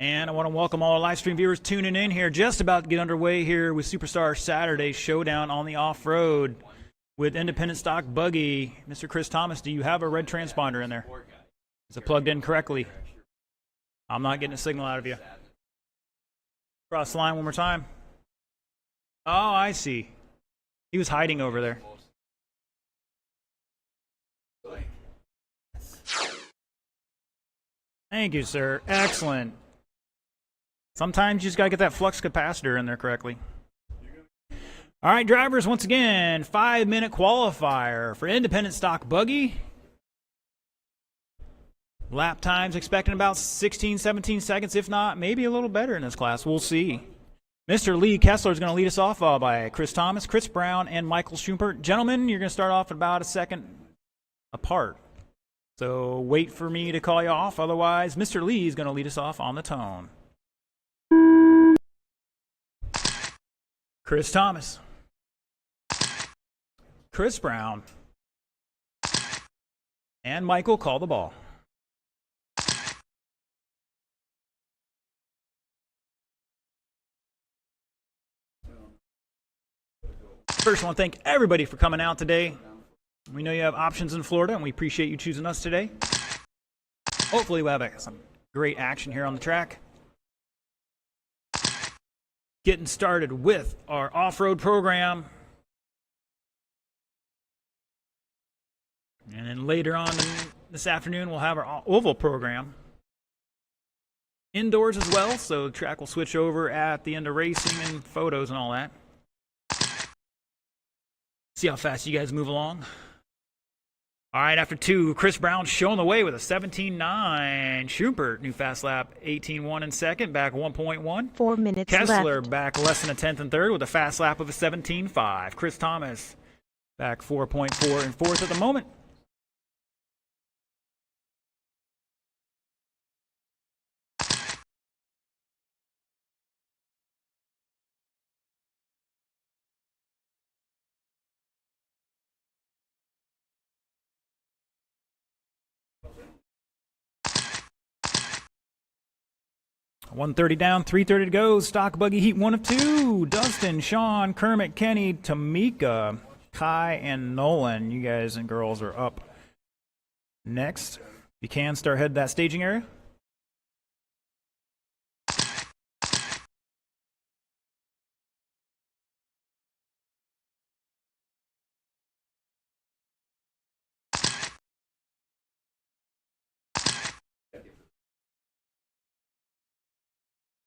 And I want to welcome all our live stream viewers tuning in here. Just about to get underway here with Superstar Saturday Showdown on the off-road with Independent Stock Buggy. Mr. Chris Thomas, do you have a red transponder in there? Is it plugged in correctly? I'm not getting a signal out of you. Cross the line one more time. Oh, I see. He was hiding over there. Thank you, sir. Excellent. Sometimes you just got to get that flux capacitor in there correctly. All right, drivers, once again, 5-minute qualifier for Independent Stock Buggy. Lap times expecting about 16, 17 seconds, if not, maybe a little better in this class. We'll see. Mr. Lee Kessler is going to lead us off by Chris Thomas, Chris Brown, and Michael Schumpert. Gentlemen, you're going to start off at about a second apart. So wait for me to call you off. Otherwise, Mr. Lee is going to lead us off on the tone. Chris Thomas, Chris Brown, and Michael call the ball. First, I want to thank everybody for coming out today. We know you have options in Florida, and we appreciate you choosing us today. Hopefully, we'll have some great action here on the track. Getting started with our off-road program. And then later on this afternoon, we'll have our oval program. Indoors as well, so the track will switch over at the end of racing and photos and all that. See how fast you guys move along. All right, after two, Chris Brown showing the way with a 17.9. Schumpert, new fast lap, 18.1 in second, back 1.1. 4 minutes Kessler left. back less than a tenth in third with a fast lap of a 17.5. Chris Thomas back 4.4 in fourth at the moment. .130 down, 3:30 to go. Stock Buggy Heat 1 of 2. Dustin, Sean, Kermit, Kenny, Tamika, Kai, and Nolan. You guys and girls are up next. You can start heading that staging area.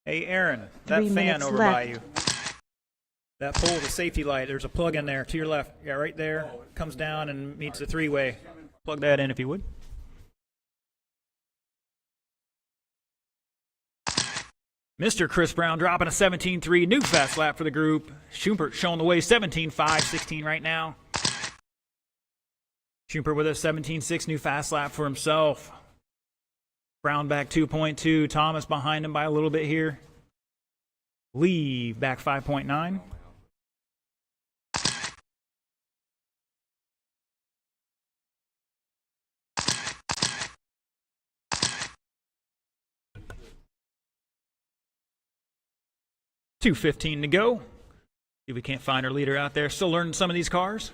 Hey, Aaron, that 3 fan minutes over left. by you. That pole, the safety light, there's a plug in there to your left. Yeah, right there. Comes down and meets the three-way. Plug that in if you would. Mr. Chris Brown dropping a 17.3. New fast lap for the group. Schumpert showing the way, 17.5, 16 right now. Schumpert with a 17.6 new fast lap for himself. Brown back 2.2. Thomas behind him by a little bit here. Lee back 5.9. .215 to go. See if we can't find our leader out there. Still learning some of these cars.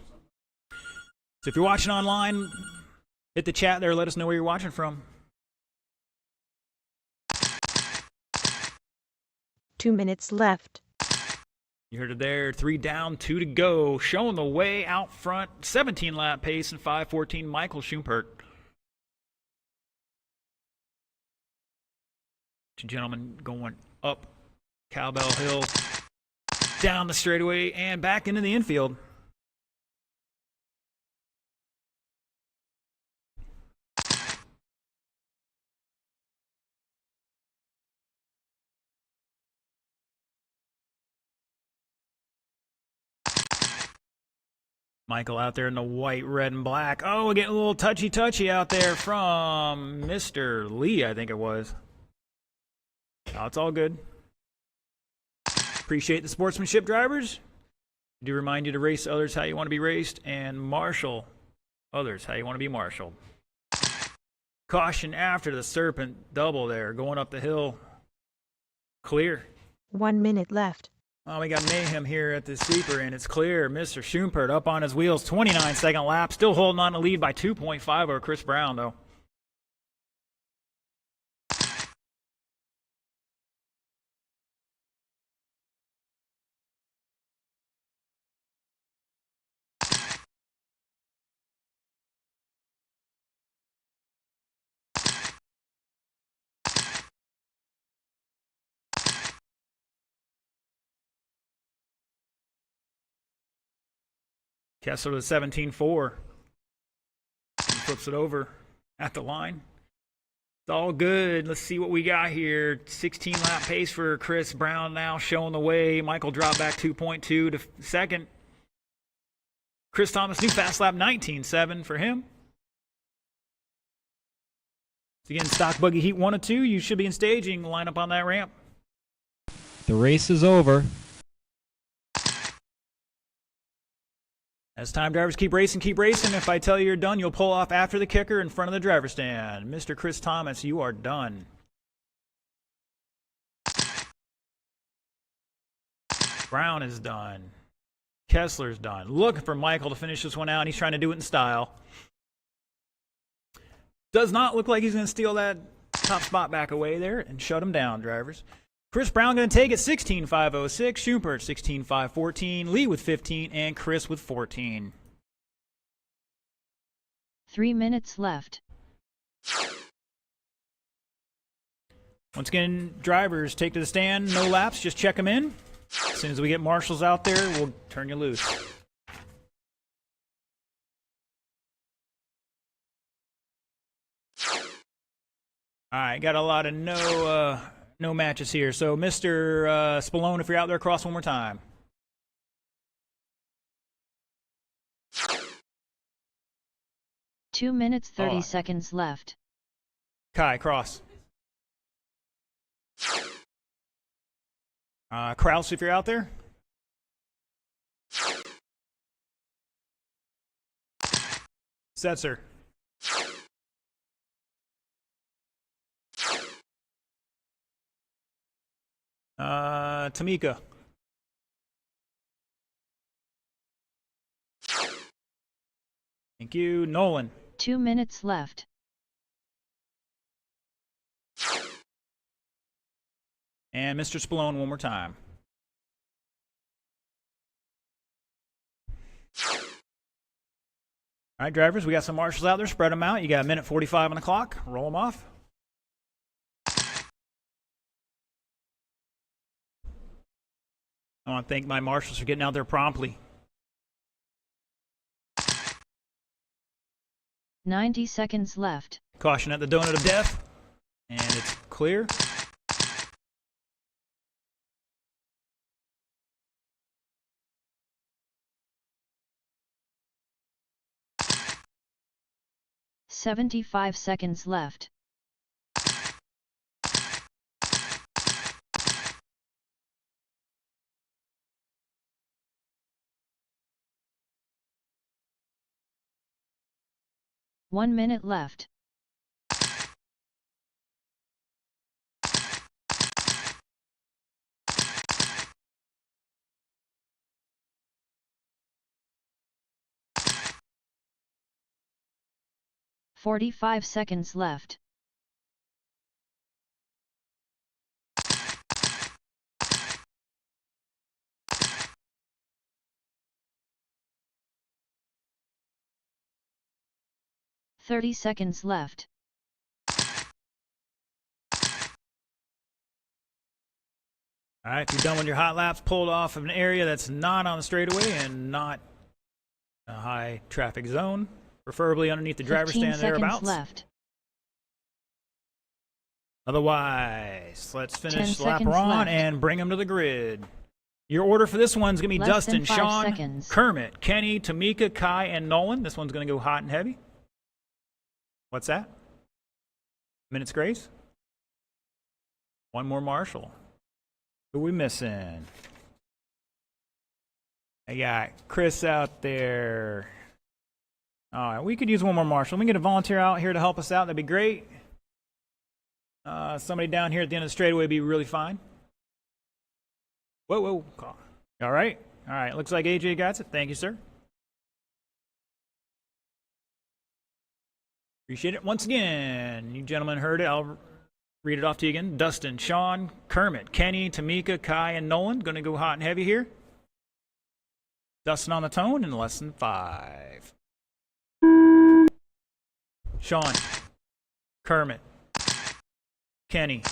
So if you're watching online, hit the chat there. Let us know where you're watching from. 2 minutes left. You heard it there. 3 down, 2 to go. Showing the way out front. 17 lap pace and 5:14. Michael Schumpert. Two gentlemen going up Cowbell Hill, down the straightaway, and back into the infield. Michael out there in the white, red, and black. Oh, we're getting a little touchy-touchy out there from Mr. Lee, I think it was. Oh, it's all good. Appreciate the sportsmanship, drivers. I do remind you to race others how you want to be raced and marshal others how you want to be marshaled. Caution after the Serpent double there, going up the hill. Clear. 1 minute left. Oh, we got mayhem here at the sweeper, and it's clear. Mr. Schumpert up on his wheels. 29-second lap. Still holding on to lead by 2.5 over Chris Brown, though. Kessler with 17.4. Flips it over at the line. It's all good. Let's see what we got here. 16 lap pace for Chris Brown now showing the way. Michael dropped back 2.2 to second. Chris Thomas, new fast lap 19.7 for him. So again, stock buggy heat 1 of 2. You should be in staging. Line up on that ramp. The race is over. As time, drivers keep racing, keep racing. If I tell you you're done, you'll pull off after the kicker in front of the driver's stand. Mr. Chris Thomas, you are done. Brown is done. Kessler's done. Looking for Michael to finish this one out. He's trying to do it in style. Does not look like he's going to steal that top spot back away there and shut him down, drivers. Chris Brown going to take it 16.506, Schumpert 16.514, Lee with 15, and Chris with 14. 3 minutes left. Once again, drivers take to the stand, no laps, just check them in. As soon as we get marshals out there, we'll turn you loose. All right, got a lot of no matches here. So, Mr. Spallone, if you're out there, cross one more time. Two minutes 30 seconds left. Kai, cross. Kraus, if you're out there. Setzer. Tamika. Thank you. Nolan. 2 minutes left. And Mr. Spallone one more time. All right, drivers, we got some marshals out there. Spread them out. You got a minute 45 on the clock. Roll them off. I want to thank my marshals for getting out there promptly. 90 seconds left. Caution at the donut of death. And it's clear. "75 seconds left. "1 minute left. "45 seconds left. "30 seconds left. All right, if you're done with your hot laps, pulled off of an area that's not on the straightaway and not a high traffic zone, preferably underneath the driver's stand 15 seconds thereabouts. left. Otherwise, let's 10 finish lap seconds Ron left. and bring him to the grid. Your order for this one's going to be Less Dustin, than 5 Sean, seconds. Kermit, Kenny, Tamika, Kai, and Nolan. This one's going to go hot and heavy. What's that? Minutes grace? One more marshal. Who are we missing? I got Chris out there. All right, we could use one more marshal. We can get a volunteer out here to help us out. That'd be great. Somebody down here at the end of the straightaway would be really fine. Whoa, whoa. All right. All right. Looks like AJ got it. Thank you, sir. Appreciate it. Once again, you gentlemen heard it. I'll read it off to you again. Dustin, Sean, Kermit, Kenny, Tamika, Kai, and Nolan. Going to go hot and heavy here. Dustin on the tone in less than 5. Sean, Kermit, Kenny,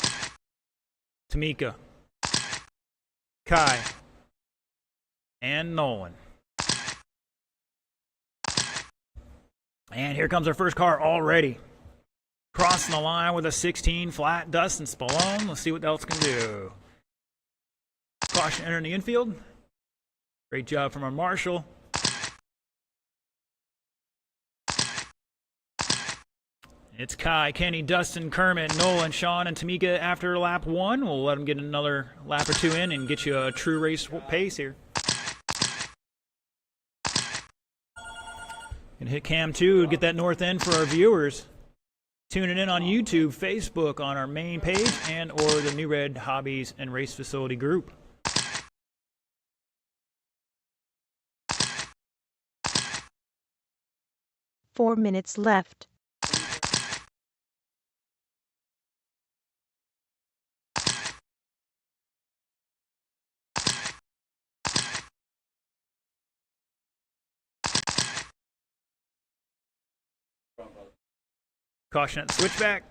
Tamika, Kai, and Nolan. And here comes our first car already. Crossing the line with a 16 flat. Dustin Spallone. Let's see what else can do. Caution entering the infield. Great job from our marshal. It's Kai, Kenny, Dustin, Kermit, Nolan, Sean, and Tamika after lap 1. We'll let them get another lap or 2 in and get you a true race pace here. Gonna hit cam 2 to get that north end for our viewers. Tuning in on YouTube, Facebook, on our main page, and or the New Red Hobbies and Race Facility group. Four minutes left. Caution at the switchback.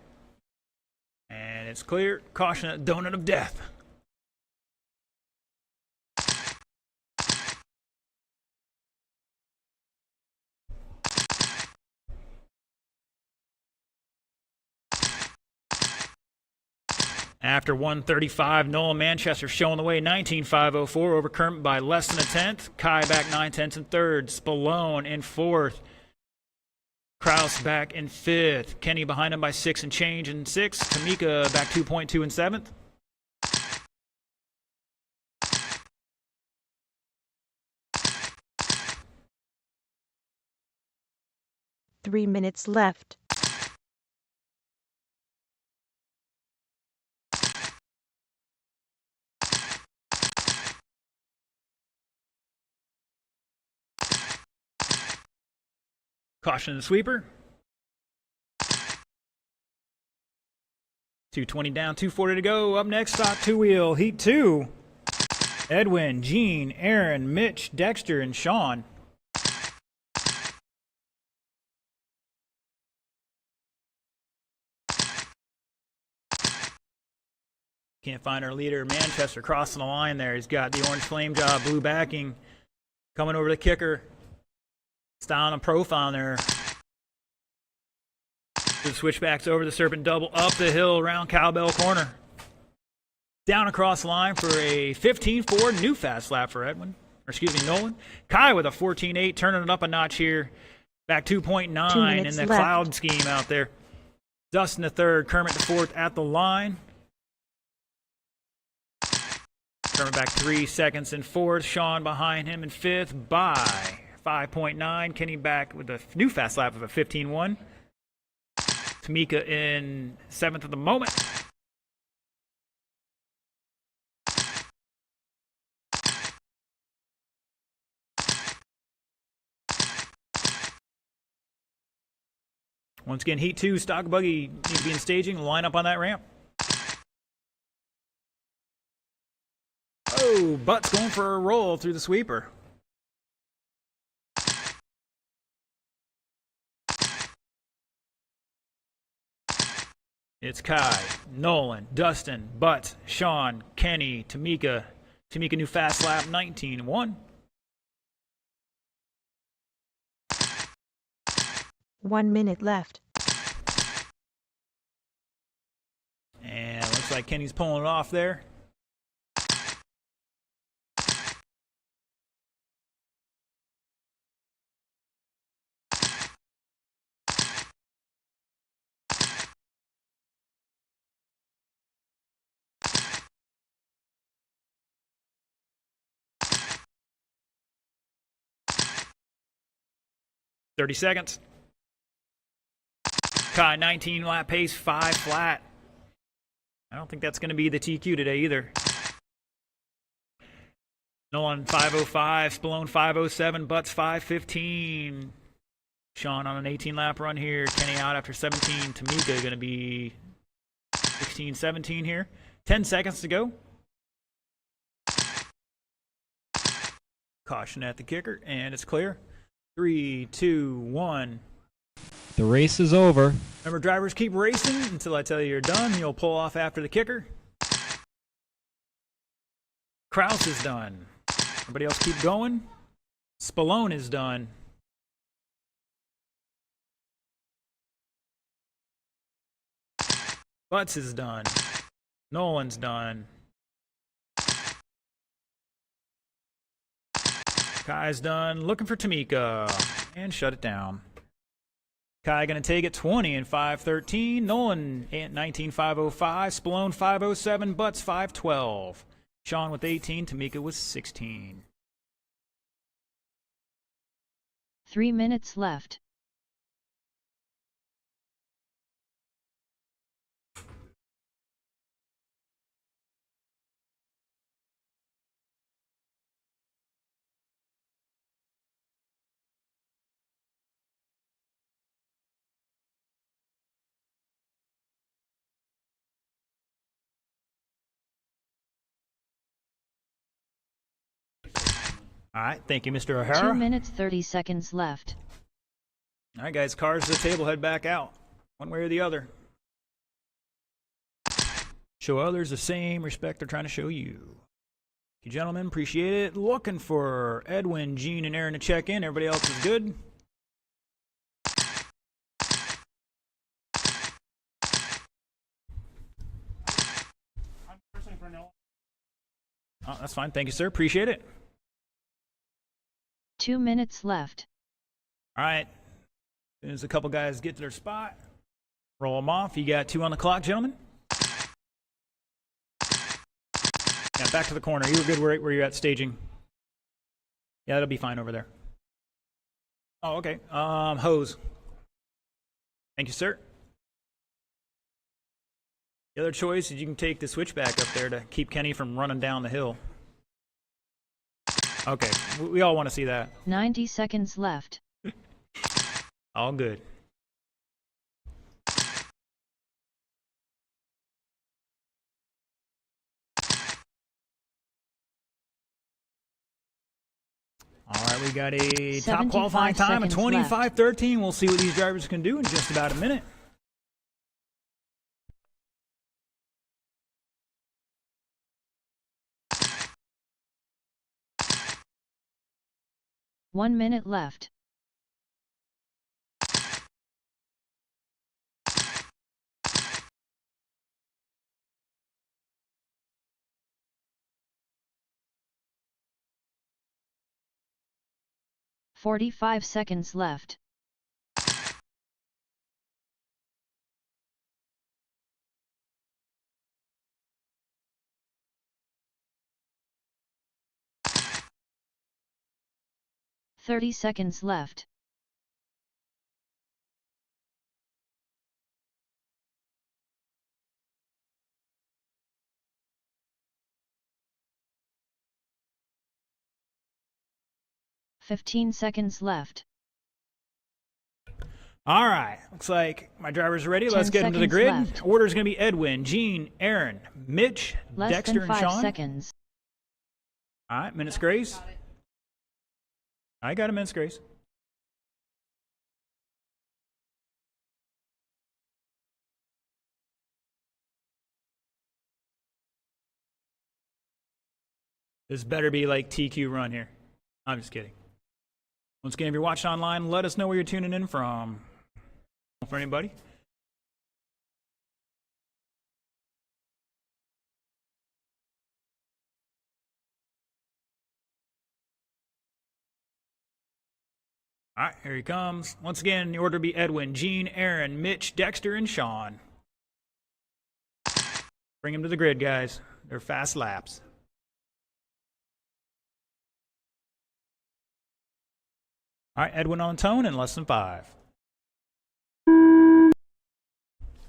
And it's clear. Caution at Donut of Death. After 135, Nolan Manchester showing the way, 19.504 over Kermit by less than a tenth. Kai back 9/10 in third. Spallone in fourth. Kraus back in fifth. Kenny behind him by 6 and change in sixth. Tamika back 2.2 in seventh. Three minutes left. Caution the sweeper. 220 down, 240 to go. Up next, stock two-wheel, heat 2. Edwin, Gene, Aaron, Mitch, Dexter, and Sean. Can't find our leader, Manchester, crossing the line there. He's got the orange flame job, blue backing. Coming over the kicker. Styling and profile there. The switchbacks over the Serpent double, up the hill around Cowbell Corner. Down across the line for a 15.4 new fast lap for Edwin. Or excuse me, Nolan. Kai with a 14.8, turning it up a notch here. Back 2.9 in the cloud scheme out there. Dustin the third, Kermit the fourth at the line. Kermit back 3 seconds in fourth. Sean behind him in fifth by 5.9. Kenny back with a new fast lap of a 15.1. Tamika in seventh at the moment. Once again, heat 2, stock buggy needs to be in staging. Line up on that ramp. Oh, Butt's going for a roll through the sweeper. It's Kai, Nolan, Dustin, Butt, Sean, Kenny, Tamika. Tamika new fast lap 19.1. 1 minute left. And looks like Kenny's pulling it off there. .30 seconds. Kai 19 lap pace, 5 flat. I don't think that's going to be the TQ today either. Nolan 505, Spallone 507, Butts 515. Sean on an 18 lap run here. Kenny out after 17. Tamika going to be 16, 17 here. 10 seconds to go. Caution at the kicker, and it's clear. 3, 2, 1. The race is over. Remember, drivers, keep racing until I tell you you're done. You'll pull off after the kicker. Kraus is done. Everybody else keep going. Spallone is done. Butts is done. Nolan's done. Kai's done. Looking for Tamika. And shut it down. Kai going to take it 20 and 513. Nolan 19 505. Spallone 507. Butts 512. Sean with 18. Tamika with 16. 3 minutes left. All right, thank you, Mr. 2 O'Hara. minutes 30 seconds left. All right, guys, cars to the table, head back out. One way or the other. Show others the same respect they're trying to show you. Thank you, gentlemen, appreciate it. Looking for Edwin, Gene, and Aaron to check in. Everybody else is good. Oh, that's fine. Thank you, sir. Appreciate it. 2 minutes left. All right. As soon as a couple guys get to their spot, roll them off. You got 2 on the clock, gentlemen. Yeah, back to the corner. You were good where you're at staging. Yeah, that'll be fine over there. Oh, okay. Hose. Thank you, sir. The other choice is you can take the switchback up there to keep Kenny from running down the hill. Okay, we all want to see that. 90 seconds left. All good. All right, we got a top qualifying time of 25:13. We'll see what these drivers can do in just about a minute. One minute left. "45 seconds left. "30 seconds left. "15 seconds left. All right, looks like my drivers are ready. 10 Let's get into the seconds grid. left. Order is going to be Edwin, Gene, Aaron, Mitch, Less Dexter, than and 5 Sean. seconds. All right, minutes grace. I got a minute's grace. This better be like TQ run here. I'm just kidding. Once again, if you're watching online, let us know where you're tuning in from. For anybody. All right, here he comes. Once again, the order be Edwin, Gene, Aaron, Mitch, Dexter, and Sean. Bring them to the grid, guys. They're fast laps. All right, Edwin on tone in less than 5.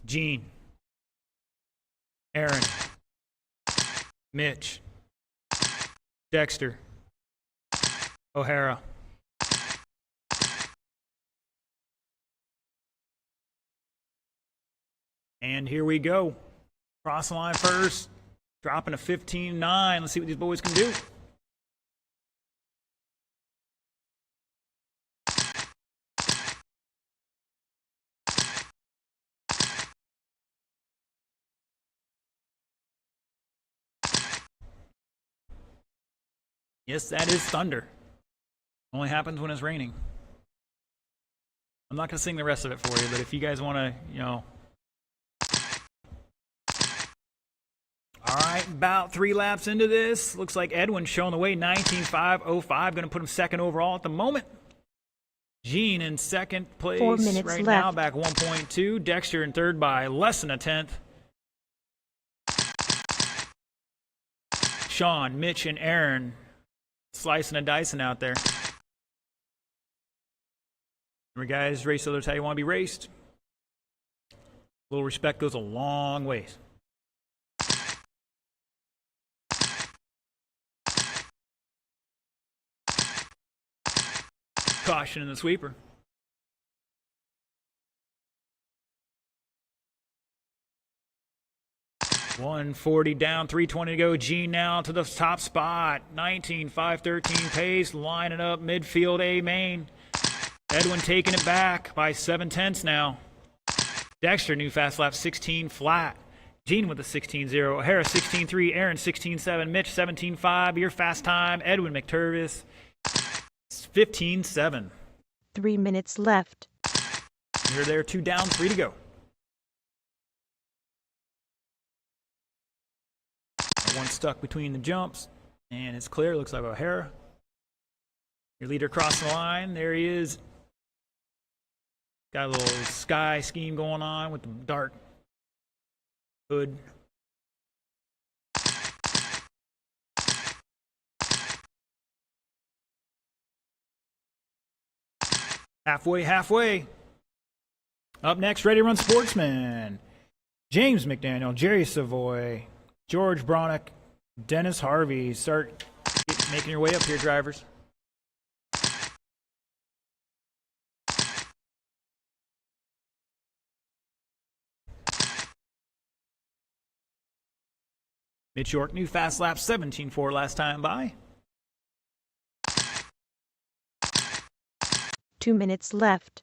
Gene, Aaron, Mitch, Dexter, O'Hara. And here we go. Cross the line first. Dropping a 15-9. Let's see what these boys can do. Yes, that is thunder. Only happens when it's raining. I'm not going to sing the rest of it for you, but if you guys want to, you know. All right, about 3 laps into this. Looks like Edwin showing the way, 19.505. Going to put him second overall at the moment. Gene in second place 4 minutes right left. now, back 1.2. Dexter in third by less than a tenth. Sean, Mitch, and Aaron slicing and dicing out there. Remember, guys, race others how you want to be raced. A little respect goes a long ways. Caution in the sweeper. $140 down, $320 to go. Gene now to the top spot. 19.513 pace, lining up midfield A main. Edwin taking it back by 7/10 now. Dexter, new fast lap, 16 flat. Gene with a 16.0. O'Hara 16.3. Aaron 16.7. Mitch 17.5. Your fast time. Edwin McTurvis 15.7. 3 minutes left. You're there, 2 down, 3 to go. One stuck between the jumps, and it's clear. Looks like O'Hara. Your leader crossing the line. There he is. Got a little sky scheme going on with the dark hood. Halfway. Up next, Ready to Run Sportsman. James McDaniel, Jerry Savoy, George Bronick, Dennis Harvey. Start making your way up here, drivers. Mitch York, new fast lap, 17.4 last time by. 2 minutes left.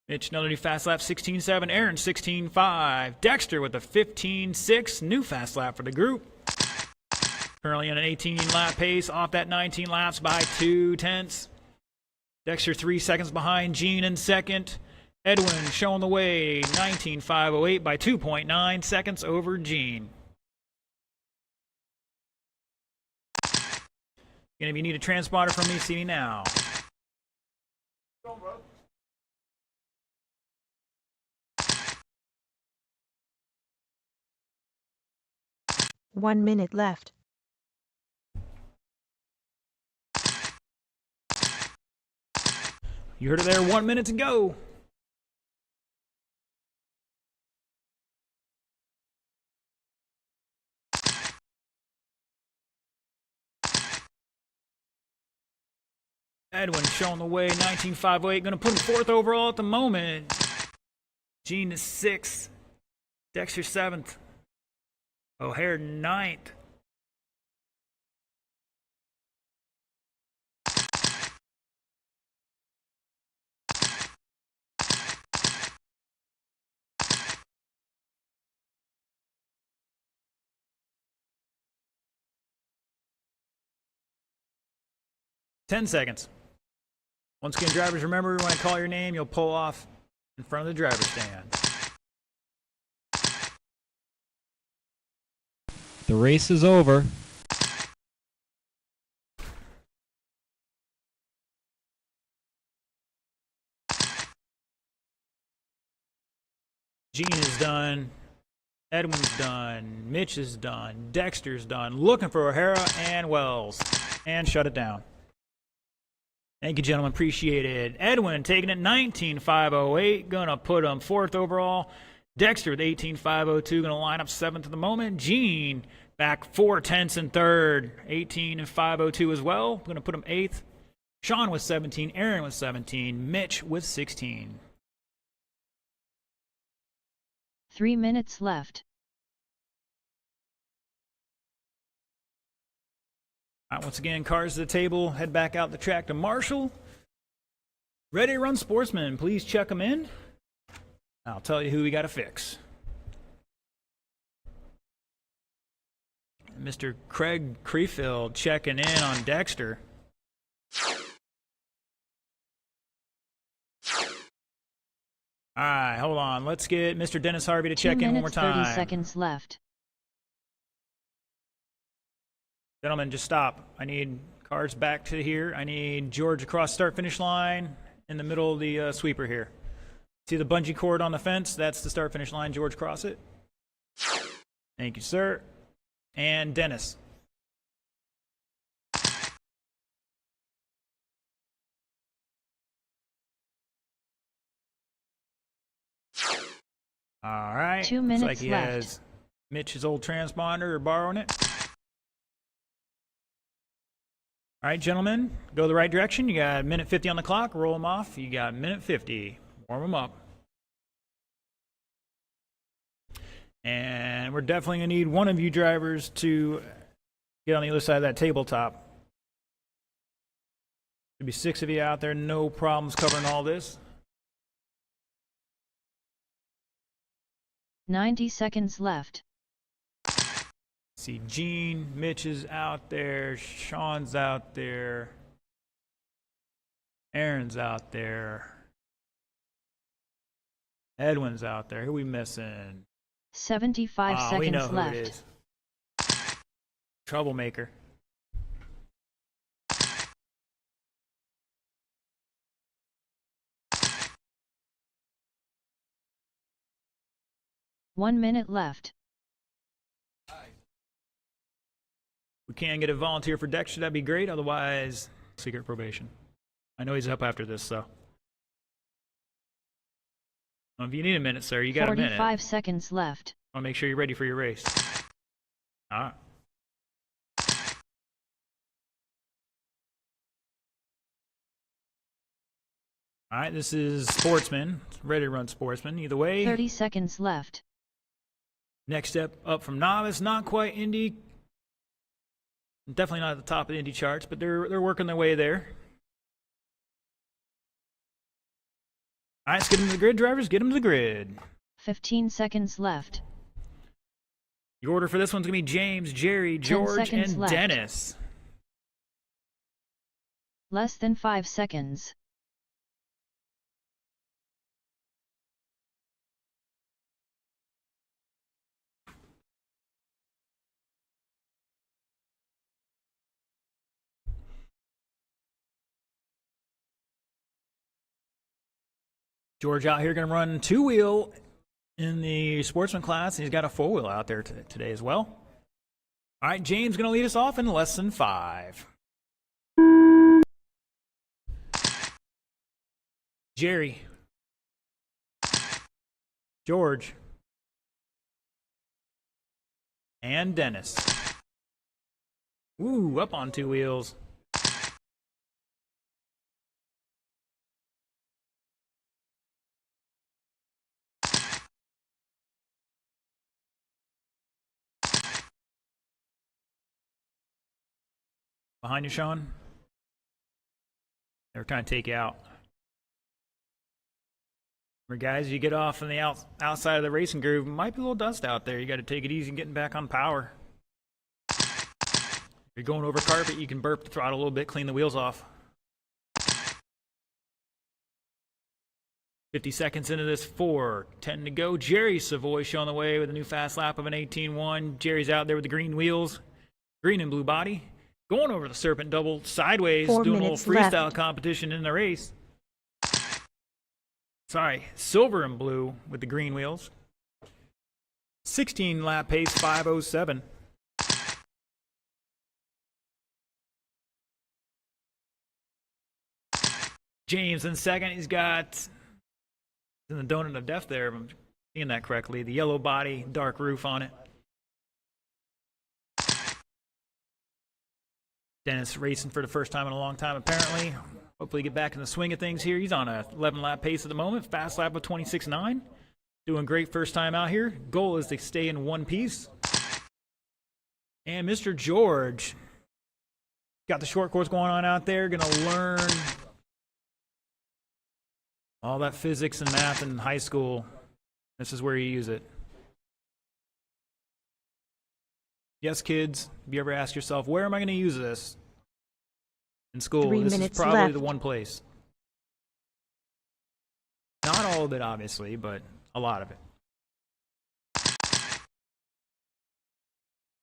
Mitch, another new fast lap, 16.7. Aaron, 16.5. Dexter with a 15.6. New fast lap for the group. Currently on an 18-lap pace, off that 19 laps by 2/10. Dexter 3 seconds behind. Gene in second. Edwin showing the way, 19.508 by 2.9 seconds over Gene. Again, if you need a transponder from me, see me now. 1 minute left. You heard it there, 1 minute to go. Edwin showing the way, 19.508. Going to put him fourth overall at the moment. Gene is sixth. Dexter seventh. O'Hare ninth. Ten seconds. Once again, drivers, remember when I call your name, you'll pull off in front of the driver's stand. The race is over. Gene is done. Edwin's done. Mitch is done. Dexter's done. Looking for O'Hara and Wells. And shut it down. Thank you, gentlemen. Appreciate it. Edwin taking it 19,508. Gonna put him 4th overall. Dexter with 18,502. Gonna line up 7th at the moment. Gene back 4/10 in 3rd. 18,502 as well. Gonna put him 8th. Sean with 17. Aaron with 17. Mitch with 16. 3 minutes left. All right, once again, cars to the table. Head back out the track to Marshall. Ready to run sportsmen. Please check them in. I'll tell you who we got to fix. Mr. Craig Creefield checking in on Dexter. All right, hold on. Let's get Mr. Dennis Harvey to check in one more 2 minutes, time. 30 seconds left. Gentlemen, just stop. I need cars back to here. I need George across start-finish line in the middle of the sweeper here. See the bungee cord on the fence? That's the start-finish line. George, cross it. Thank you, sir. And Dennis. All right. 2 Looks minutes like he left. has Mitch's old transponder or borrowing it. All right, gentlemen, go the right direction. You got 1:50 on the clock. Roll them off. You got 1:50. Warm them up. And we're definitely going to need one of you drivers to get on the other side of that tabletop. There'll be 6 of you out there. No problems covering all this. 90 seconds left. See, Gene, Mitch is out there. Sean's out there. Aaron's out there. Edwin's out there. Who are we missing? 75 We know seconds who left. it is. Troublemaker. One minute left. We can get a volunteer for Dexter, that'd be great. Otherwise, secret probation. I know he's up after this, so. Well, if you need a minute, sir, you got a minute. 45 seconds left. I want to make sure you're ready for your race. All right. All right, this is Sportsman. Ready to run Sportsman. Either way. 30 seconds left. Next step up from novice, not quite Indy. Definitely not at the top of the Indy charts, but they're working their way there. All right, let's get them to the grid, drivers. Get them to the grid. 15 seconds left. The order for this one's going to be James, Jerry, 10 George, seconds and left. Dennis. Less than 5 seconds. George out here going to run 2-wheel in the Sportsman class, and he's got a 4-wheel out there today as well. All right, James going to lead us off in less than 5. Jerry. George. And Dennis. Ooh, up on 2 wheels. Behind you, Sean. They were trying to take you out. Remember, guys, you get off on the outside of the racing groove, might be a little dust out there. You got to take it easy and getting back on power. If you're going over carpet, you can burp the throttle a little bit, clean the wheels off. 50 seconds into this, 4, 10 to go. Jerry Savoy showing the way with a new fast lap of an 18-1. Jerry's out there with the green wheels, green and blue body. Going over the Serpent double sideways, 4 doing a little minutes freestyle left. competition in the race. Sorry, silver and blue with the green wheels. 16 lap pace, 5:07. James in second. He's got in the donut of death there, if I'm seeing that correctly. The yellow body, dark roof on it. Dennis racing for the first time in a long time, apparently. Hopefully get back in the swing of things here. He's on a 11-lap pace at the moment. Fast lap of 26.9. Doing great first time out here. Goal is to stay in one piece. And Mr. George got the short course going on out there. Going to learn all that physics and math in high school. This is where you use it. Yes, kids, if you ever ask yourself, where am I going to use this? In school, 3 this is minutes probably left. the one place. Not all of it, obviously, but a lot of it.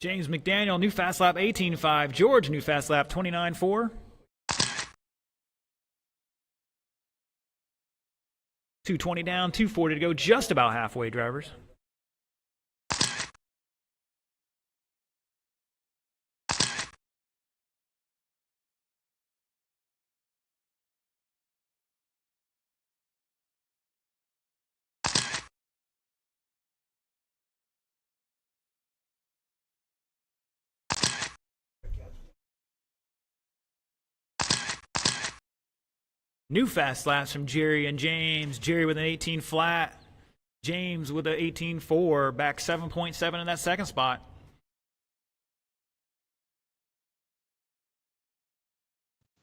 James McDaniel, new fast lap 18.5. George, new fast lap 29.4. 220 down, 240 to go, just about halfway, drivers. New fast laps from Jerry and James. Jerry with an 18 flat. James with an 18.4. Back 7.7 in that second spot.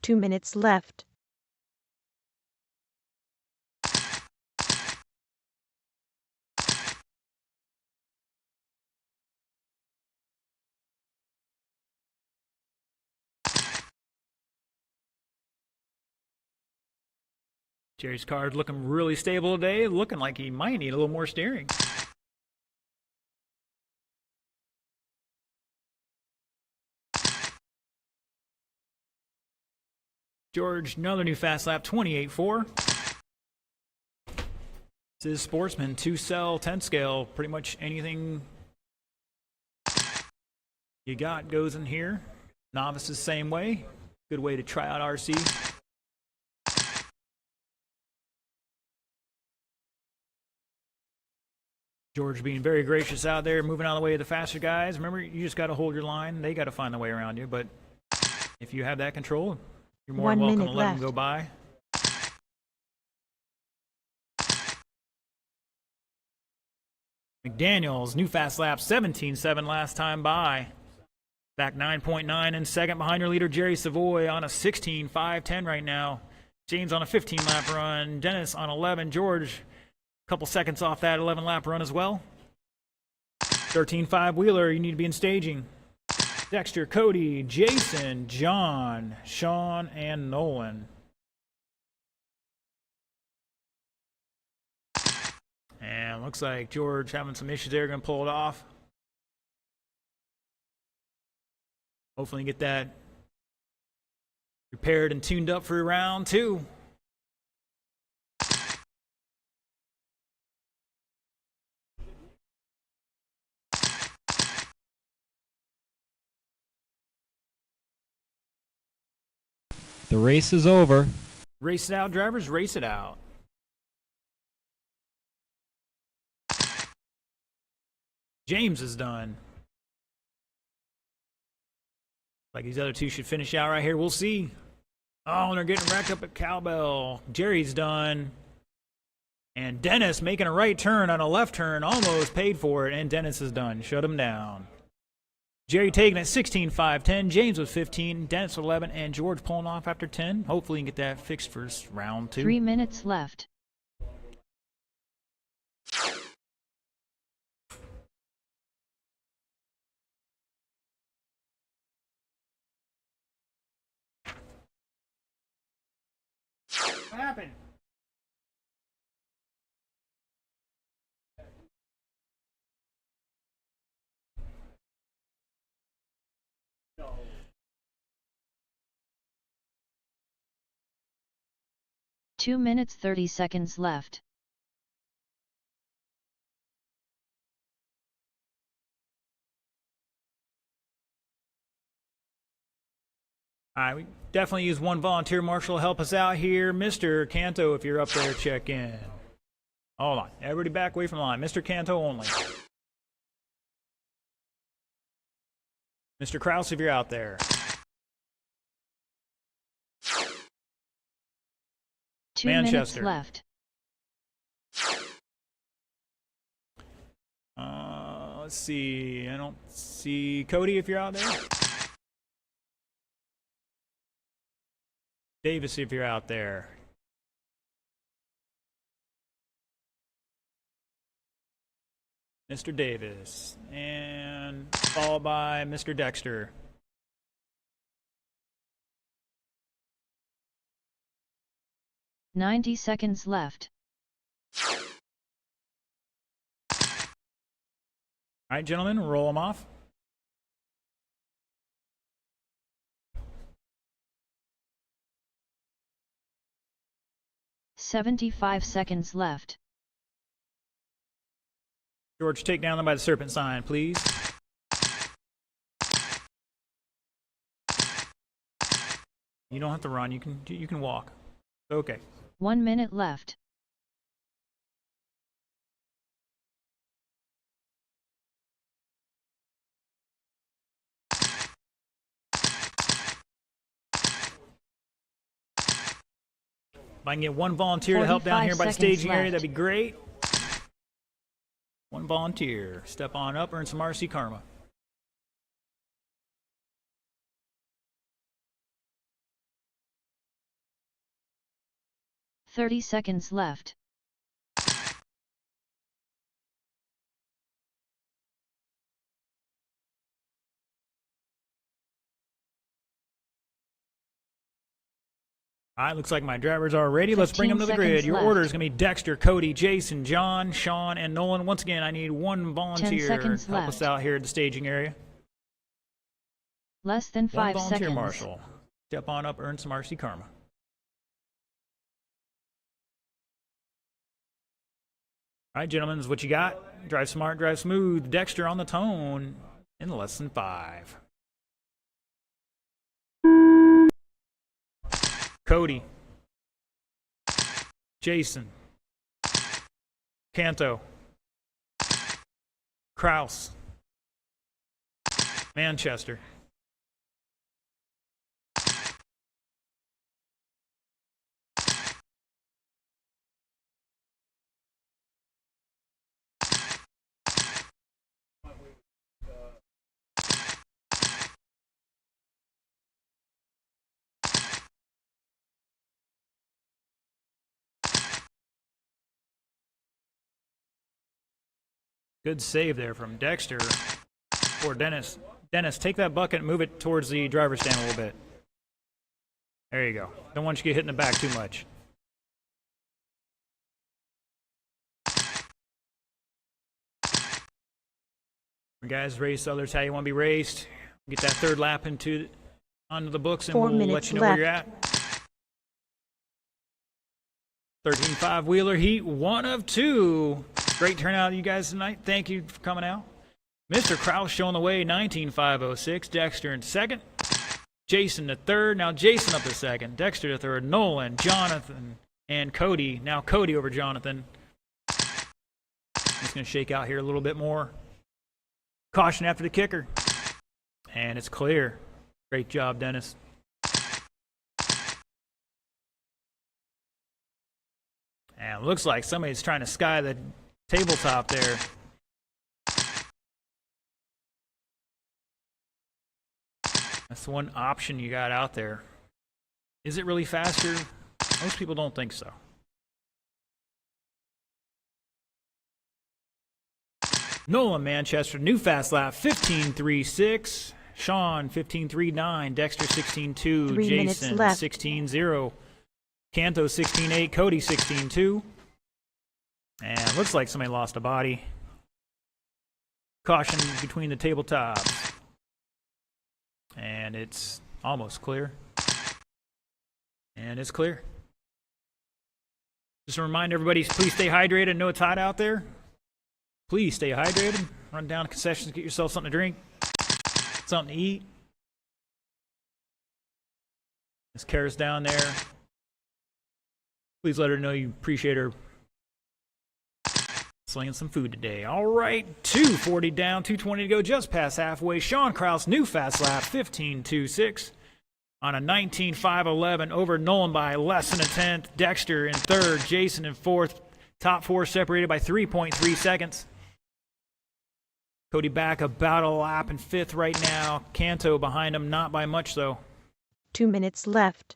Two minutes left. Jerry's car is looking really stable today. Looking like he might need a little more steering. George, another new fast lap, 28.4. This is Sportsman, 2-cell, 10 scale. Pretty much anything you got goes in here. Novices, same way. Good way to try out RC. George being very gracious out there, moving out of the way of the faster guys. Remember, you just got to hold your line. They got to find the way around you. But if you have that control, you're more than 1 welcome to minute let left. them go by. McDaniels, new fast lap, 17.7 last time by. Back 9.9 in second behind your leader, Jerry Savoy, on a 16.510 right now. James on a 15-lap run. Dennis on 11. George, a couple seconds off that 11-lap run as well. 13.5 Wheeler, you need to be in staging. Dexter, Cody, Jason, John, Sean, and Nolan. And looks like George having some issues there, going to pull it off. Hopefully get that repaired and tuned up for round two. The race is over. Race it out, drivers, race it out. James is done. Like these other two should finish out right here. We'll see. Oh, and they're getting wrecked up at Cowbell. Jerry's done. And Dennis making a right turn on a left turn. Almost paid for it. And Dennis is done. Shut him down. Jerry taking it 16.510. James with 15. Dennis with 11. And George pulling off after 10. Hopefully you can get that fixed for round two. 3 minutes left. What happened? No. 2 minutes 30 seconds left. All right, we definitely use one volunteer marshal to help us out here. Mr. Canto, if you're up there, check in. Hold on. Everybody back away from the line. Mr. Canto only. Mr. Kraus, if you're out there. 2 Manchester. minutes left. Let's see. I don't see Cody if you're out there. Davis, if you're out there. Mr. Davis. And followed by Mr. Dexter. Ninety seconds left. All right, gentlemen, roll them off. $75 seconds left. George, take down them by the serpent sign, please. You don't have to run. You can walk. Okay. 1 minute left. If I can get one volunteer to help down here by the 45 staging seconds area, left. that'd be great. One volunteer. Step on up, earn some RC Karma. $30 seconds left. All right, looks like my drivers are ready. Let's bring them to the 15 grid. Your seconds order is left. going to be Dexter, Cody, Jason, John, Sean, and Nolan. Once again, I need one volunteer seconds to help us left. out here at the staging area. Less than One 5 volunteer seconds. marshal. Step on up, earn some RC Karma. All right, gentlemen, this is what you got. Drive smart, drive smooth. Dexter on the tone in less than 5. Cody. Jason. Canto. Kraus. Manchester. Good save there from Dexter for Dennis. Dennis, take that bucket and move it towards the driver's stand a little bit. There you go. Don't want you to get hit in the back too much. Guys, race others how you want to be raced. Get that third lap onto the books, and 4 we'll let minutes you know where you're left. at. 13.5 wheeler heat, 1 of 2. Great turnout, you guys, tonight. Thank you for coming out. Mr. Kraus showing the way, 19.506. Dexter in second. Jason to third. Now Jason up to second. Dexter to third. Nolan, Jonathan, and Cody. Now Cody over Jonathan. Just going to shake out here a little bit more. Caution after the kicker. And it's clear. Great job, Dennis. And it looks like somebody's trying to sky the tabletop there. That's the one option you got out there. Is it really faster? Most people don't think so. Nolan Manchester, new fast lap, 15.36. Sean, 15.39. Dexter, 16.2. 3 minutes Jason, left. 16.0. Canto, 16.8. Cody, 16.2. And it looks like somebody lost a body. Caution between the tabletops. And it's almost clear. And it's clear. Just to remind everybody, please stay hydrated. I know it's hot out there. Please stay hydrated. Run down to concessions, get yourself something to drink, something to eat. Miss Karis down there. Please let her know you appreciate her slinging some food today. All right, 240 down, 220 to go, just past halfway. Sean Kraus, new fast lap, 15.26 on a 19.511 over Nolan by less than a tenth. Dexter in third, Jason in fourth. Top four separated by 3.3 seconds. Cody back about a lap in fifth right now. Canto behind him, not by much though. 2 minutes left.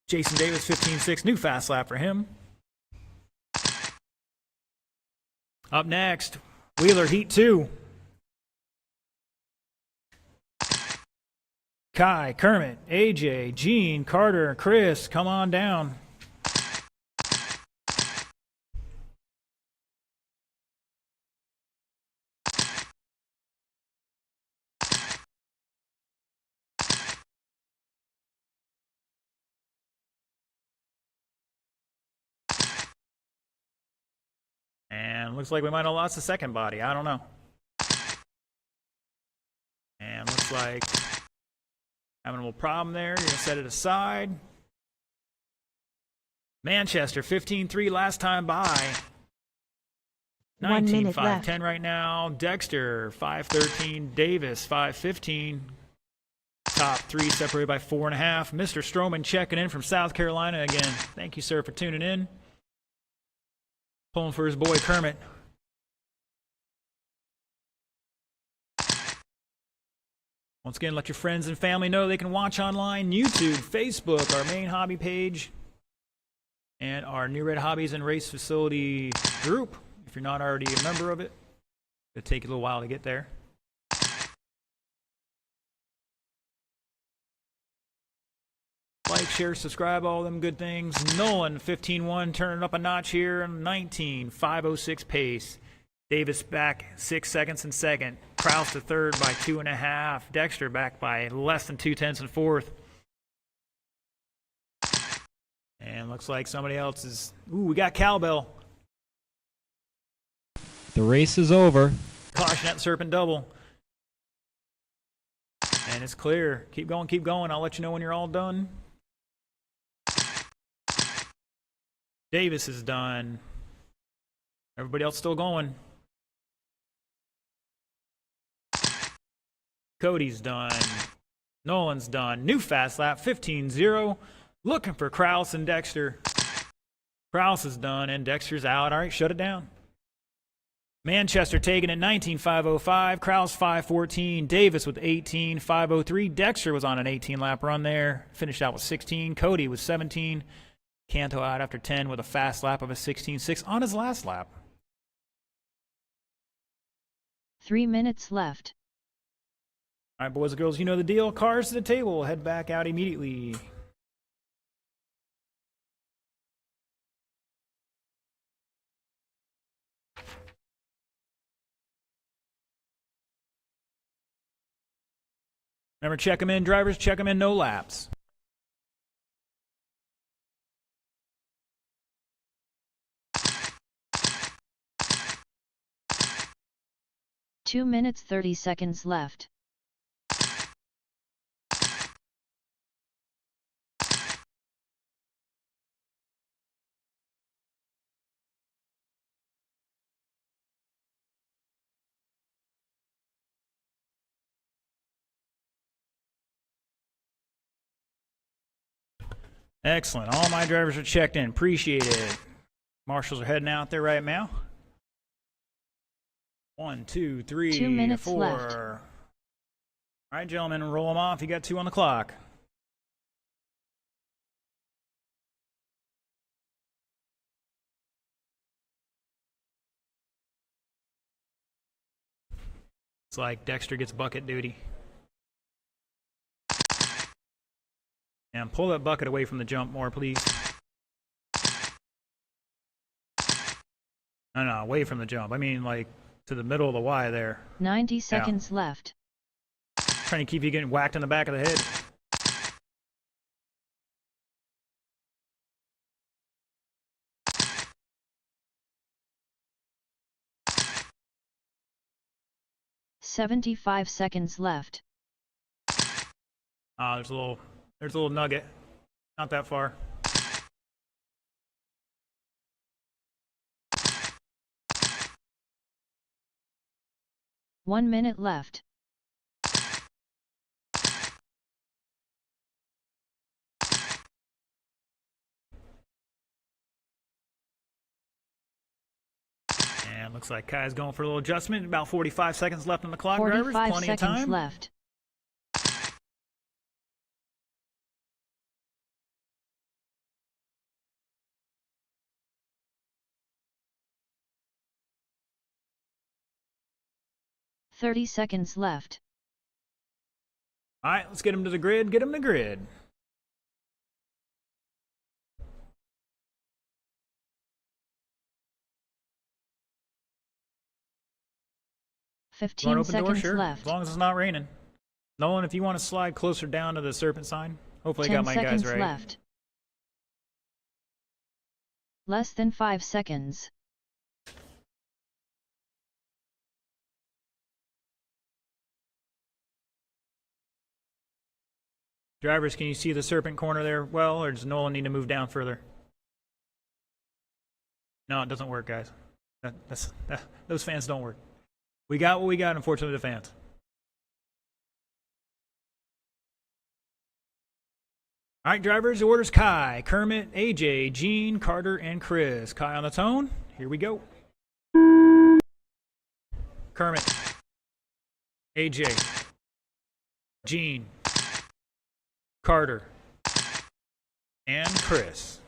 Jason Davis, 15.6, new fast lap for him. Up next, Wheeler Heat 2. Kai, Kermit, AJ, Gene, Carter, Chris, come on down. And looks like we might have lost the second body. I don't know. And looks like having a little problem there. You're going to set it aside. Manchester, 15.3 last time by. 1 minute 19.5, left. 10 right now. Dexter, 5.13. Davis, 5.15. Top three separated by 4.5. Mr. Stroman checking in from South Carolina again. Thank you, sir, for tuning in. Pulling for his boy Kermit. Once again, let your friends and family know they can watch online, YouTube, Facebook, our main hobby page, and our New Red Hobbies and Race Facility group. If you're not already a member of it, it'll take you a little while to get there. Like, share, subscribe, all them good things. Nolan, 15.1, turning up a notch here. 19.506 pace. Davis back 6 seconds in second. Kraus to third by 2.5. Dexter back by less than 0.2 in fourth. And looks like somebody else is... Ooh, we got Cowbell. The race is over. Caution at Serpent Double. And it's clear. Keep going, keep going. I'll let you know when you're all done. Davis is done. Everybody else still going. Cody's done. Nolan's done. New fast lap, 15.0. Looking for Kraus and Dexter. Kraus is done and Dexter's out. All right, shut it down. Manchester taking it 19.505. Kraus 5.14. Davis with 18.503. Dexter was on an 18-lap run there. Finished out with 16. Cody with 17. Canto out after 10 with a fast lap of a 16.6 on his last lap. 3 minutes left. All right, boys and girls, you know the deal. Cars to the table. Head back out immediately. Remember, check them in, drivers. Check them in, no laps. Two minutes 30 seconds left. Excellent. All my drivers are checked in. Appreciate it. Marshals are heading out there right now. 1, 2, 3, 2 minutes 4. left. All right, gentlemen, roll them off. You got 2 on the clock. It's like Dexter gets bucket duty. And pull that bucket away from the jump more, please. No, away from the jump. I mean, like, to the middle of the Y there. 90 seconds left. Trying to keep you getting whacked in the back of the head. 75 seconds left. There's a little nugget. Not that far. One minute left. And looks like Kai's going for a little adjustment. About 45 seconds left on the clock, drivers. 45 Plenty of seconds time. left. "30 seconds left. All right, let's get him to the grid. Get him to the grid. Want 15 to open door? seconds Sure. left. As long as it's not raining. Nolan, if you want to slide closer down to the serpent sign. Hopefully I 10 got my guys seconds right. left. Less than 5 seconds. Drivers, can you see the serpent corner there well, or does Nolan need to move down further? No, it doesn't work, guys. Those fans don't work. We got what we got, unfortunately, the fans. All right, drivers, the order's Kai, Kermit, AJ, Gene, Carter, and Chris. Kai on the tone. Here we go. Kermit, AJ, Gene, Carter, and Chris.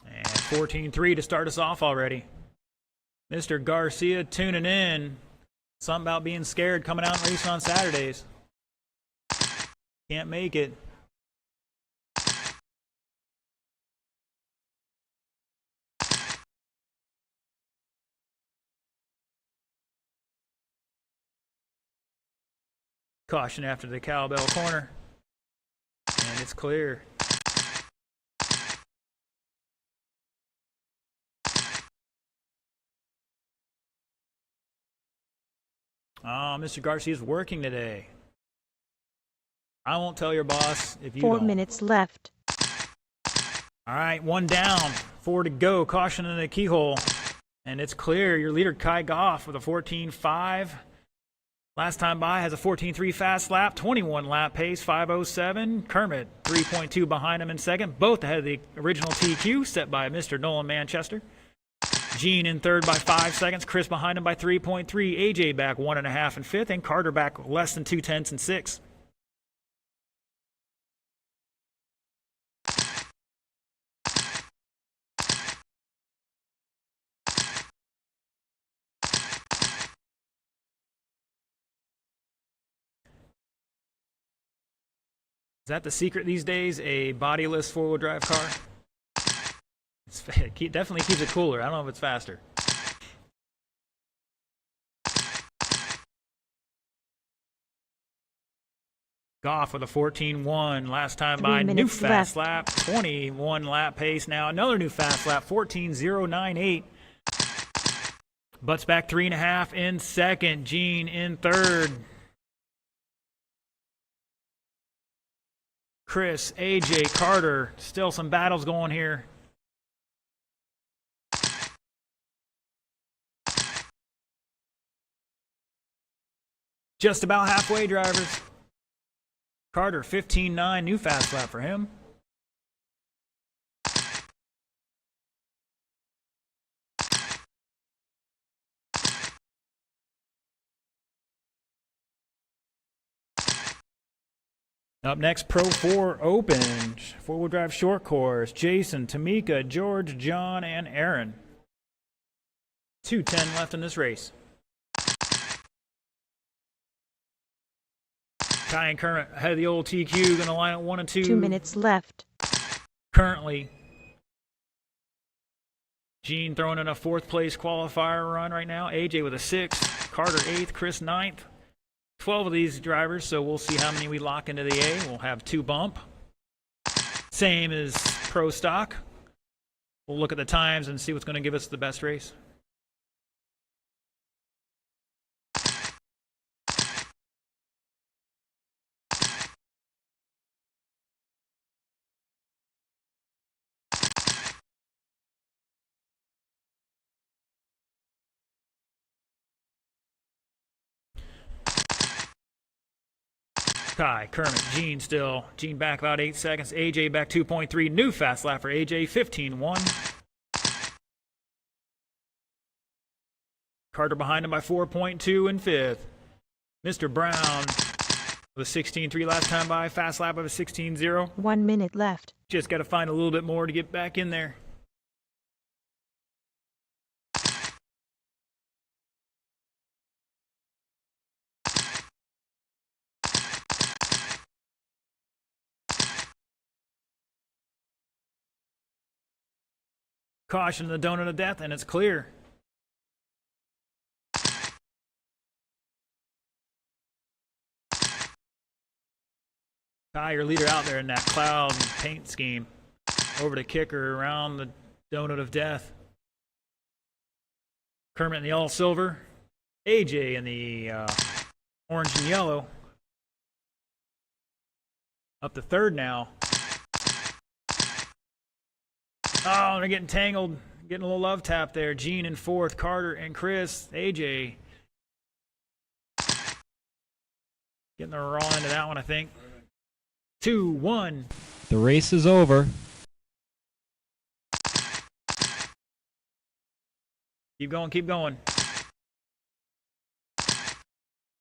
And 14-3 to start us off already. Mr. Garcia tuning in. Something about being scared coming out and racing on Saturdays. Can't make it. Caution after the cowbell corner. And it's clear. Oh, Mr. Garcia's working today. I won't tell your boss if you 4 don't. minutes left. All right, one down, 4 to go. Caution in the keyhole. And it's clear. Your leader, Kai Goff, with a 14.5. Last time by has a 14.3 fast lap, 21 lap pace, 5.07. Kermit, 3.2 behind him in second. Both ahead of the original TQ set by Mr. Nolan Manchester. Gene in third by 5 seconds. Chris behind him by 3.3. AJ back 1.5 in fifth. And Carter back less than 2/10 in sixth. Is that the secret these days? A bodiless four-wheel drive car? It definitely keeps it cooler. I don't know if it's faster. Goff with a 14.1. Last time 3 by, new minutes fast left. lap. 21 lap pace now. Another new fast lap. 14.098. Butts back 3.5 in second. Gene in third. Chris, AJ, Carter. Still some battles going here. Just about halfway, drivers. Carter, 15.9, new fast lap for him. Up next, Pro 4 Open. Four-wheel drive short course. Jason, Tamika, George, John, and Aaron. 2:10 left in this race. Kai and Kermit ahead of the old TQ, going to line up 1 and 2. 2 minutes left. Currently. Gene throwing in a 4th place qualifier run right now. AJ with a 6th. Carter 8th. Chris 9th. 12 of these drivers, so we'll see how many we lock into the A. We'll have 2 bump. Same as Pro Stock. We'll look at the times and see what's going to give us the best race. Kai, Kermit, Gene still. Gene back about 8 seconds. AJ back 2.3. New fast lap for AJ, 15.1. Carter behind him by 4.2 in 5th. Mr. Brown with a 16.3 last time by. Fast lap of a 16.0. 1 minute left. Just got to find a little bit more to get back in there. Caution, the donut of death, and it's clear. Kai, your leader out there in that cloud and paint scheme. Over to kicker around the donut of death. Kermit in the all silver. AJ in the orange and yellow. Up to third now. Oh, they're getting tangled. Getting a little love tap there. Gene in 4th. Carter and Chris. AJ. Getting the raw into that one, I think. 2, 1. The race is over. Keep going, keep going.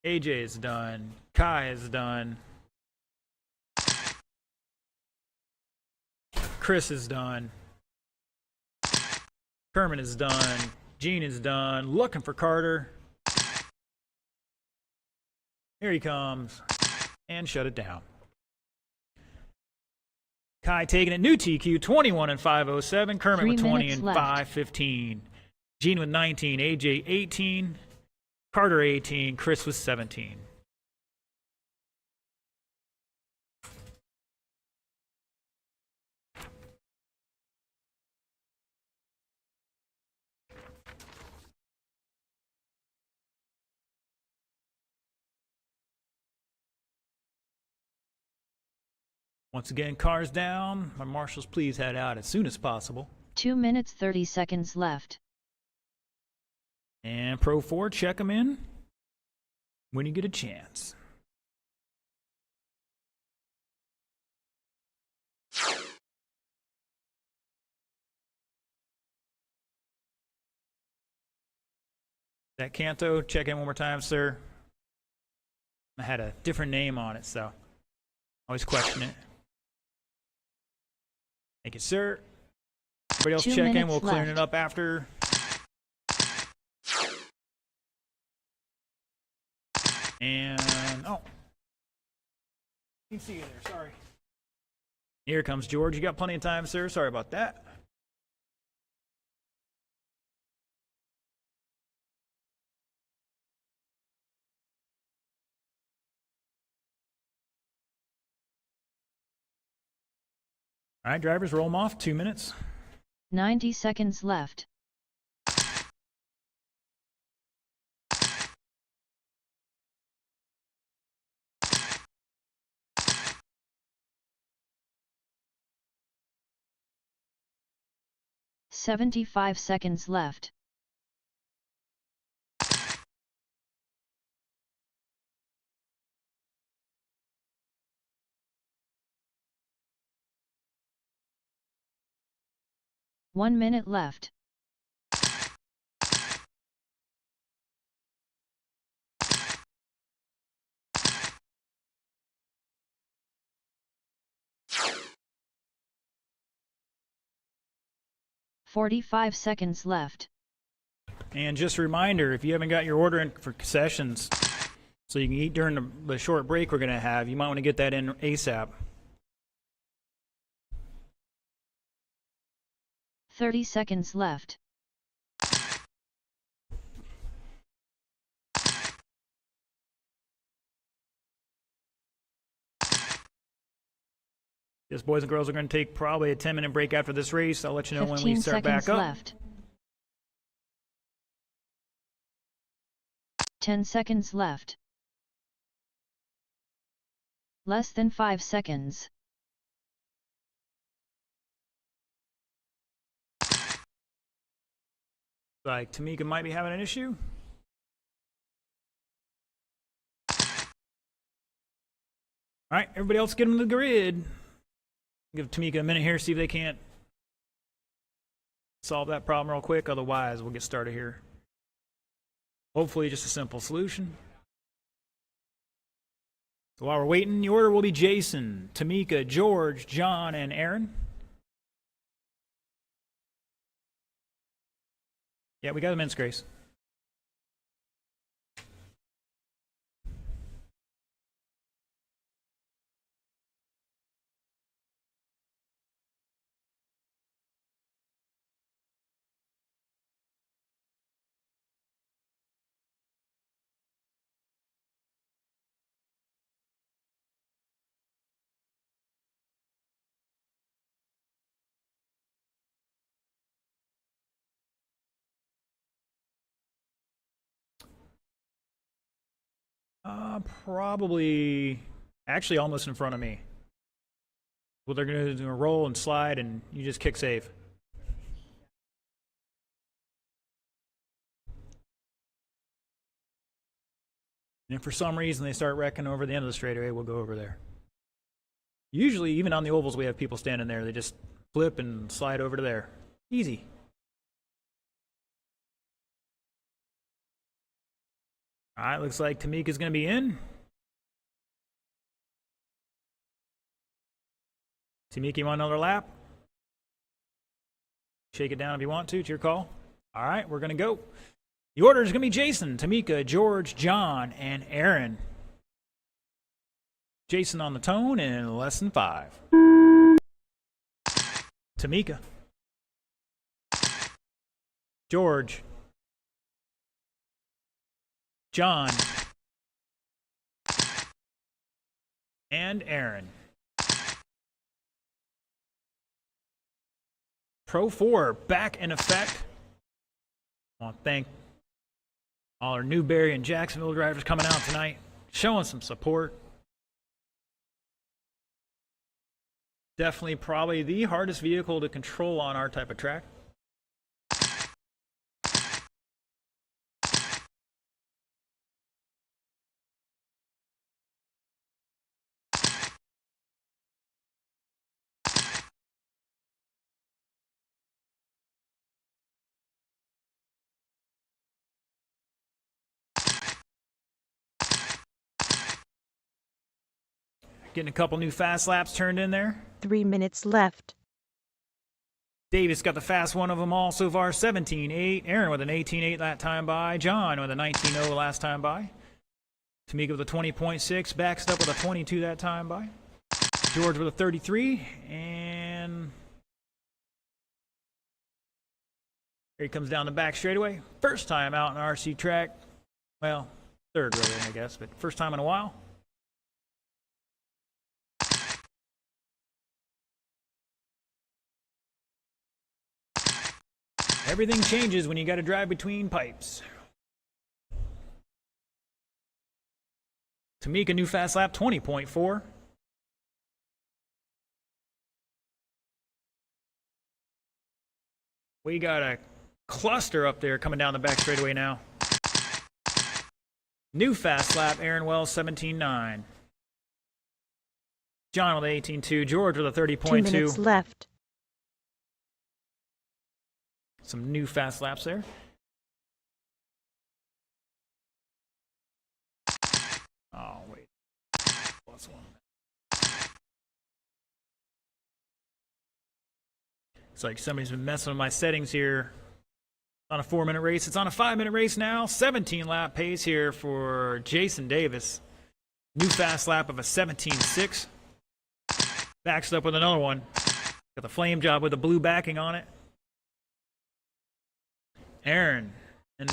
AJ is done. Kai is done. Chris is done. Kermit is done. Gene is done. Looking for Carter. Here he comes. And shut it down. Kai taking it. New TQ, 21 and 507. Kermit 3 with 20 minutes and left. 515. Gene with 19. AJ 18. Carter 18. Chris with 17. Once again, cars down. My marshals, please head out as soon as possible. 2 minutes 30 seconds left. And Pro 4, check them in when you get a chance. That Canto, check in one more time, sir. I had a different name on it, so always question it. Thank you, sir. Everybody else 2 check in. minutes We'll clear left. it up after. And, oh. You can see you there, sorry. Here comes George. You got plenty of time, sir. Sorry about that. All right, drivers, roll them off. 2 minutes. 90 seconds left. "75 seconds left. "1 minute left. "45 seconds left. And just a reminder, if you haven't got your order in for concessions, so you can eat during the short break we're going to have, you might want to get that in ASAP. 30 seconds left. Yes, boys and girls, are going to take probably a 10-minute break after this race. I'll let you know when we 15 start seconds back up. left. 10 seconds left. Less than 5 seconds. Like Tamika might be having an issue. All right, everybody else get them to the grid. Give Tamika a minute here, see if they can't solve that problem real quick. Otherwise, we'll get started here. Hopefully, just a simple solution. So while we're waiting, the order will be Jason, Tamika, George, John, and Aaron. Yeah, we got the men's grace. Probably, actually almost in front of me. Well, they're going to do a roll and slide, and you just kick save. And if for some reason they start wrecking over the end of the straightaway, we'll go over there. Usually, even on the ovals, we have people standing there. They just flip and slide over to there. Easy. All right, looks like Tamika's going to be in. Tamika, you want another lap? Shake it down if you want to. It's your call. All right, we're going to go. The order is going to be Jason, Tamika, George, John, and Aaron. Jason on the tone in less than 5. Tamika. George. John. And Aaron. Pro 4 back in effect. I want to thank all our Newberry and Jacksonville drivers coming out tonight, showing some support. Definitely probably the hardest vehicle to control on our type of track. Getting a couple new fast laps turned in there. 3 minutes left. Davis got the fast one of them all so far, 17.8. Aaron with an 18.8 that time by. John with a 19.0 last time by. Tamika with a 20.6. Backstep with a 22 that time by. George with a 33. And here he comes down the back straightaway. First time out in RC track. Well, third really, I guess, but first time in a while. Everything changes when you got to drive between pipes. Tamika, new fast lap, 20.4. We got a cluster up there coming down the back straightaway now. New fast lap, Aaron Wells, 17.9. John with 18.2. George with a 30.2. 2 minutes left. Some new fast laps there. Oh, wait. Plus one. It's like somebody's been messing with my settings here. On a 4-minute race. It's on a 5-minute race now. 17 lap pace here for Jason Davis. New fast lap of a 17.6. Backs up with another one. Got the flame job with the blue backing on it. Aaron in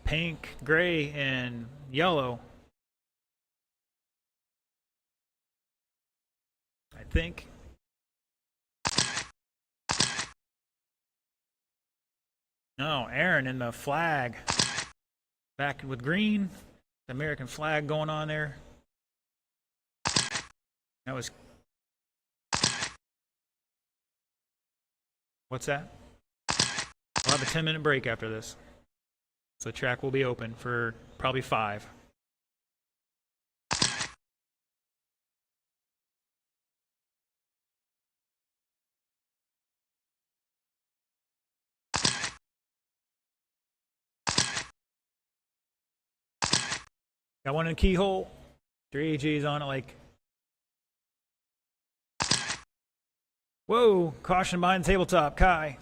pink, gray, and yellow. I think. No, Aaron in the flag. Back with green. The American flag going on there. That was... What's that? We'll have a 10-minute break after this. So the track will be open for probably 5. Got one in the keyhole. 3 AGs on it like... Whoa! Caution behind the tabletop. Kai.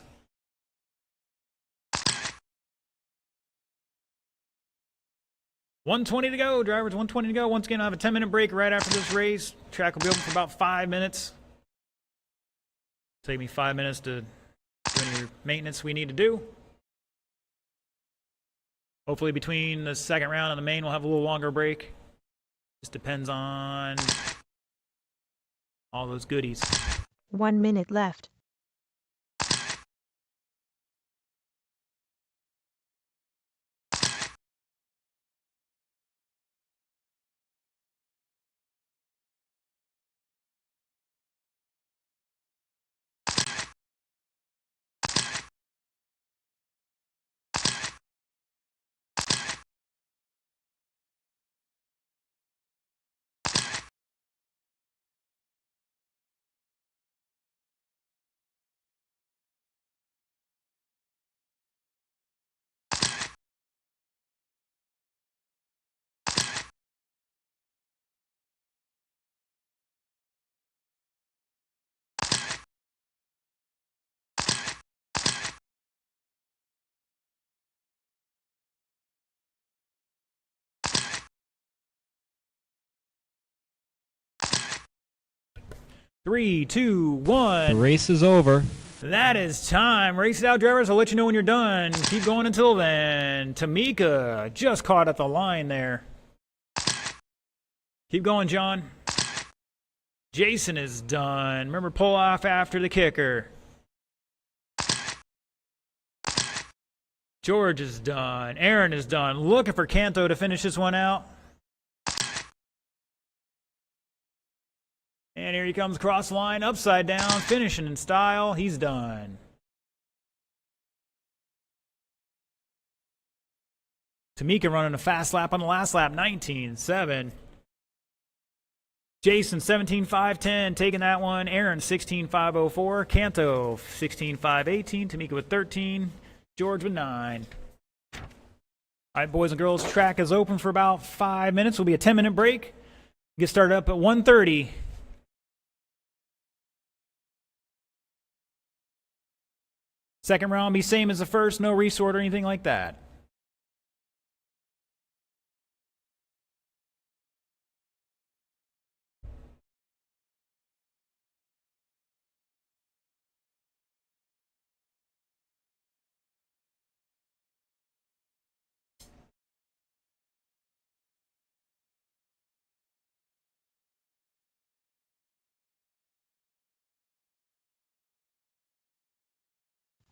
$120 to go, drivers. $120 to go. Once again, I'll have a 10-minute break right after this race. Track will be open for about 5 minutes. Take me 5 minutes to do any maintenance we need to do. Hopefully between the second round and the main, we'll have a little longer break. Just depends on all those goodies. 1 minute left. Three, two, The one. race is over. That is time. Race it out, drivers. I'll let you know when you're done. Keep going until then. Tamika just caught at the line there. Keep going, John. Jason is done. Remember, pull off after the kicker. George is done. Aaron is done. Looking for Canto to finish this one out. And here he comes across the line, upside down, finishing in style. He's done. Tamika running a fast lap on the last lap, 19.7. Jason, 17.510, taking that one. Aaron, 16.504. Canto, 16.518. Tamika with 13. George with 9. All right, boys and girls, track is open for about 5 minutes. Will be a 10-minute break. Get started up at 1:30. Second round be same as the first, no resort or anything like that.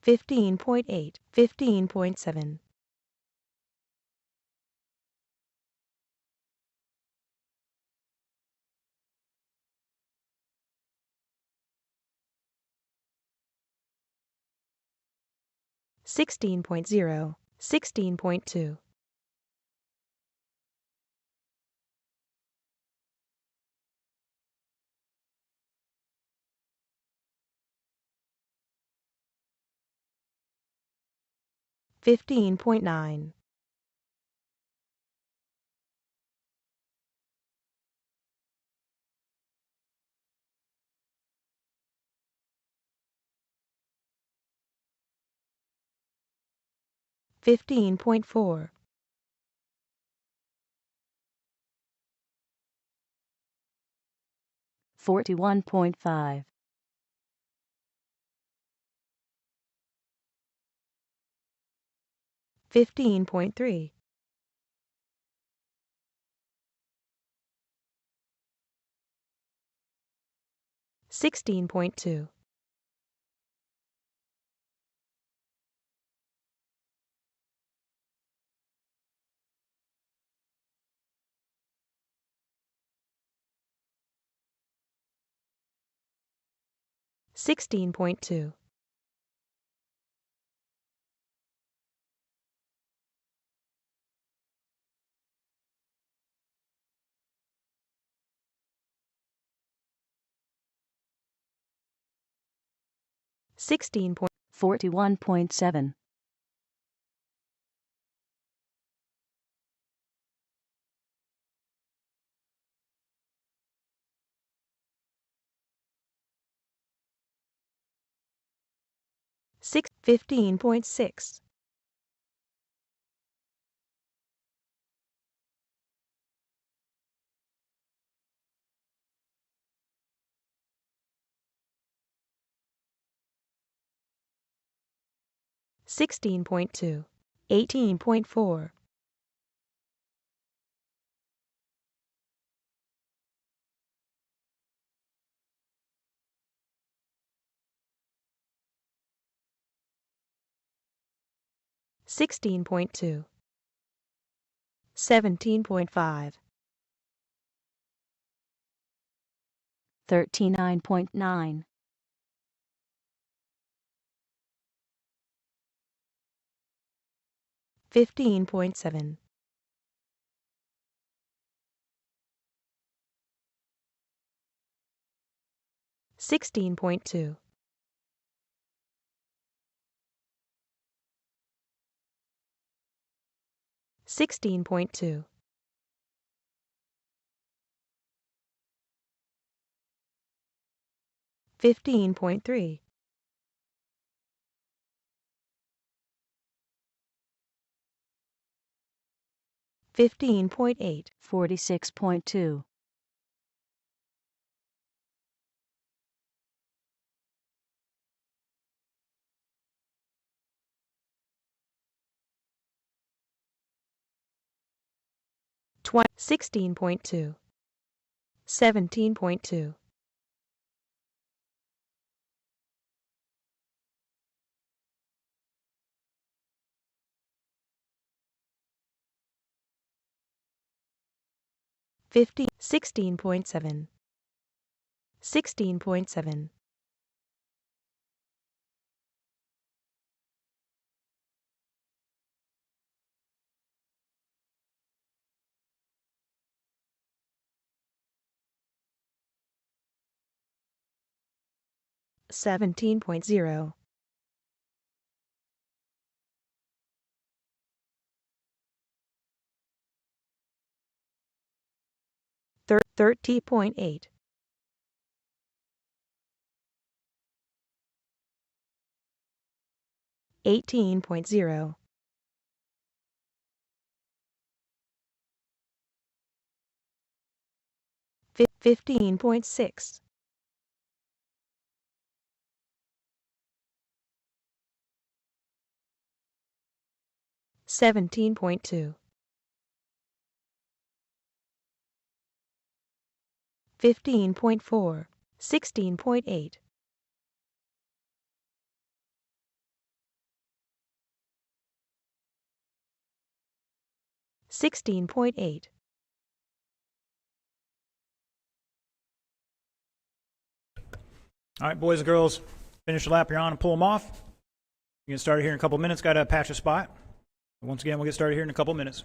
$15.8, $15.7. $16.0, $16.2. $15.9. $15.4. $41.5. $15.3. $16.2. 16.2. 41.7. 15.6. 16.2. 18.4. 16.2. 17.5. 39.9. 15.7. 16.2. 16.2. 15.3. 15.8. 46.2. 16.2. 17.2. 16.7. 16.7. 17.0. 30.8. 18.0. 15.6. 17.2. 15.4. 16.8. 16.8. All right, boys and girls, finish the lap you're on and pull them off. You can start here in a couple minutes. Got to patch a spot. Once again, we'll get started here in a couple minutes.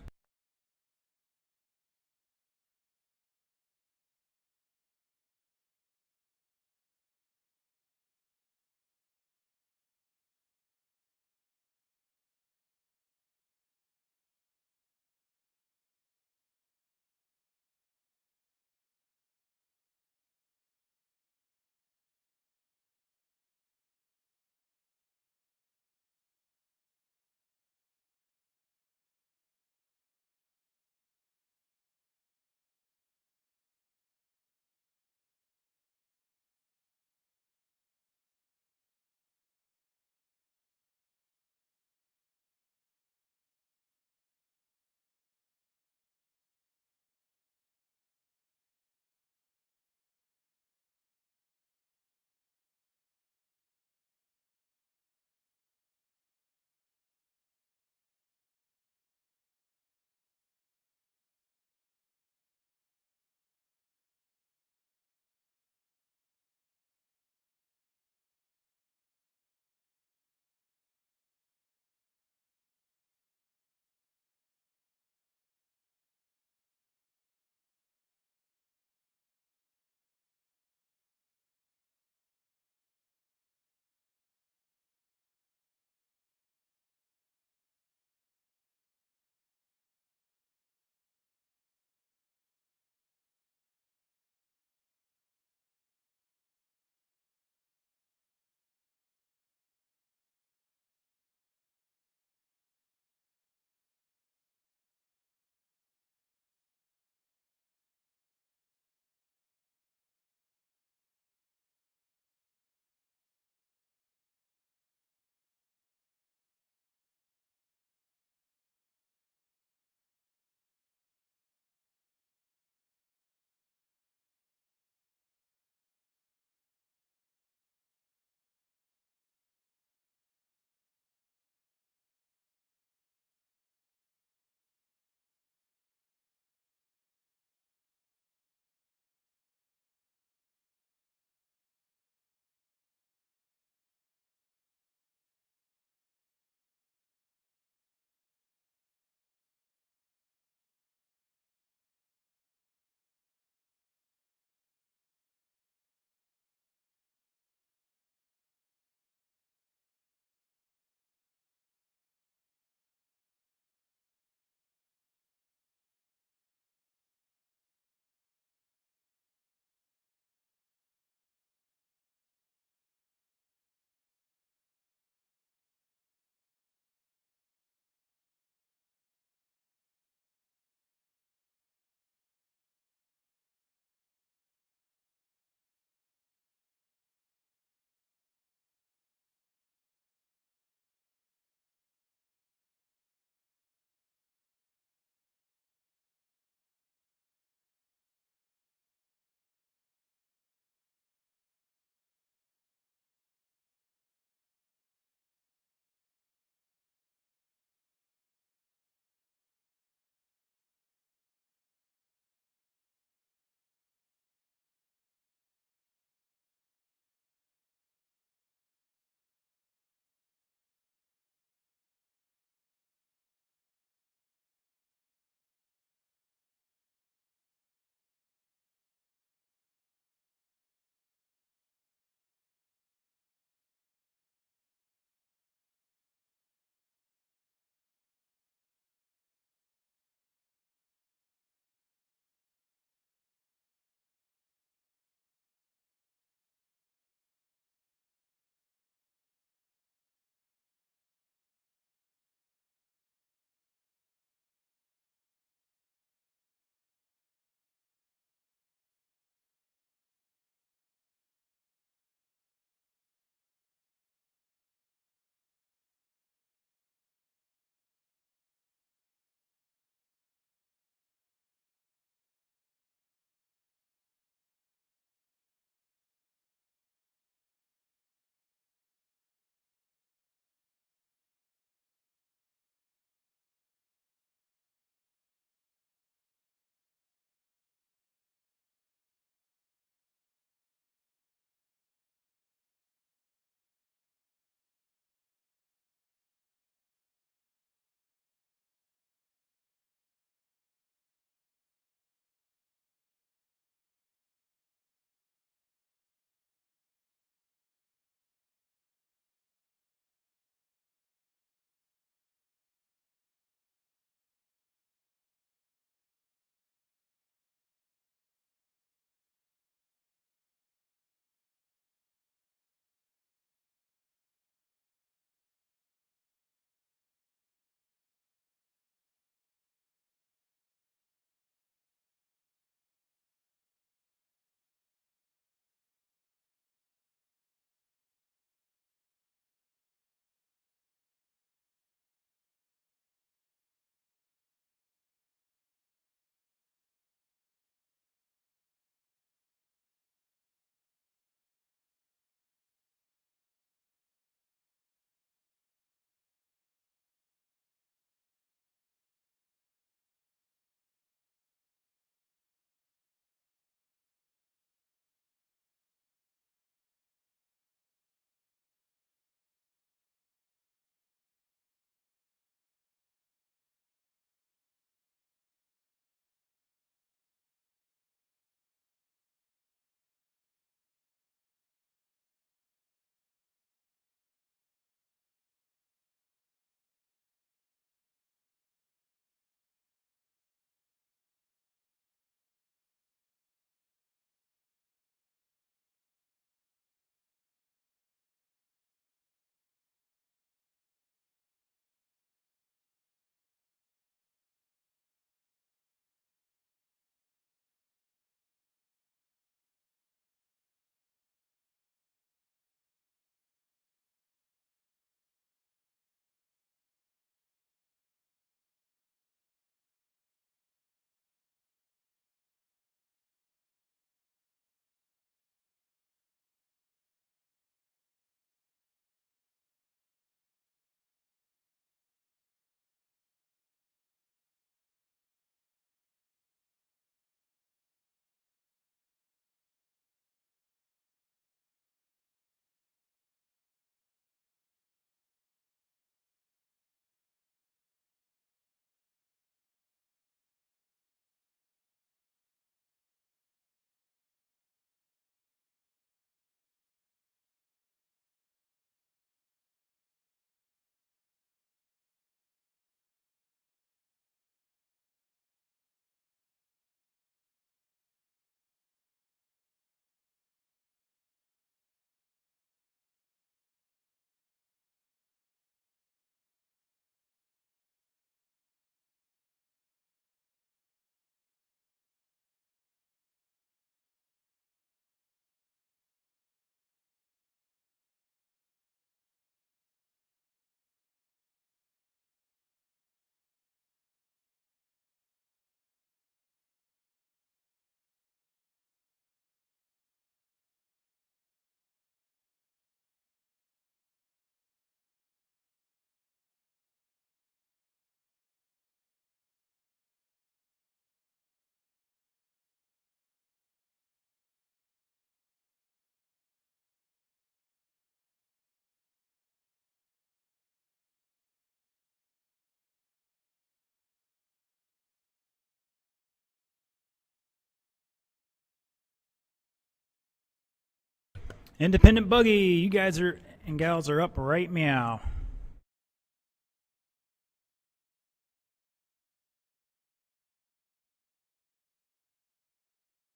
Independent Buggy, you guys are and gals are up right meow.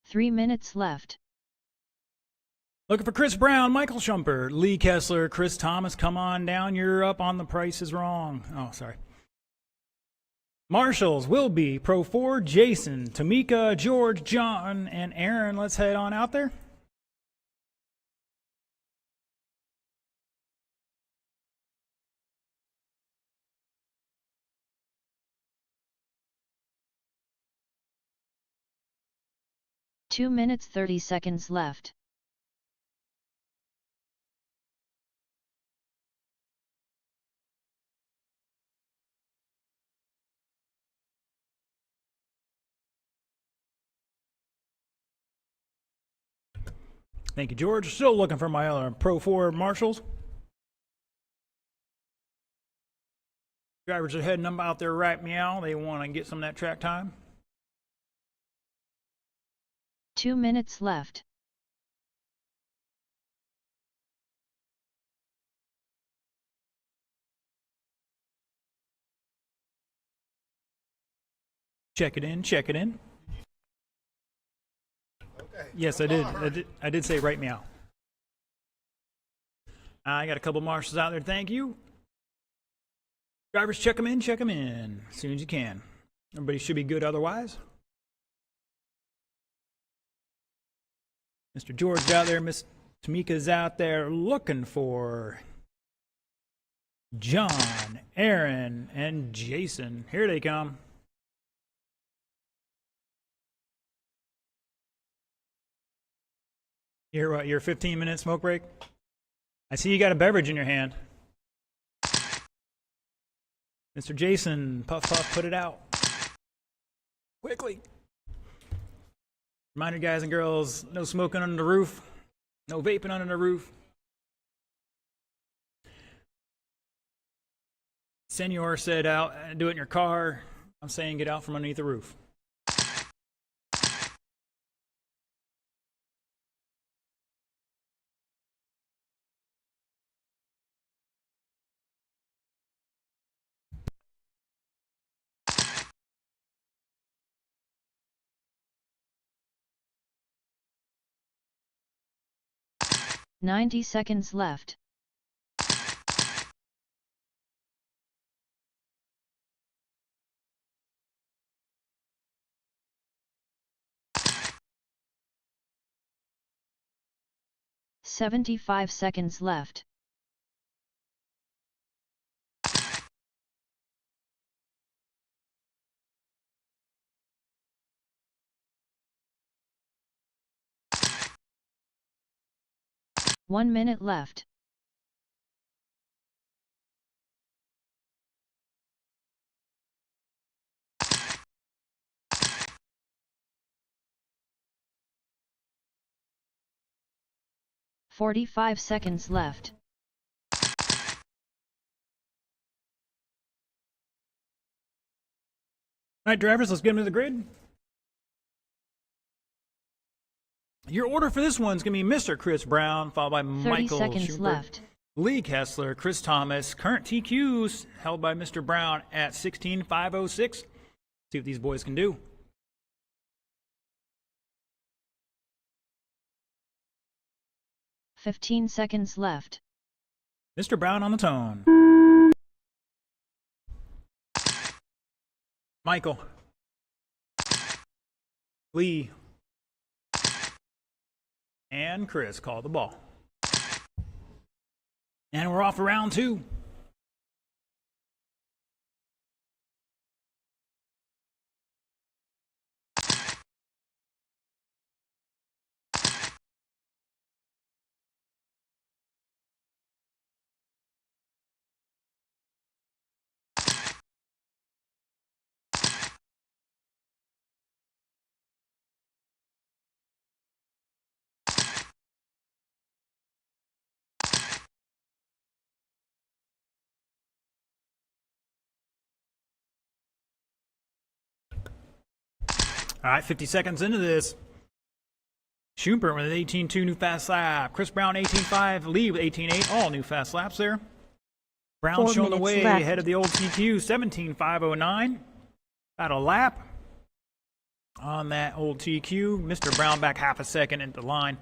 Three minutes left. Looking for Chris Brown, Michael Shumpert, Lee Kessler, Chris Thomas. Come on down. You're up on The Price is Wrong. Oh, sorry. Marshalls, Wilby, Pro 4, Jason, Tamika, George, John, and Aaron. Let's head on out there. – 2 minutes 30 seconds left. Thank you, George. Still looking for my other Pro 4 Marshalls. Drivers are heading them out there right meow. They want to get some of that track time. 2 minutes left. Check it in, check it in. Okay. Yes, I did. I did say right meow. I got a couple marshals out there. Thank you. Drivers, check them in as soon as you can. Everybody should be good otherwise. Mr. George out there. Miss Tamika's out there looking for John, Aaron, and Jason. Here they come. Your 15-minute smoke break? I see you got a beverage in your hand. Mr. Jason, puff, puff, put it out. Quickly. Reminder, guys and girls, no smoking under the roof. No vaping under the roof. Senor said out, do it in your car. I'm saying get out from underneath the roof. – 90 seconds left. – 75 seconds left. One minute left. – 45 seconds left. All right, drivers, let's get them to the grid. Your order for this one's going to be Mr. Chris Brown, followed by 30 Michael seconds Schubert, left. Lee Kessler, Chris Thomas. Current TQs held by Mr. Brown at 16,506. See what these boys can do. – 15 seconds left. Mr. Brown on the tone. Michael. Lee. And Chris called the ball. And we're off for round two. All right, 50 seconds into this. Schumper with an 18.2 new fast lap. Chris Brown 18.5. Lee with 18.8. All new fast laps there. Brown 4 showing the minutes way left. ahead of the old TQ. 17.509. About a lap on that old TQ. Mr. Brown back half a second into the line.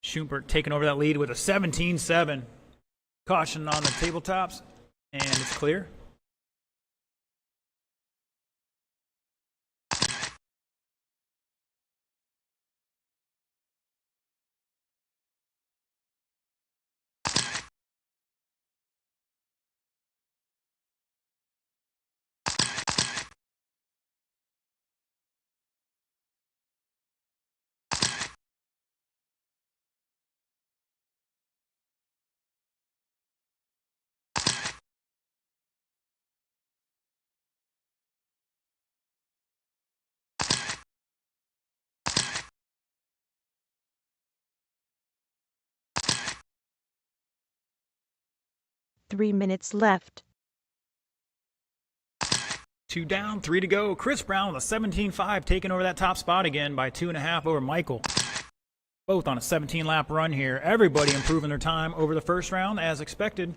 Schumper taking over that lead with a 17.7. Caution on the tabletops. And it's clear. Three minutes left. 2 down, 3 to go. Chris Brown with a 17.5 taking over that top spot again by 2.5 over Michael. Both on a 17-lap run here. Everybody improving their time over the first round as expected.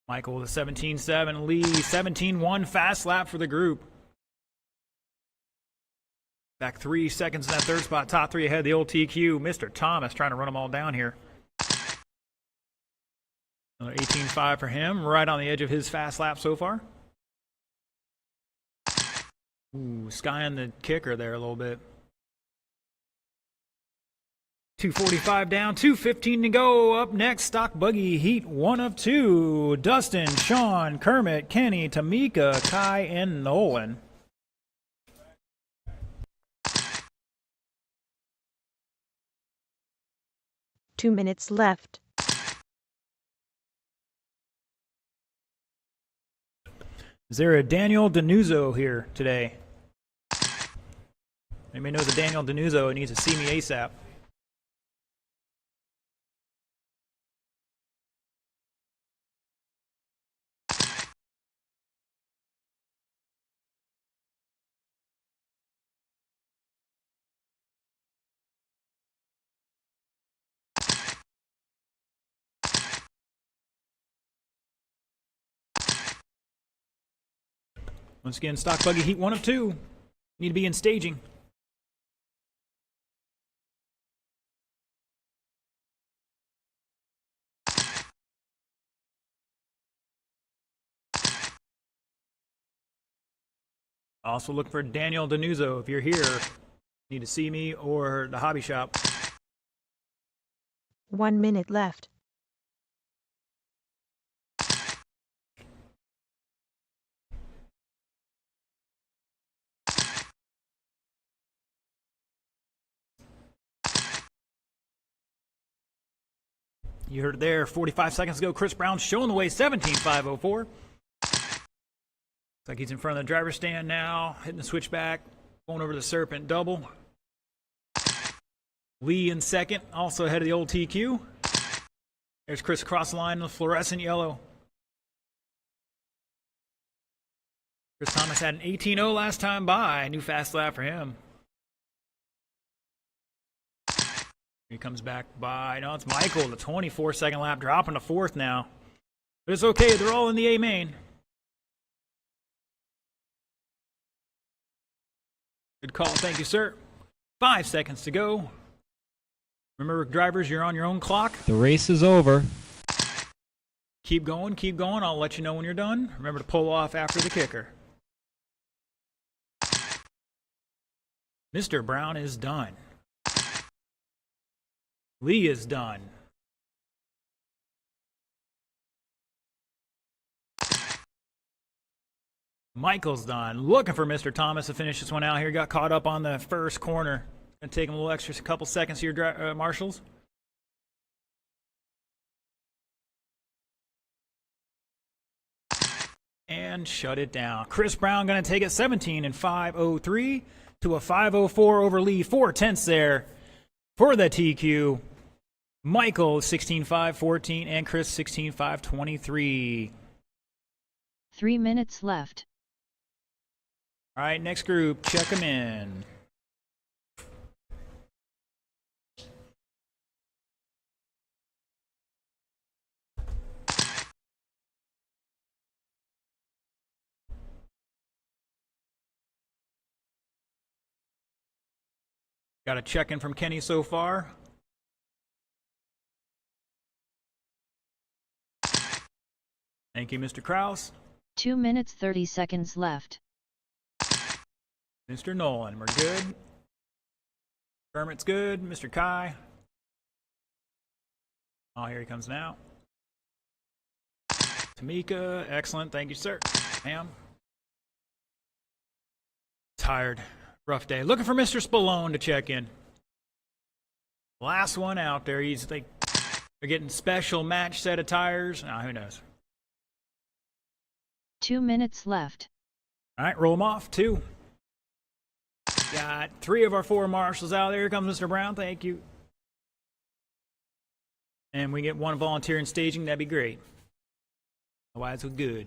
Michael with a 17.7. Lee 17.1 fast lap for the group. Back 3 seconds in that third spot. Top 3 ahead of the old TQ. Mr. Thomas trying to run them all down here. Another 18.5 for him. Right on the edge of his fast lap so far. Ooh, skying the kicker there a little bit. 2:45 down, 2:15 to go. Up next, Stock Buggy Heat 1 of 2. Dustin, Sean, Kermit, Kenny, Tamika, Kai, and Nolan. Two minutes left. Is there a Daniel Denuzzo here today? Anybody knows a Daniel Denuzzo and needs to see me ASAP? Once again, Stock Buggy Heat 1 of 2. Need to be in staging. Also look for Daniel Denuzzo if you're here. Need to see me or the hobby shop. 1 minute left. You heard it there 45 seconds ago. Chris Brown showing the way, 17.504. Looks like he's in front of the driver's stand now, hitting the switchback, going over the Serpent double. Lee in second, also ahead of the old TQ. There's Chris across the line in the fluorescent yellow. Chris Thomas had an 18.0 last time by. New fast lap for him. He comes back by. No, it's Michael, the 24-second lap, dropping to fourth now. But it's okay, they're all in the A main. Good call, thank you, sir. 5 seconds to go. Remember, drivers, you're on your own clock. The race is over. Keep going, keep going. I'll let you know when you're done. Remember to pull off after the kicker. Mr. Brown is done. Lee is done. Michael's done. Looking for Mr. Thomas to finish this one out here. Got caught up on the first corner. Gonna take him a little extra, a couple seconds here, marshals. And shut it down. Chris Brown gonna take it 17 and 5:03 to a 5:04 over Lee. 4/10 there for the TQ. Michael 16.5-14 and Chris 16.5-23. 3 minutes left. All right, next group, check them in. Got a check in from Kenny so far. Thank you, Mr. Kraus. 2 minutes 30 seconds left. Mr. Nolan, we're good. Kermit's good. Mr. Kai. Oh, here he comes now. Tamika, excellent. Thank you, sir. Ma'am. Tired. Rough day. Looking for Mr. Spallone to check in. Last one out there. He's like, they're getting special match set of tires. Nah, who knows? 2 minutes left. All right, roll them off. 2. Got 3 of our 4 marshals out there. Here comes Mr. Brown. Thank you. And we get 1 volunteer in staging. That'd be great. Otherwise, we're good.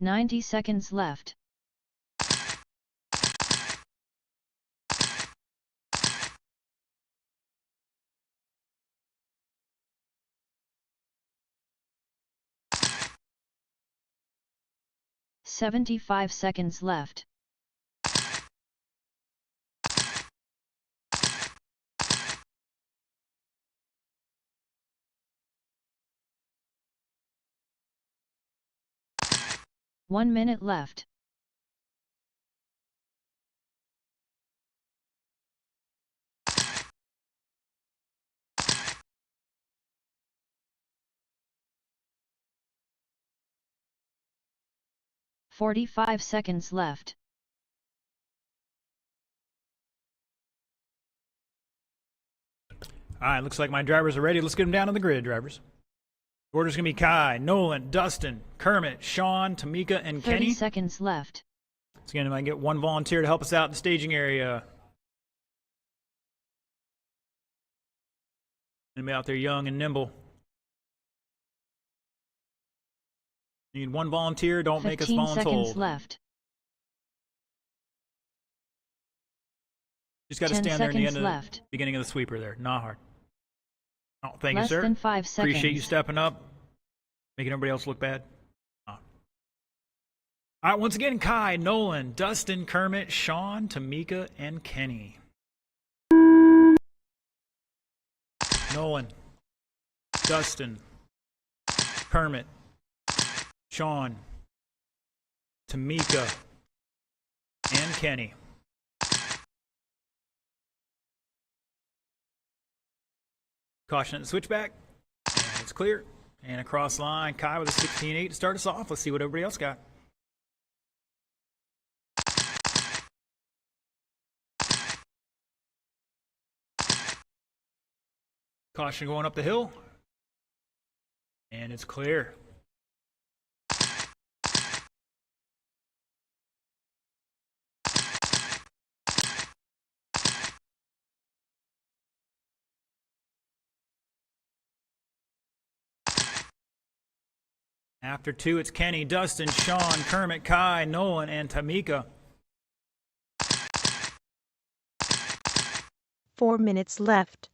Ninety seconds left. "75 seconds left. "1 minute left. "45 seconds left. All right, looks like my drivers are ready. Let's get them down on the grid, drivers. The order's going to be Kai, Nolan, Dustin, Kermit, Sean, Tamika, and 30 Kenny. seconds left. Let's get I get 1 volunteer to help us out in the staging area. Anybody out there young and nimble? Need 1 volunteer. Don't make us 15 seconds voluntold. left. Just got to 10 stand there in the seconds end of left. the beginning of the sweeper there. Not hard. Oh, thank you, Less sir. than 5 seconds. Appreciate you stepping up, making everybody else look bad. Oh. All right, once again, Kai, Nolan, Dustin, Kermit, Sean, Tamika, and Kenny. Nolan, Dustin, Kermit, Sean, Tamika, and Kenny. Caution at the switchback. And it's clear. And across line, Kai with a 16.8 to start us off. Let's see what everybody else got. Caution going up the hill. And it's clear. After 2, it's Kenny, Dustin, Sean, Kermit, Kai, Nolan, and Tamika. 4 minutes left.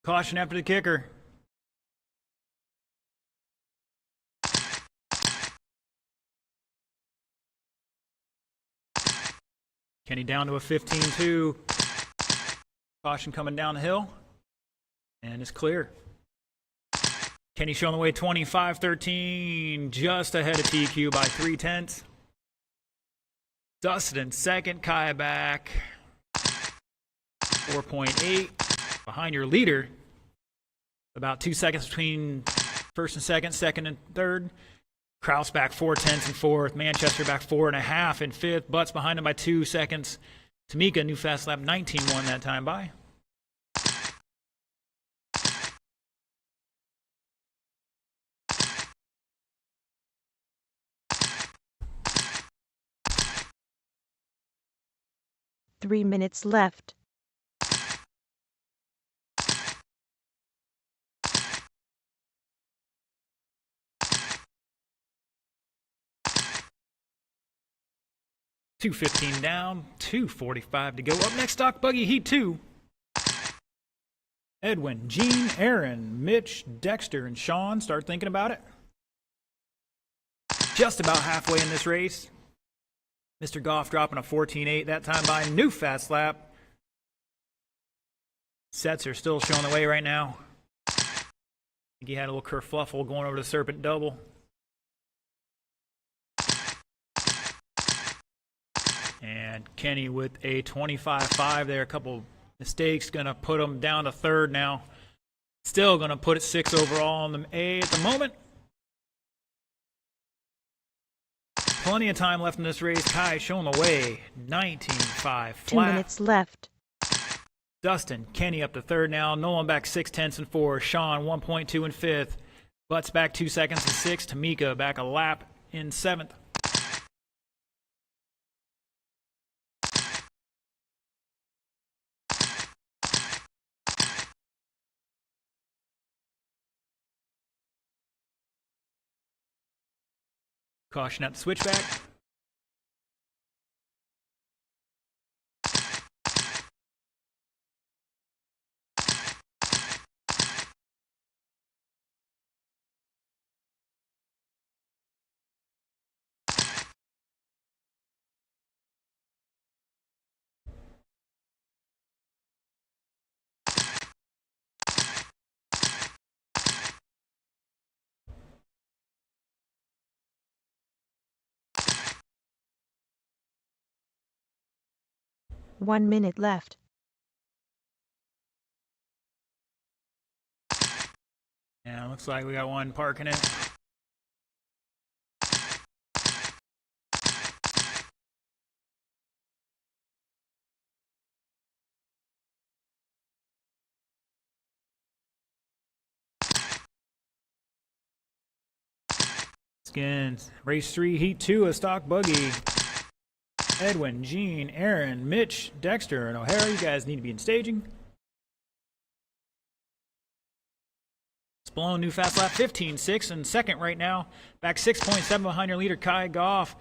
Caution after the kicker. Kenny down to a 15.2. Caution coming down the hill. And it's clear. Kenny showing the way 25.13, just ahead of TQ by 0.3. Dustin second, Kai back 4.8 behind your leader. About 2 seconds between first and second and third. Kraus back 0.4 in fourth. Manchester back 4.5 in fifth. Butts behind him by 2 seconds. Tamika, new fast lap 19.1 that time by. 3 minutes left. $2.15 down, $2.45 to go. Up next, Stock Buggy Heat 2. Edwin, Gene, Aaron, Mitch, Dexter, and Sean. Start thinking about it. Just about halfway in this race. Mr. Goff dropping a 14.8 that time by new fast lap. Sets are still showing the way right now. I think he had a little kerfluffle going over the Serpent Double. And Kenny with a 25.5 there. A couple mistakes. Going to put him down to third now. Still going to put it 6 overall on the A at the moment. Plenty of time left in this race. Kai showing the way. 19.5 flat. 2 minutes left. Dustin, Kenny up to third now. Nolan back 0.6 and 4. Sean 1.2 in fifth. Butts back 2 seconds in sixth. Tamika back a lap in seventh. Caution at the switchback. One minute left. Yeah, looks like we got one parking it. Skins. Race 3, Heat 2, a stock buggy. Edwin, Gene, Aaron, Mitch, Dexter, and O'Hara. You guys need to be in staging. Spallone, new fast lap, 15.6 and second right now. Back 6.7 behind your leader, Kai Goff.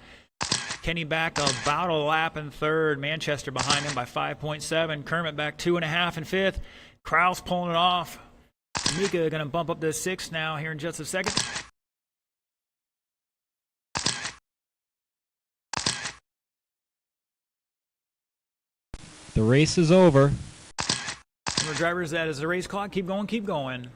Kenny back about a lap in third. Manchester behind him by 5.7. Kermit back 2.5 in fifth. Kraus pulling it off. Mika going to bump up to sixth now here in just a second. The race is over. For drivers, that is the race clock. Keep going, keep going.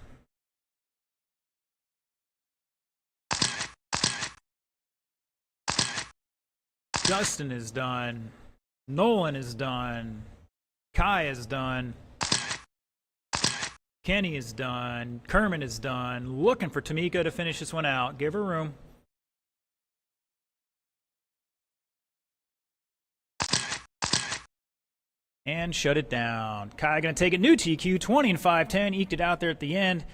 Dustin is done. Nolan is done. Kai is done. Kenny is done. Kermit is done. Looking for Tamika to finish this one out. Give her room. And shut it down. Kai going to take it. New TQ, 20 and 5.10. Eked it out there at the end.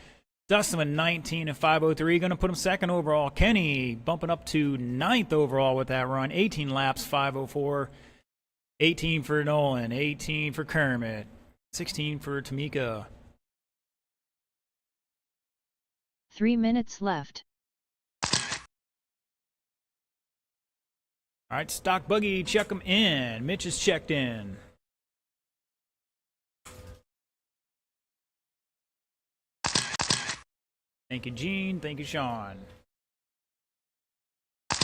Dustin with 19 and 5.03. Going to put him second overall. Kenny bumping up to 9th overall with that run. 18 laps, 5.04. 18 for Nolan. 18 for Kermit. 16 for Tamika. 3 minutes left. All right, stock buggy, check them in. Mitch is checked in. Thank you, Gene. Thank you, Sean. For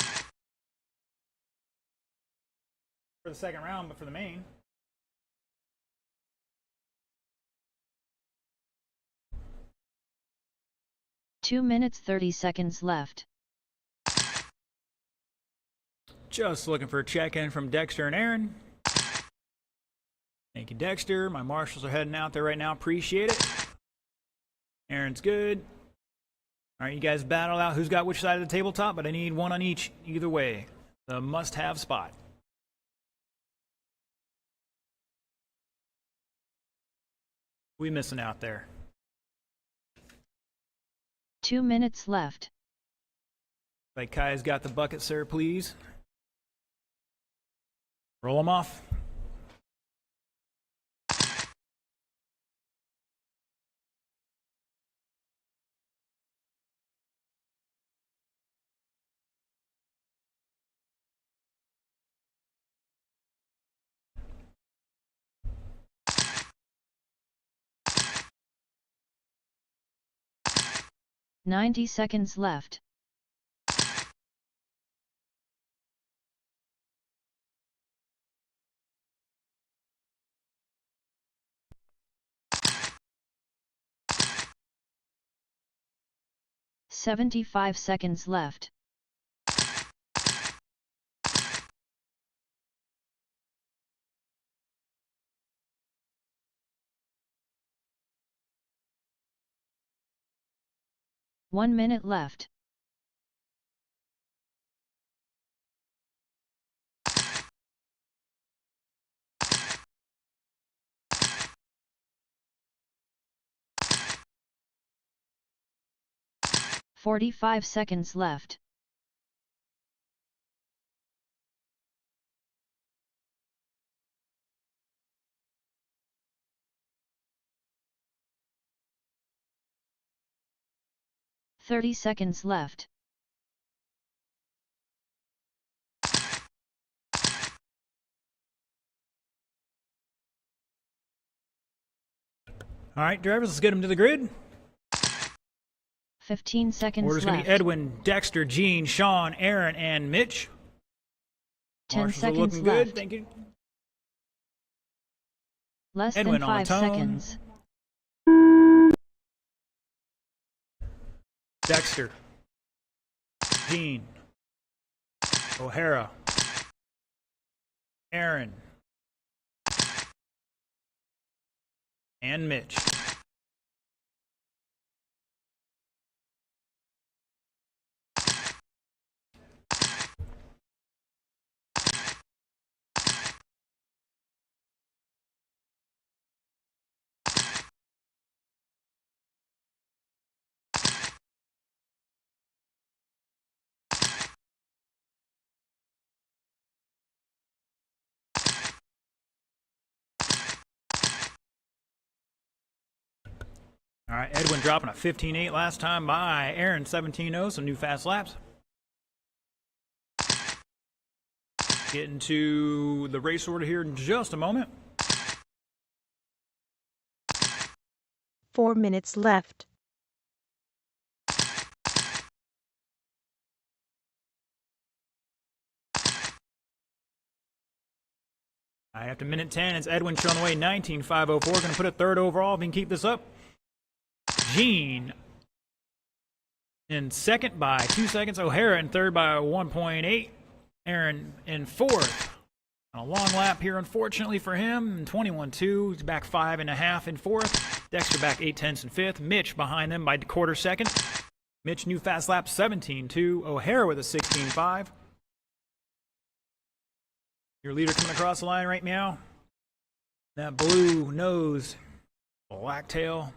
the second round, but for the main. Two minutes 30 seconds left. Just looking for a check-in from Dexter and Aaron. Thank you, Dexter. My marshals are heading out there right now. Appreciate it. Aaron's good. All right, you guys battle out who's got which side of the tabletop, but I need one on each either way. The must-have spot. We missing out there. 2 minutes left. Like Kai's got the bucket, sir, please. Roll them off. 90 seconds left. "75 seconds left. "1 minute left. "45 seconds left. "30 seconds left. All right, drivers, let's get them to the grid. 15 seconds Order's going to left. be Edwin, Dexter, Gene, Sean, Aaron, and Mitch. 10 Marshals are seconds looking left. good. Thank you. Less Edwin than on the 5 tone. seconds. Dexter, Gene, O'Hara, Aaron, and Mitch. All right, Edwin dropping a 15.8 last time by Aaron 17.0, some new fast laps. Getting to the race order here in just a moment. 4 minutes left. All right, after minute 10, it's Edwin showing the way, 19.504. Going to put a third overall if he can keep this up. Gene in second by 2 seconds. O'Hara in third by 1.8. Aaron in fourth. On a long lap here, unfortunately for him. 21.2. He's back 5.5 in fourth. Dexter back 0.8 in fifth. Mitch behind them by quarter second. Mitch, new fast lap 17.2. O'Hara with a 16.5. Your leader coming across the line right now. That blue nose, black tail.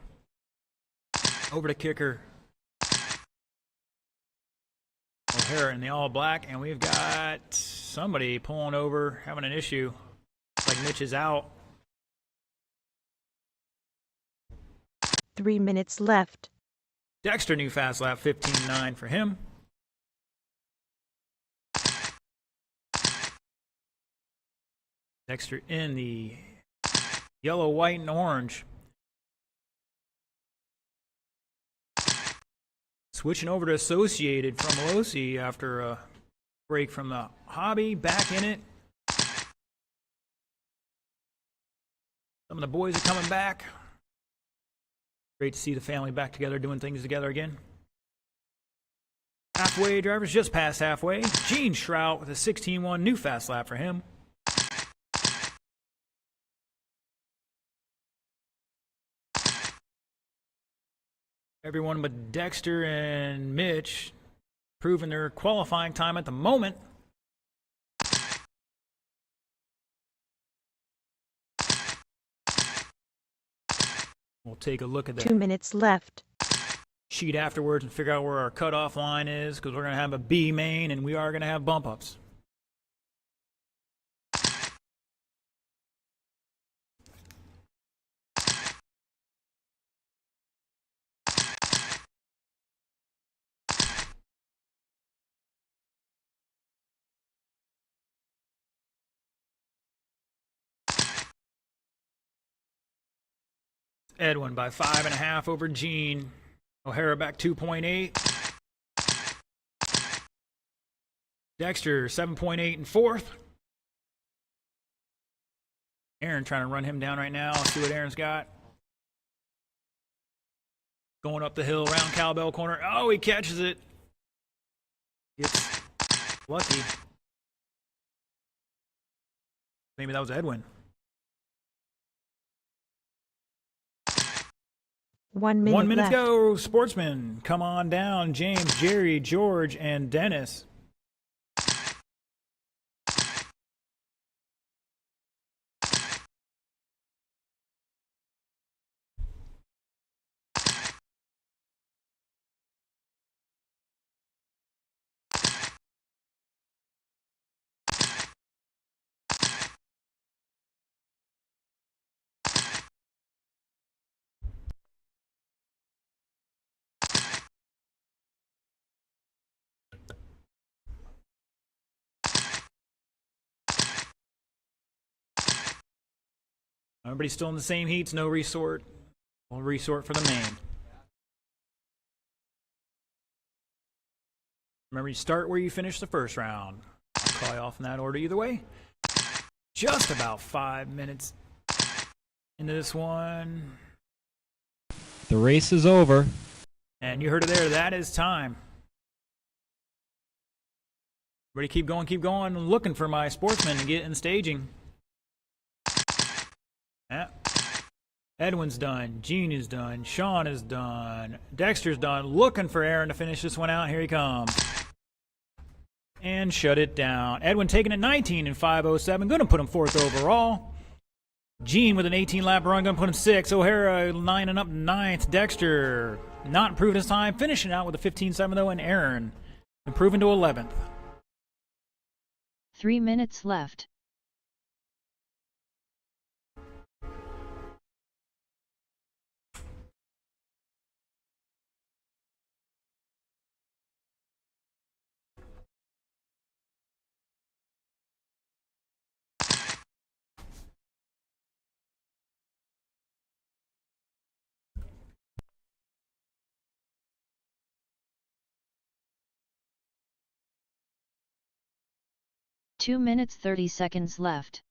Over to kicker. O'Hara in the all black, and we've got somebody pulling over, having an issue. Looks like Mitch is out. 3 minutes left. Dexter, new fast lap 15.9 for him. Dexter in the yellow, white, and orange. Switching over to Associated from Losi after a break from the hobby. Back in it. Some of the boys are coming back. Great to see the family back together, doing things together again. Halfway drivers just past halfway. Gene Shrout with a 16.1, new fast lap for him. Everyone but Dexter and Mitch proving their qualifying time at the moment. We'll take a look at 2 that minutes left. sheet afterwards and figure out where our cutoff line is, because we're going to have a B main and we are going to have bump ups. Edwin by 5.5 over Gene. O'Hara back 2.8. Dexter 7.8 in fourth. Aaron trying to run him down right now. Let's see what Aaron's got. Going up the hill around Cowbell corner. Oh, he catches it. Gets lucky. Maybe that was Edwin. 1 minute 1 minute left. go. Sportsmen, come on down. James, Jerry, George, and Dennis. Everybody's still in the same heats, no resort. We'll resort for the main. Remember, you start where you finish the first round. I'll call you off in that order either way. Just about 5 minutes into this one. The race is over. And you heard it there, that is time. Everybody keep going. I'm looking for my sportsmen to get in staging. Yeah. Edwin's done. Gene is done. Sean is done. Dexter's done. Looking for Aaron to finish this one out. Here he comes. And shut it down. Edwin taking it 19 in 5:07. Going to put him fourth overall. Gene with an 18-lap run. Going to put him sixth. O'Hara lining up ninth. Dexter not improving his time. Finishing out with a 15.7 though. And Aaron improving to 11th. 3 minutes left. Two minutes 30 seconds left.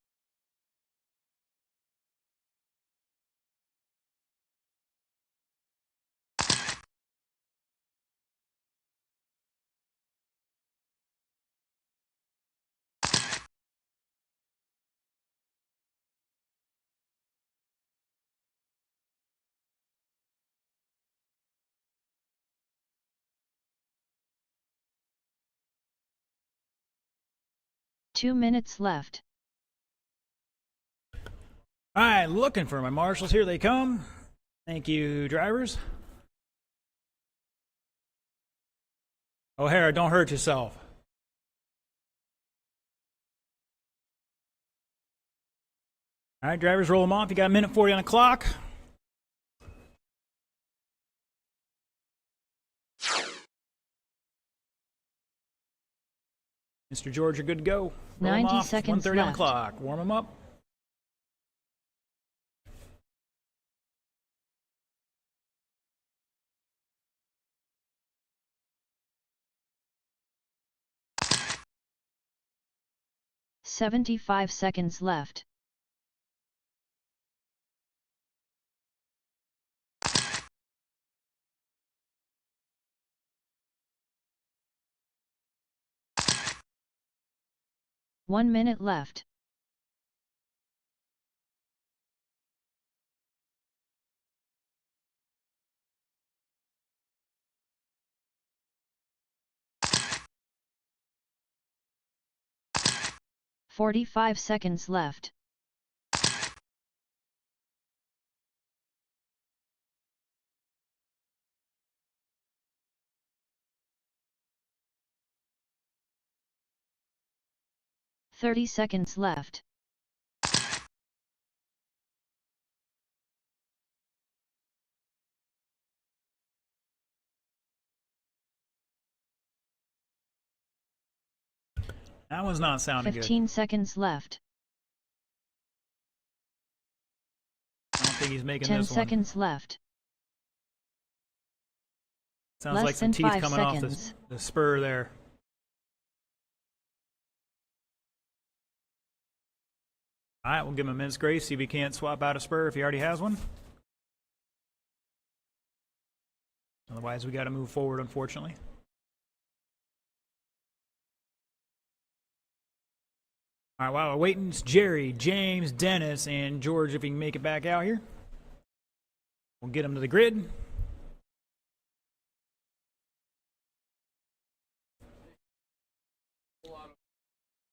Two minutes left. All right, looking for my marshals. Here they come. Thank you, drivers. O'Hara, don't hurt yourself. All right, drivers, roll them off. You got a minute 40 on the clock. Mr. George, you're good to go. Roll 'em 90 off. seconds 1:30 on the left. clock. Warm them up. $75 seconds left. One minute left. $45 seconds left. $30 seconds left. That one's not sounding 15 good. seconds left. I don't think he's making 10 this one. seconds left. Sounds Less like some than teeth 5 coming off seconds. the spur there. All right, we'll give him a minute's grace, see if he can't swap out a spur if he already has one. Otherwise, we got to move forward, unfortunately. All right, while we're waiting, it's Jerry, James, Dennis, and George, if he can make it back out here. We'll get him to the grid.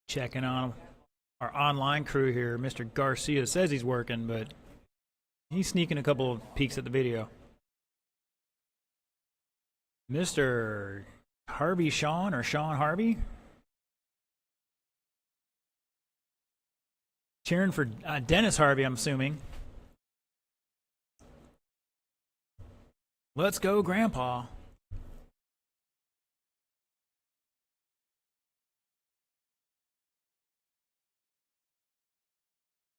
Checking on our online crew here. Mr. Garcia says he's working, but he's sneaking a couple of peeks at the video. Mr. Harvey Sean, or Sean Harvey. Cheering for Dennis Harvey, I'm assuming. Let's go, Grandpa.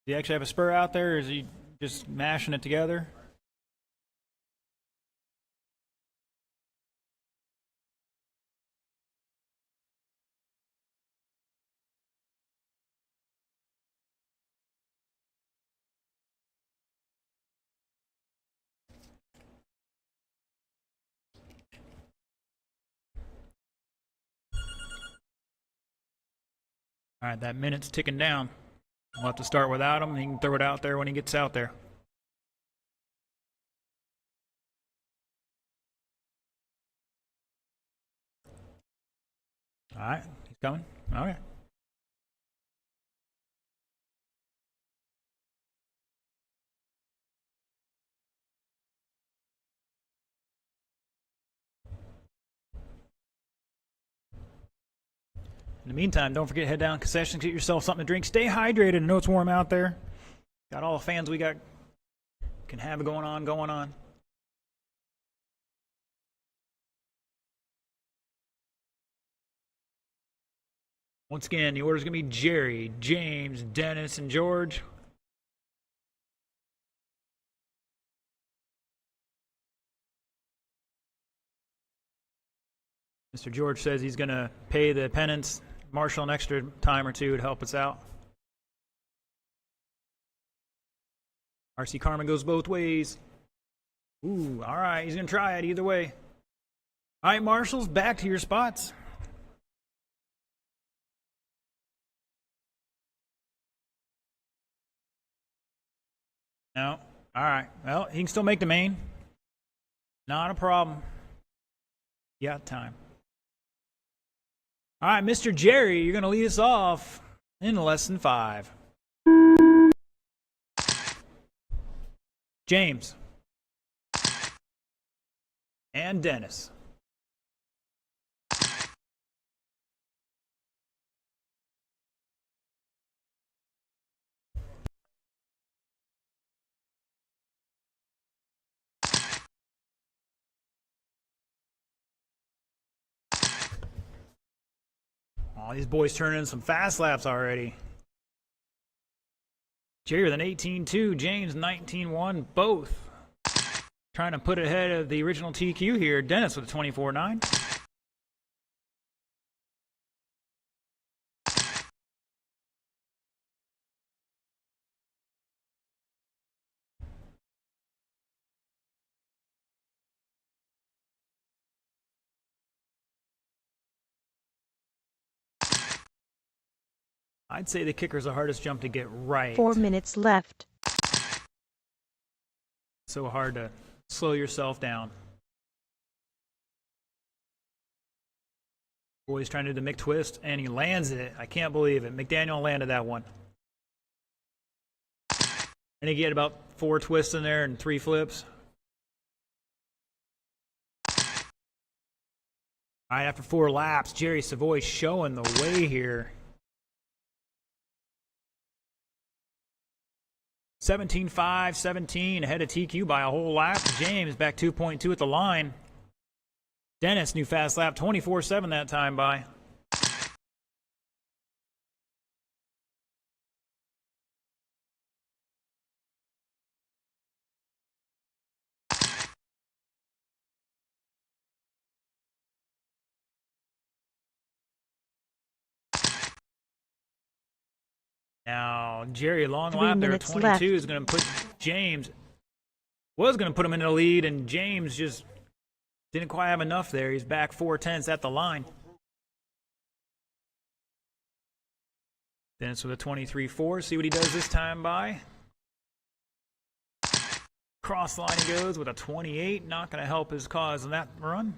Do you actually have a spur out there, or is he just mashing it together? All right, that minute's ticking down. We'll have to start without him. He can throw it out there when he gets out there. All right, he's coming. Okay. In the meantime, don't forget to head down to concessions, get yourself something to drink. Stay hydrated. I know it's warm out there. Got all the fans we got can have going on. Once again, the order's going to be Jerry, James, Dennis, and George. Mr. George says he's going to pay the penance, marshal an extra time or two to help us out. RC Karma goes both ways. Ooh, all right, he's going to try it either way. All right, marshals, back to your spots. No. All right. Well, he can still make the main. Not a problem. You got time. All right, Mr. Jerry, you're going to lead us off in less than 5. James. And Dennis. Oh, these boys turning in some fast laps already. Jerry with an 18.2, James 19.1, both trying to put ahead of the original TQ here. Dennis with a 24.9. I'd say the kicker's the hardest jump to get right. 4 minutes left. So hard to slow yourself down. Boy's trying to do the McTwist, and he lands it. I can't believe it. McDaniel landed that one. And he get about 4 twists in there and 3 flips. All right, after 4 laps, Jerry Savoy showing the way here. 17.5, 17 ahead of TQ by a whole lap. James back 2.2 at the line. Dennis, new fast lap, 24.7 that time by. Now, Jerry, long 3 lap there, minutes 22 left. is going to put James, was going to put him in the lead, and James just didn't quite have enough there. He's back 4/10 at the line. Dennis with a 23.4. See what he does this time by. Cross line he goes with a 28. Not going to help his cause in that run.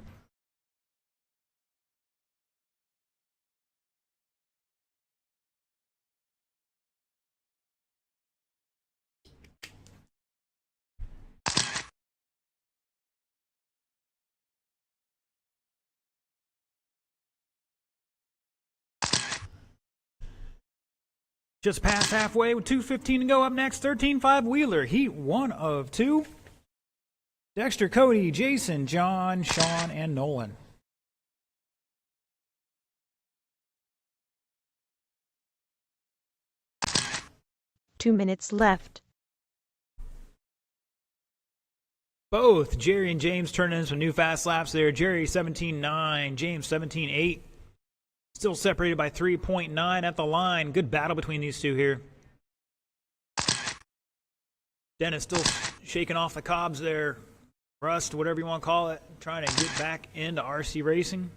Just past halfway with 2:15 to go. Up next, 13.5 Wheeler, heat 1 of 2. Dexter, Cody, Jason, John, Sean, and Nolan. Two minutes left. Both Jerry and James turning in some new fast laps there. Jerry 17.9, James 17.8. Still separated by 3.9 at the line. Good battle between these two here. Dennis still shaking off the cobs there. Rust, whatever you want to call it. Trying to get back into RC racing.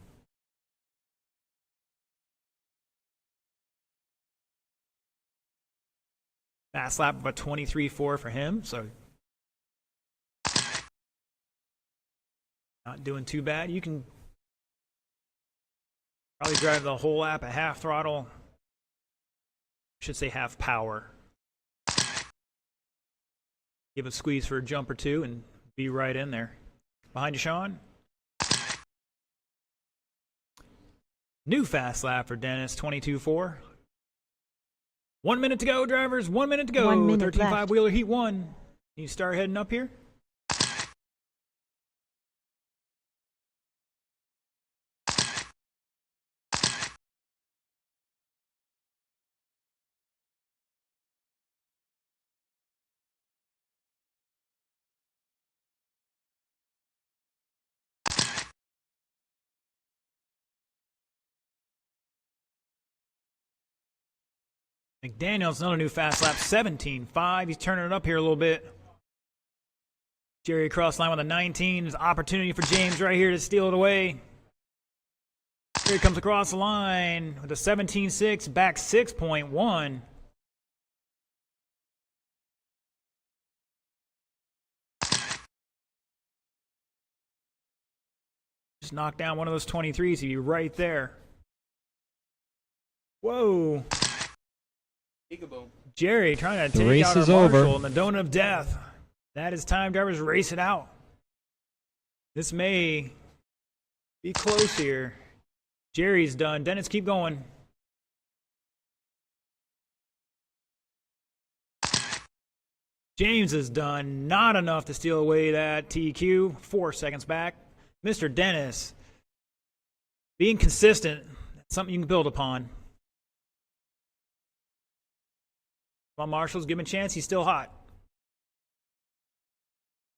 Fast lap of a 23.4 for him, so not doing too bad. You can probably drive the whole lap at half throttle. Should say half power. Give a squeeze for a jump or two and be right in there. Behind you, Sean. New fast lap for Dennis, 22.4. 1 minute to go, drivers. 1 minute to go. 1 minute 13.5 left. Wheeler Heat 1. You start heading up here. McDaniel's another new fast lap, 17.5. He's turning it up here a little bit. Jerry across line with a 19. There's an opportunity for James right here to steal it away. Here he comes across the line with a 17.6, back 6.1. Just knock down one of those 23s, he'd be right there. Whoa. Jerry trying to The take race out our is over. Marshall in the donut of death. That is time. Drivers race it out. This may be close here. Jerry's done. Dennis, keep going. James is done. Not enough to steal away that TQ. 4 seconds back. Mr. Dennis, being consistent, that's something you can build upon. Come on, Marshalls, give him a chance. He's still hot.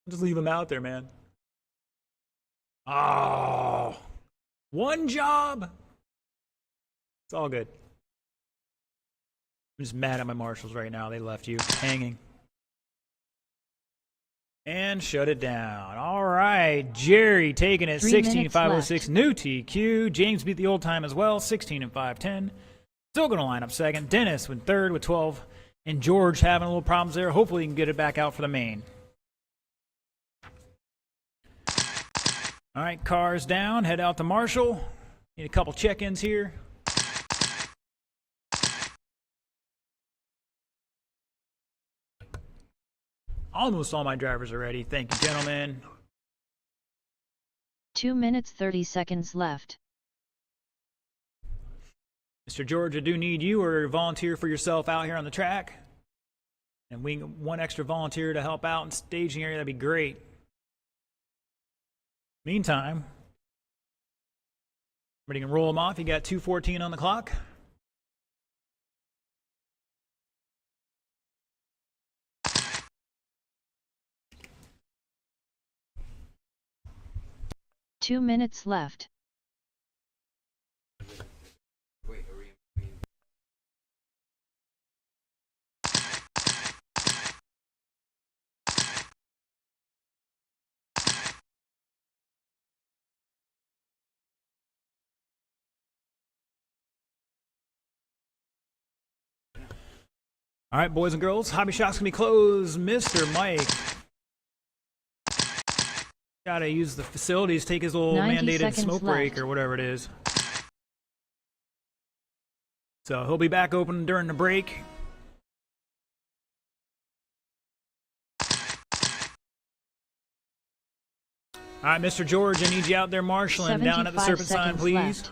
Just leave him out there, man. Oh, one job. It's all good. I'm just mad at my Marshalls right now. They left you hanging. And shut it down. All right, Jerry taking it 3 minutes 16.506, new TQ. James beat the old time as well, 16 and 510. Still going to line up second. Dennis with third with 12. And George having a little problems there. Hopefully he can get it back out for the main. All right, cars down. Head out to Marshall. Need a couple check-ins here. Almost all my drivers are ready. Thank you, gentlemen. 2 minutes 30 seconds left. Mr. George, I do need you or volunteer for yourself out here on the track. And one extra volunteer to help out in staging area, that'd be great. Meantime, everybody can roll them off. You got 2:14 on the clock. Two minutes left. All right, boys and girls, hobby shop's gonna be closed. Mr. Mike, gotta use the facilities, take his little 90 mandated seconds smoke break left. or whatever it is. So he'll be back open during the break. All right, Mr. George, I need you out there marshalling down at the 75 Serpent sign, seconds please. left.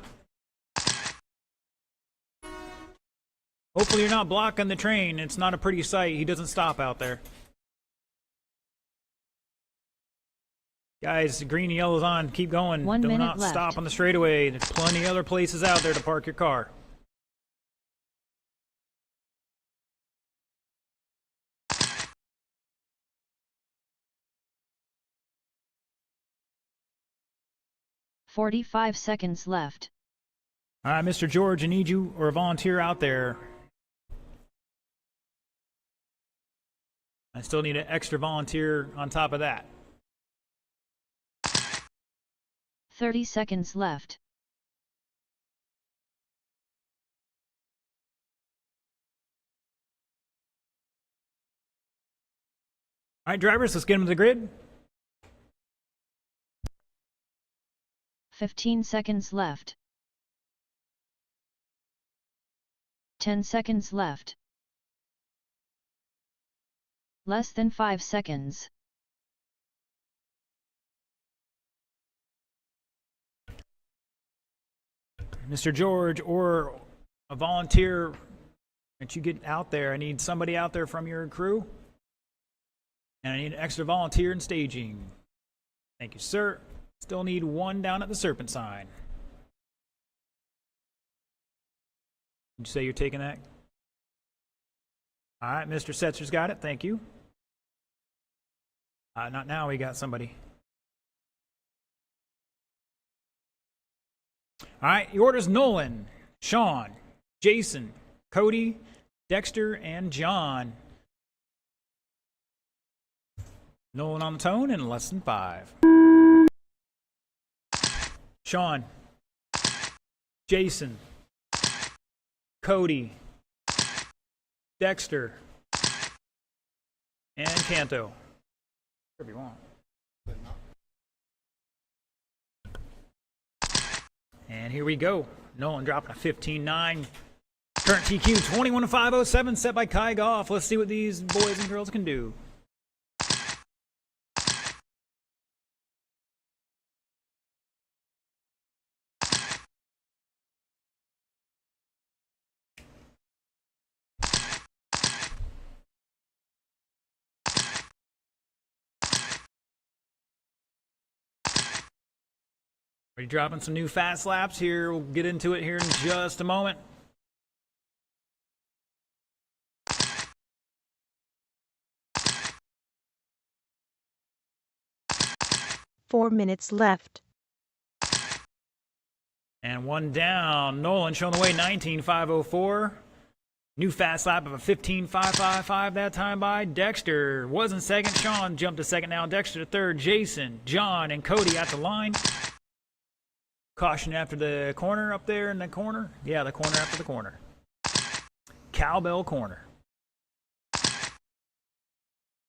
Hopefully you're not blocking the train. It's not a pretty sight. He doesn't stop out there. Guys, green and yellow's on. Keep going. 1 Do minute not left. stop on the straightaway. There's plenty of other places out there to park your car. "45 seconds left. All right, Mr. George, I need you or a volunteer out there. I still need an extra volunteer on top of that. 30 seconds left. All right, drivers, let's get them to the grid. 15 seconds left. 10 seconds left. Less than 5 seconds. Mr. George, or a volunteer that you get out there. I need somebody out there from your crew. And I need an extra volunteer in staging. Thank you, sir. Still need one down at the Serpent sign. Did you say you're taking that? All right, Mr. Setzer's got it. Thank you. Not now. We got somebody. All right, your order's Nolan, Sean, Jason, Cody, Dexter, and John. Nolan on the tone in less than 5. Sean, Jason, Cody, Dexter, and Canto. Whatever you want. And here we go. Nolan dropping a 15-9. Current TQ 21-507 set by Kai Goff. Let's see what these boys and girls can do. We're dropping some new fast laps here. We'll get into it here in just a moment. Four minutes left. And one down. Nolan showing the way, 19.504. New fast lap of a 15.555 that time by Dexter. Was in second. Sean jumped to second now. Dexter to third. Jason, John, and Cody at the line. Caution after the corner up there in the corner. Yeah, the corner after the corner. Cowbell corner.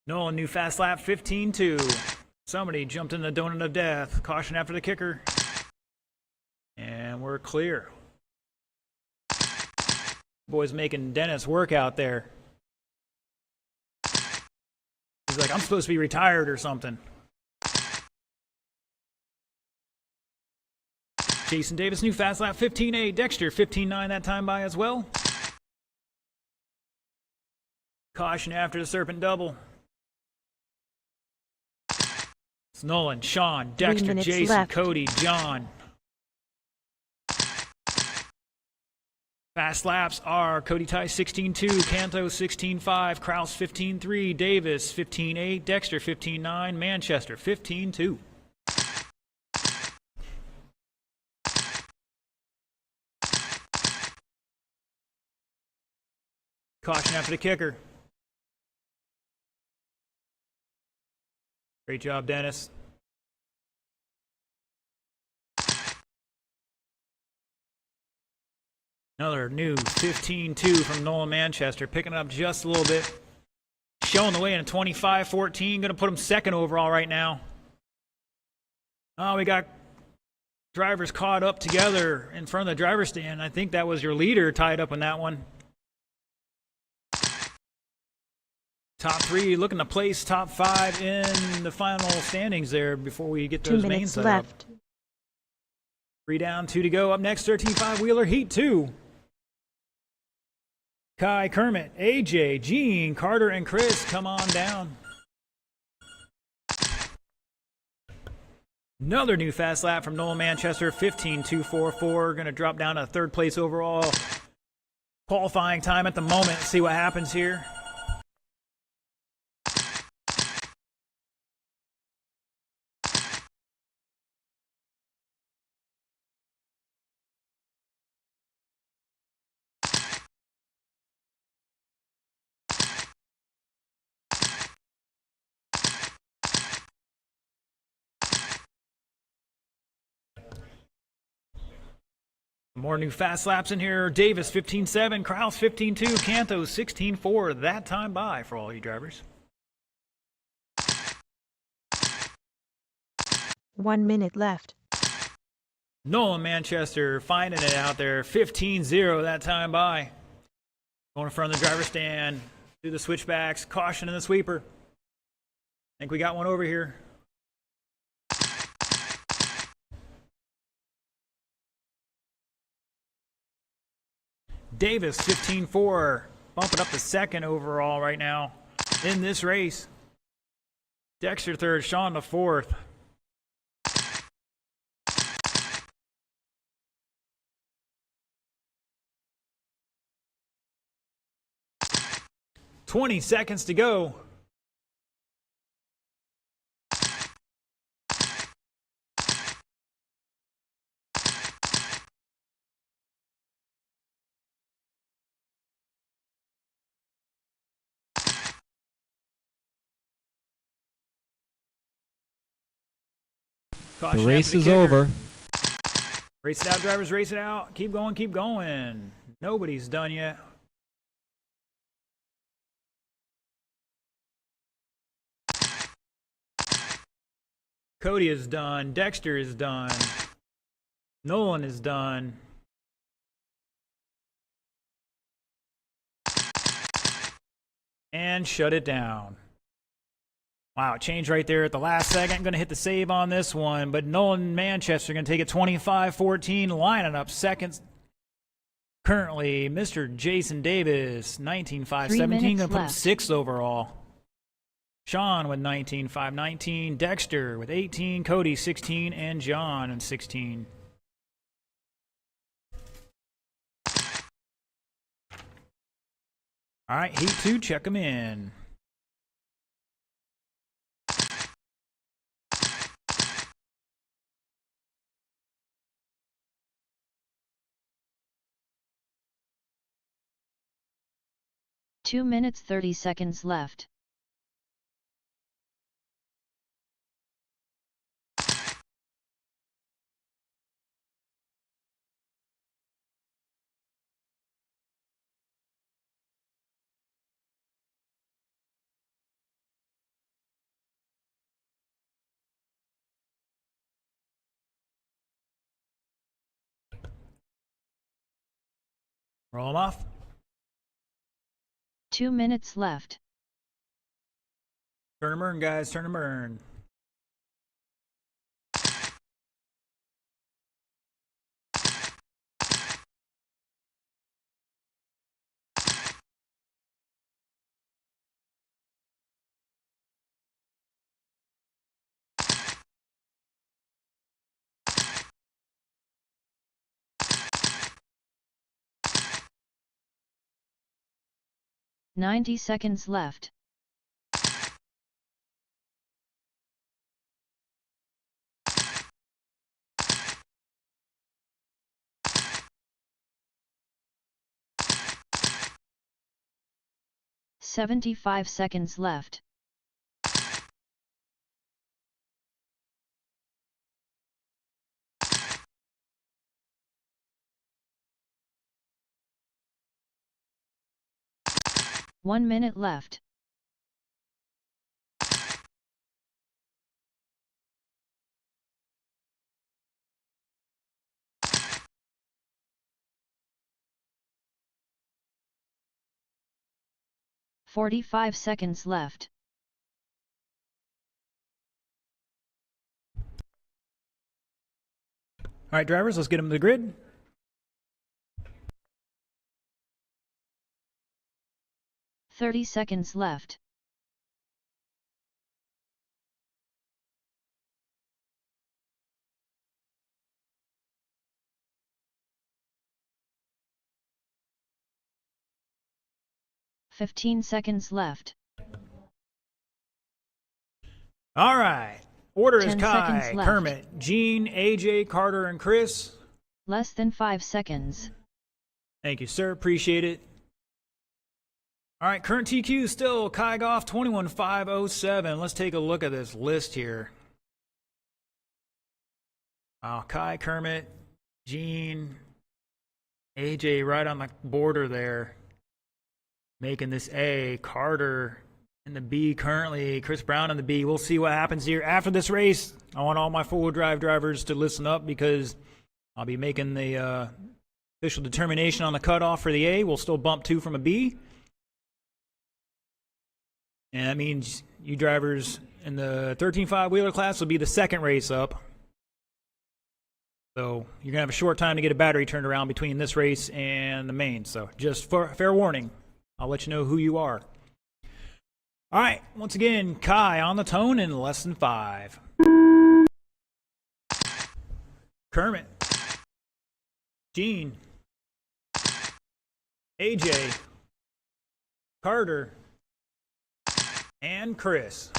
Nolan, new fast lap, 15.2. Somebody jumped in the donut of death. Caution after the kicker. And we're clear. Boys making Dennis work out there. He's like, I'm supposed to be retired or something. Jason Davis, new fast lap, 15.8. Dexter, 15.9 that time by as well. Caution after the Serpent double. It's Nolan, Sean, Dexter, Jason, left. Cody, John. Fast laps are Cody Tice 16.2, Canto 16.5, Kraus 15.3, Davis 15.8, Dexter 15.9, Manchester 15.2. Caution after the kicker. Great job, Dennis. Another new 15-2 from Nolan Manchester, picking it up just a little bit. Showing the way in a 25-14. Going to put him second overall right now. Oh, we got drivers caught up together in front of the driver's stand. I think that was your leader tied up in that one. Top three looking to place top five in the final standings there before we get 2 those mains minutes set left. up. 3 down, 2 to go. Up next, 13.5 Wheeler Heat 2. Kai, Kermit, AJ, Gene, Carter, and Chris, come on down. Another new fast lap from Nolan Manchester, 15.244. Going to drop down to third place overall. Qualifying time at the moment. See what happens here. More new fast laps in here. Davis 15.7, Kraus 15.2, Canto 16.4. That time by for all you drivers. 1 minute left. Nolan Manchester finding it out there. 15.0 that time by. Going in front of the driver's stand. Do the switchbacks. Caution in the sweeper. Think we got one over here. Davis 15.4, bumping up to second overall right now in this race. Dexter third, Sean the fourth. $20 seconds to go. The race is over. Race it out, drivers, race it out. Keep going, keep going. Nobody's done yet. Cody is done. Dexter is done. Nolan is done. And shut it down. Wow, change right there at the last second. Going to hit the save on this one, but Nolan Manchester going to take it 25-14, lining up seconds. Currently, Mr. Jason Davis, 19.517, going to put him sixth overall. Sean with 19.519, Dexter with 18, Cody 16, and John in 16. All right, Heat 2, check them in. Two minutes 30 seconds left. Roll them off. 2 minutes left. Turn and burn, guys. Turn and burn. Ninety seconds left. $75 seconds left. 1 minute left. "45 seconds left. All right, drivers, let's get them to the grid. "30 seconds left. "15 seconds left. All right. Order is 10 Kai, seconds left. Kermit, Gene, AJ, Carter, and Chris. Less than 5 seconds. Thank you, sir. Appreciate it. All right, current TQ still Kai Goff 21507. Let's take a look at this list here. Wow, Kai, Kermit, Gene, AJ right on the border there. Making this A. Carter in the B currently. Chris Brown in the B. We'll see what happens here after this race. I want all my four-wheel drive drivers to listen up because I'll be making the official determination on the cutoff for the A. We'll still bump 2 from a B. And that means you drivers in the 13.5 wheeler class will be the second race up. So you're going to have a short time to get a battery turned around between this race and the main. So just for fair warning, I'll let you know who you are. All right, once again, Kai on the tone in less than 5. Kermit, Gene, AJ, Carter, and Chris.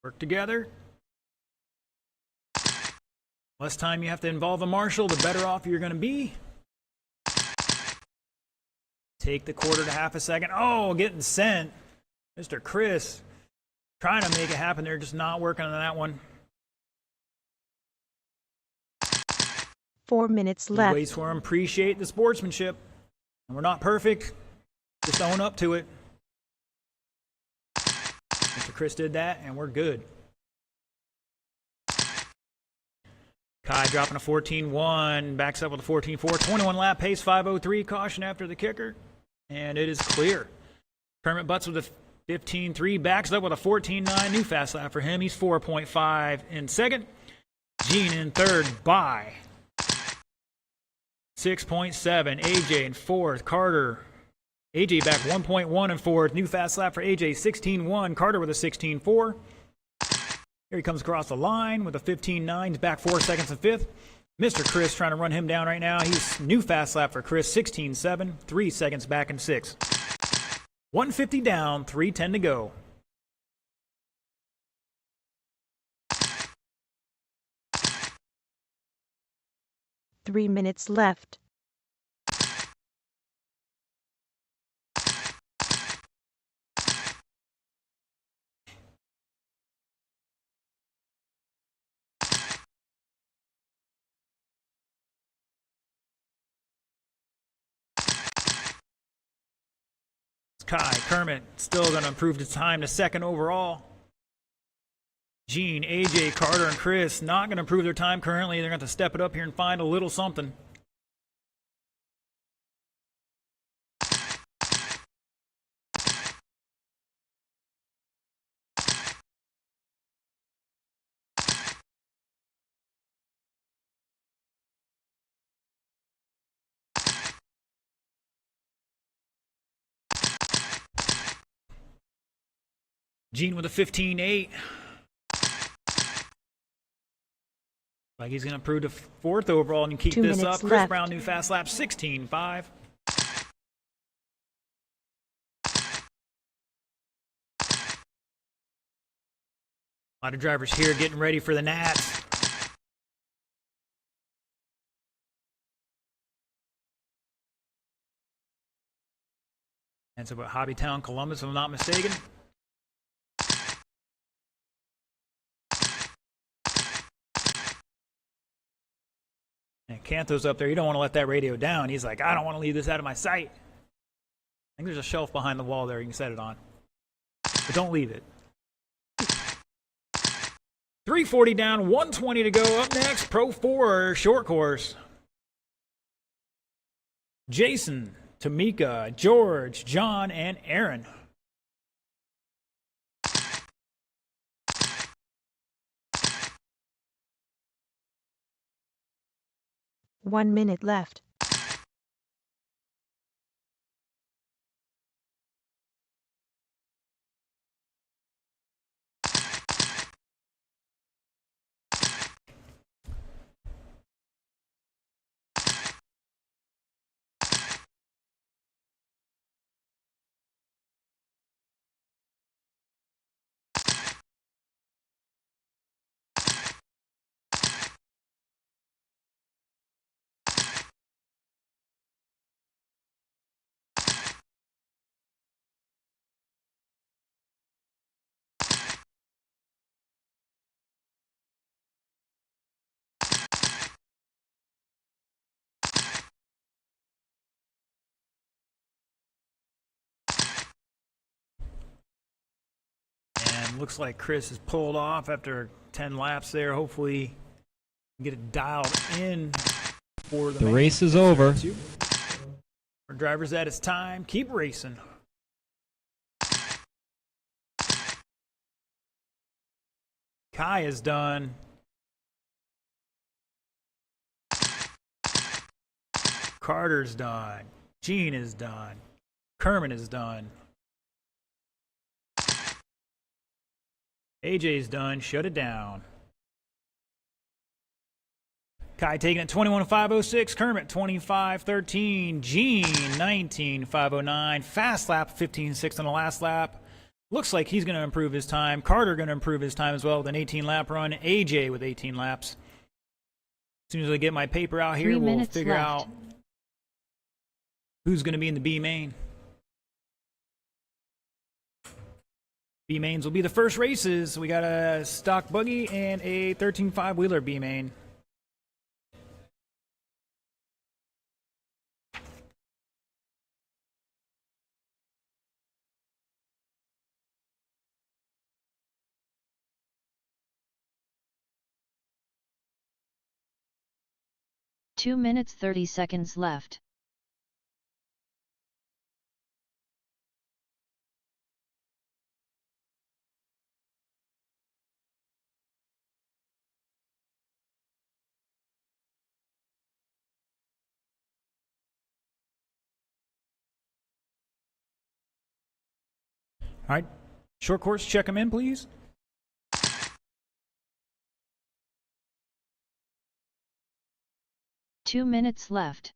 Work together. Less time you have to involve a marshal, the better off you're going to be. Take the quarter to half a second. Oh, getting sent. Mr. Chris trying to make it happen. They're just not working on that one. 4 minutes He left. waits for him. Appreciate the sportsmanship. And we're not perfect. Just own up to it. Mr. Chris did that, and we're good. Kai dropping a 14.1, backs up with a 14.4, 21 lap pace, 5.03, caution after the kicker, and it is clear. Kermit Butts with a 15.3, backs up with a 14.9, new fast lap for him. He's 4.5 in second. Gene in third by 6.7. AJ in fourth. Carter. AJ back 1.1 in fourth. New fast lap for AJ, 16.1. Carter with a 16.4. Here he comes across the line with a 15.9. He's back 4 seconds in fifth. Mr. Chris trying to run him down right now. He's new fast lap for Chris, 16.7. 3 seconds back in sixth. 150 down, 3:10 to go. Three minutes left. Kai, Kermit still going to improve the time to second overall. Gene, AJ, Carter, and Chris not going to improve their time currently. They're going to have to step it up here and find a little something. Gene with a 15.8. Like he's going to improve to fourth overall and keep 2 this minutes up. Chris left. Brown, new fast lap, 16.5. A lot of drivers here getting ready for the Nats. That's about Hobbytown, Columbus, if I'm not mistaken. And Cantho's up there. You don't want to let that radio down. He's like, I don't want to leave this out of my sight. I think there's a shelf behind the wall there you can set it on. But don't leave it. 340 down, 120 to go. Up next, Pro 4 short course. Jason, Tamika, George, John, and Aaron. One minute left. Looks like Chris has pulled off after 10 laps there. Hopefully get it dialed in for The race is over. Our driver's at his time. Keep racing. Kai is done. Carter's done. Gene is done. Kermit is done. AJ's done. Shut it down. Kai taking it 21.506. Kermit 25.13. Gene 19.509. Fast lap 15.6 on the last lap. Looks like he's going to improve his time. Carter going to improve his time as well with an 18 lap run. AJ with 18 laps. As soon as I get my paper out here, we'll figure out who's going to be in the B main. B mains will be the first races. We got a stock buggy and a 13.5 wheeler B main. Two minutes 30 seconds left. All right, short course, check them in, please. Two minutes left.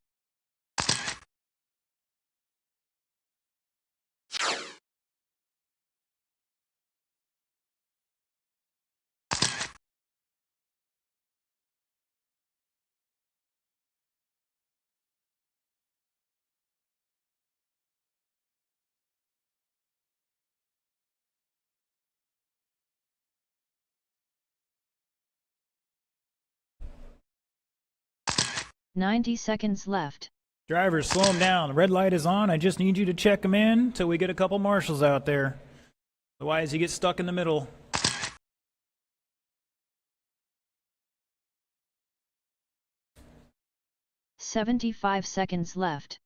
"90 seconds left. Drivers, slow them down. The red light is on. I just need you to check them in till we get a couple marshals out there. Otherwise, you get stuck in the middle. "75 seconds left.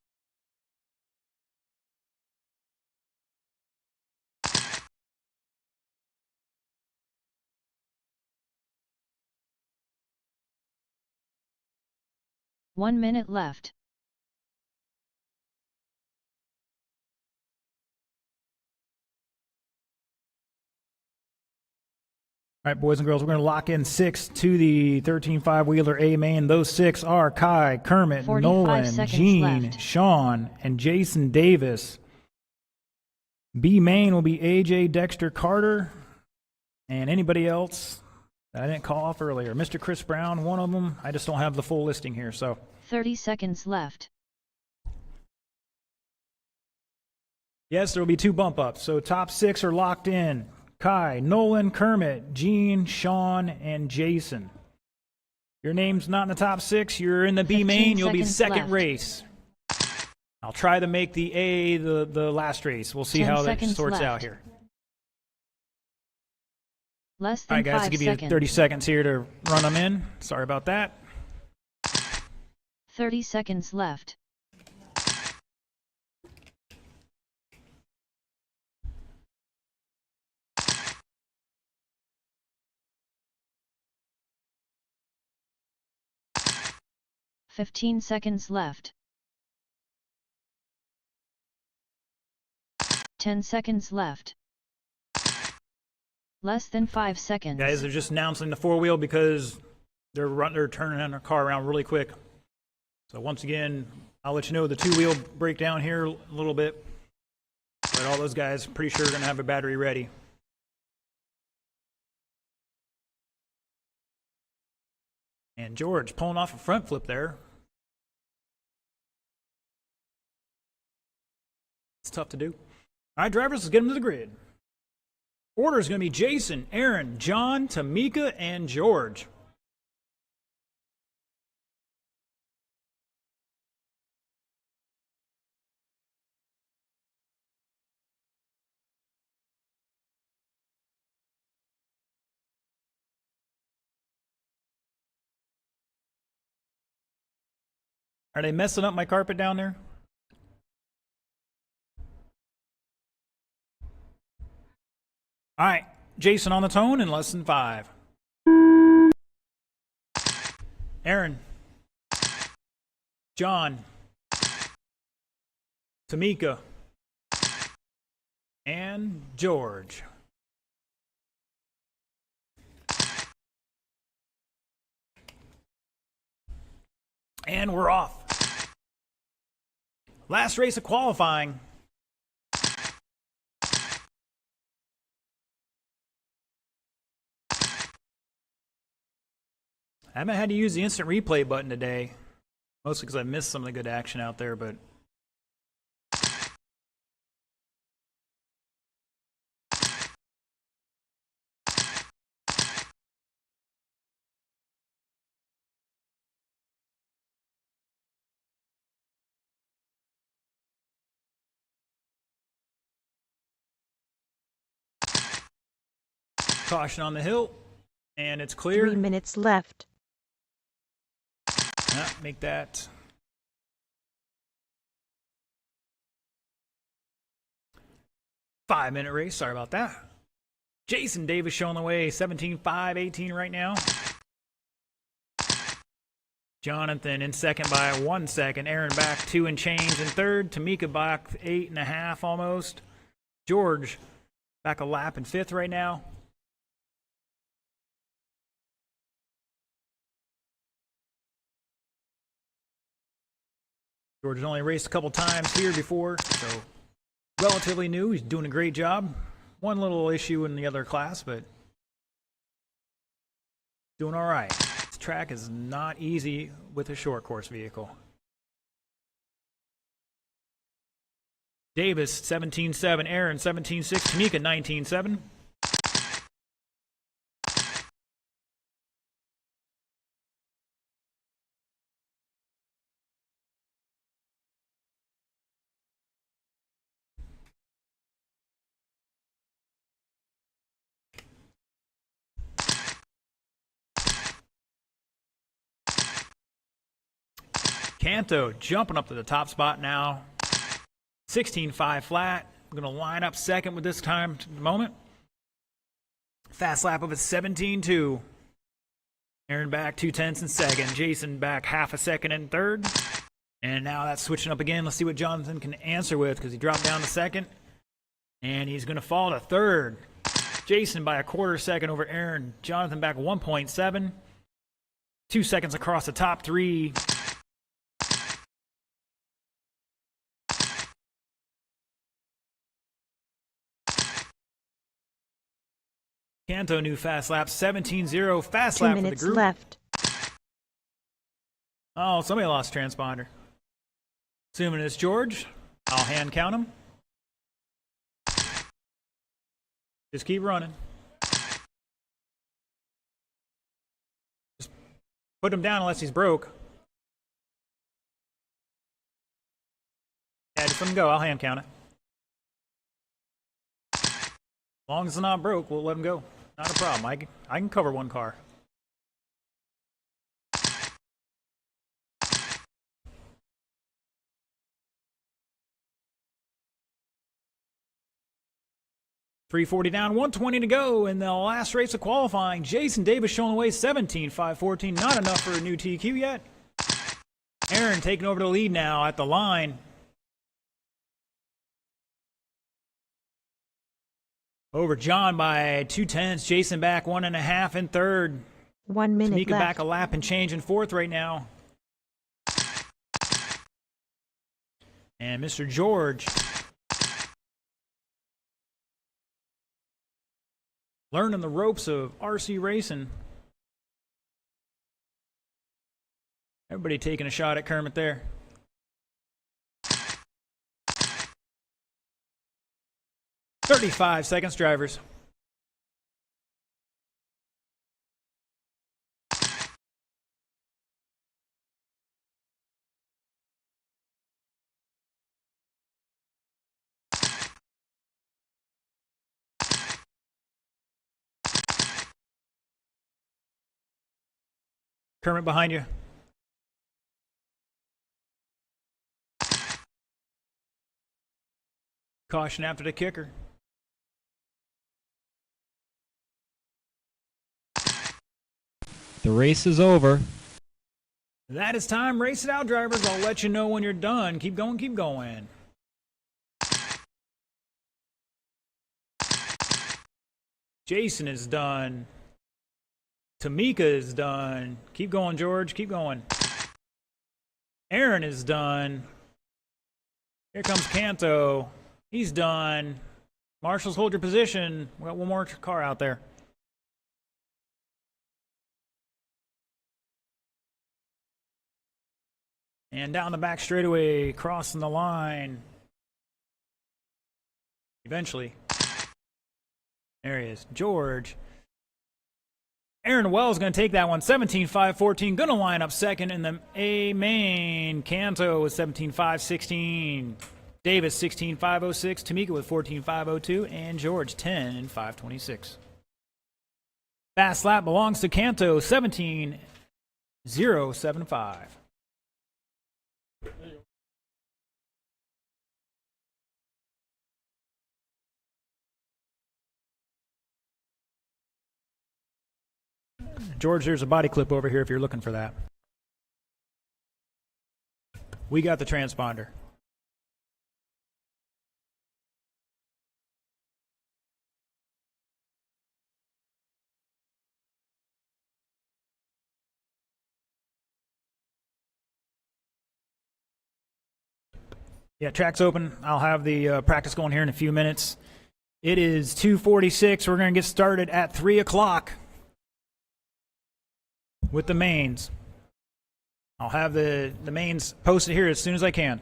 One minute left. All right, boys and girls, we're going to lock in 6 to the 13.5 wheeler A main. Those 6 are Kai, Kermit, 45 Nolan, seconds Gene, left. Sean, and Jason Davis. B main will be AJ, Dexter, Carter. And anybody else that I didn't call off earlier. Mr. Chris Brown, one of them. I just don't have the full listing here, so. 30 seconds left. Yes, there will be 2 bump ups. So top 6 are locked in. Kai, Nolan, Kermit, Gene, Sean, and Jason. Your name's not in the top 6. You're in the B 15 main. You'll be seconds second left. race. I'll try to make the A the last race. We'll see 10 how that seconds sorts left. out here. Less All than right, guys, 5 I'll give seconds. you 30 seconds here to run them in. Sorry about that. 30 seconds left. "15 seconds left. 10 seconds left. Less than 5 seconds. Guys, they're just announcing the 4-wheel because they're turning their car around really quick. So once again, I'll let you know the 2-wheel breakdown here a little bit. But all those guys, pretty sure, are going to have a battery ready. And George pulling off a front flip there. It's tough to do. All right, drivers, let's get them to the grid. Order is going to be Jason, Aaron, John, Tamika, and George. Are they messing up my carpet down there? All right, Jason on the tone in less than 5. Aaron, John, Tamika, and George. And we're off. Last race of qualifying. I haven't had to use the instant replay button today, mostly because I missed some of the good action out there, but caution on the hill, and it's clear. 3 minutes left. Make that 5-minute race. Sorry about that. Jason Davis showing the way, 17.518 right now. Jonathan in second by 1 second. Aaron back 2 and change in third. Tamika back 8.5 almost. George back a lap in 5th right now. George has only raced a couple times here before, so relatively new. He's doing a great job. One little issue in the other class, but doing all right. This track is not easy with a short course vehicle. Davis, 17.7. Aaron, 17.6. Tamika, 19.7. Canto jumping up to the top spot now. 16.5 flat. I'm going to line up second with this time to the moment. Fast lap of a 17.2. Aaron back 2/10 in second. Jason back half a second in third. And now that's switching up again. Let's see what Jonathan can answer with, because he dropped down to second. And he's going to fall to third. Jason by a 1/4 second over Aaron. Jonathan back 1.7. 2 seconds across the top 3. Kanto, new fast lap, 17-0 fast 2 lap for the minutes group. left. Oh, somebody lost a transponder. Assuming it's George, I'll hand count him. Just keep running. Just put him down unless he's broke. Yeah, just let him go. I'll hand count it. As long as it's not broke, we'll let him go. Not a problem. I can cover one car. .340 down, 120 to go in the last race of qualifying. Jason Davis showing the way, 17.514. Not enough for a new TQ yet. Aaron taking over the lead now at the line. Over John by 2/10. Jason back 1.5 in third. 1 minute Tamika left. back a lap and change in fourth right now. And Mr. George learning the ropes of RC racing. Everybody taking a shot at Kermit there. .35 seconds, drivers. Kermit behind you. Caution after the kicker. The race is over. That is time. Race it out, drivers. I'll let you know when you're done. Keep going, keep going. Jason is done. Tamika is done. Keep going, George. Keep going. Aaron is done. Here comes Kanto. He's done. Marshals, hold your position. We got one more car out there. And down the back straightaway, crossing the line. Eventually. There he is. George. Aaron Wells going to take that one. 17.514. Going to line up second in the A main. Kanto with 17.516. Davis 16.506. Tamika with 14.502. And George 10.526. Fast lap belongs to Kanto. 17.075. George, there's a body clip over here if you're looking for that. We got the transponder. Yeah, track's open. I'll have the practice going here in a few minutes. It is 2:46. We're going to get started at 3 o'clock with the mains. I'll have the mains posted here as soon as I can.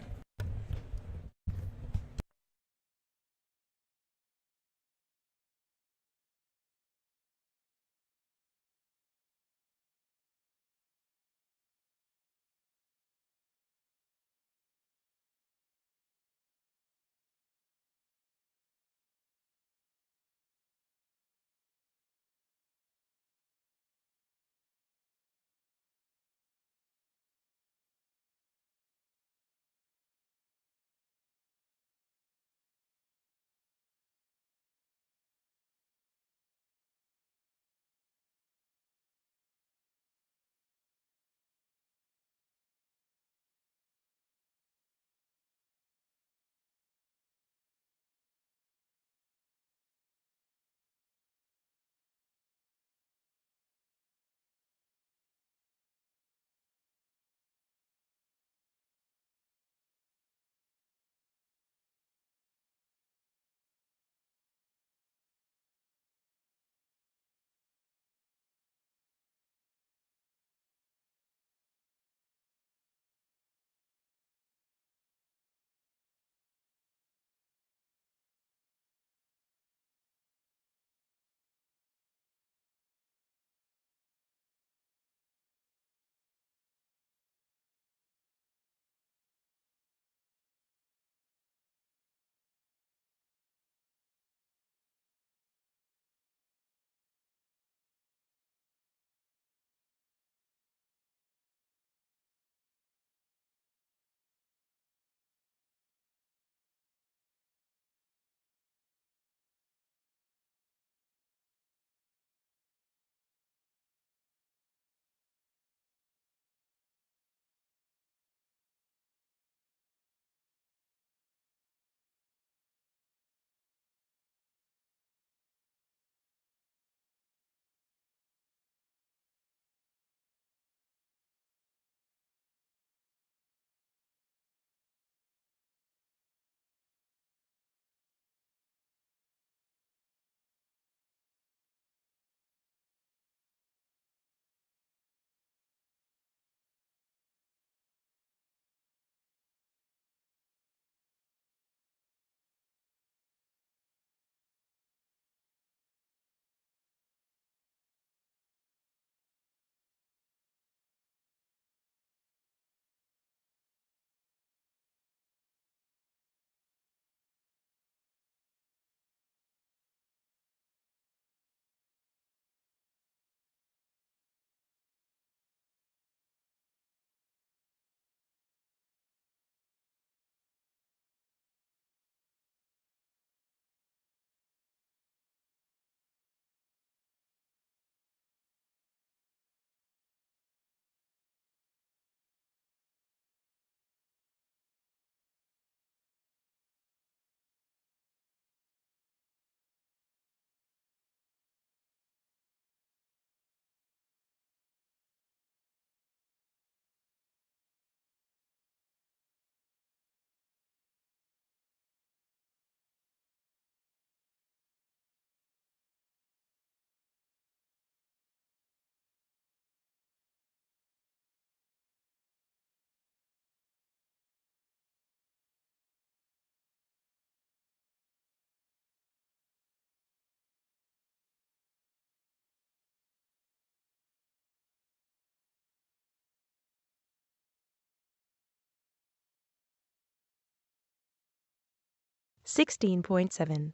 16.7,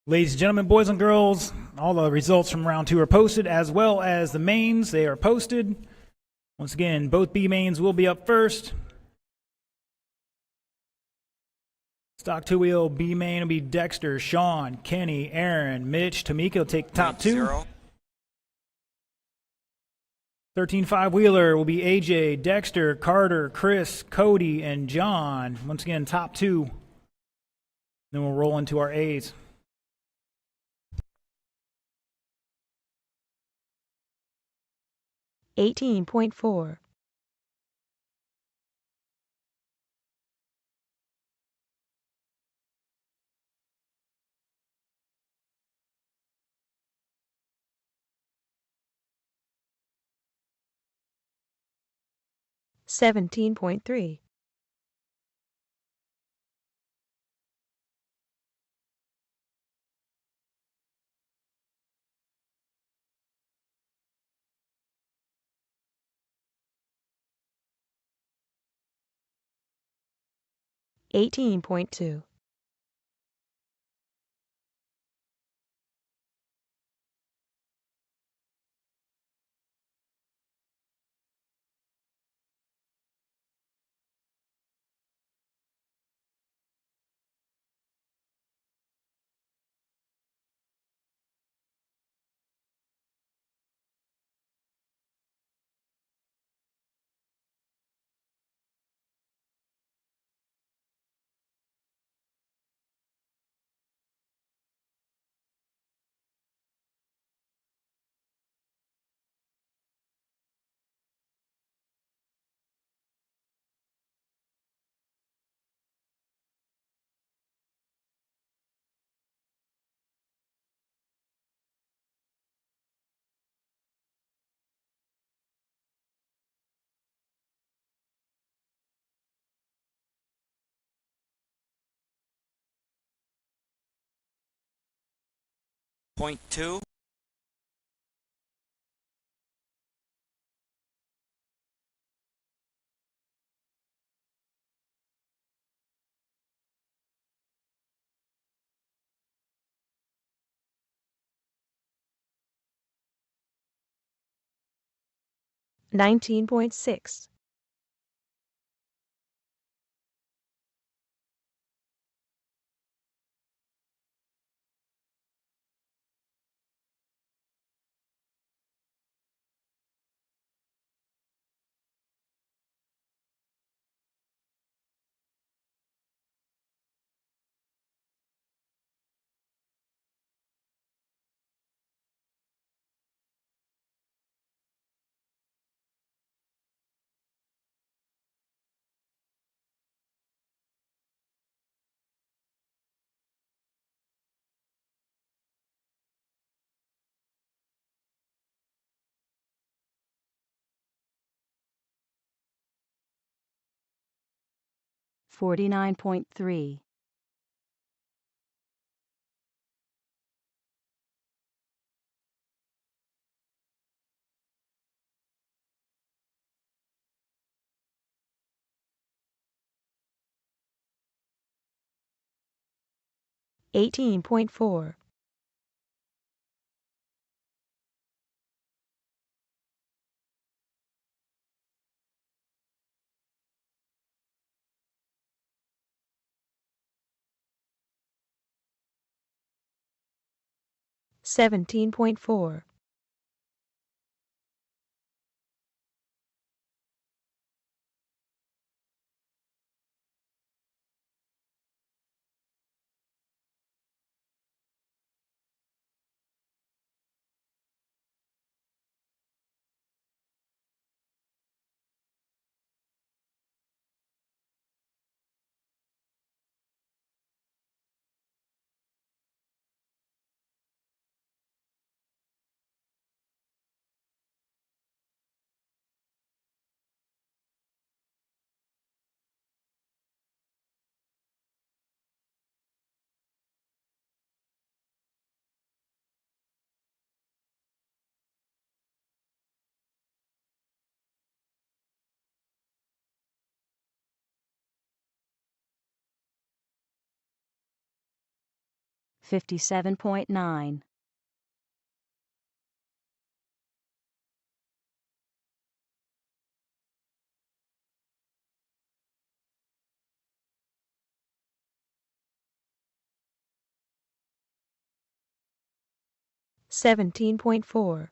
Ladies and gentlemen, boys and girls, all the results from round 2 are posted, as well as the mains. They are posted. Once again, both B mains will be up first. Stock 2 wheel B main will be Dexter, Sean, Kenny, Aaron, Mitch, Tamika will take the top 2. 13.5 wheeler will be AJ, Dexter, Carter, Chris, Cody, and John. Once again, top 2. Then we'll roll into our A's. $18.4, 17.3, 18.2, 0.2, 19.6, 49.3, 18.4, $17.4, 57.9. 17.4.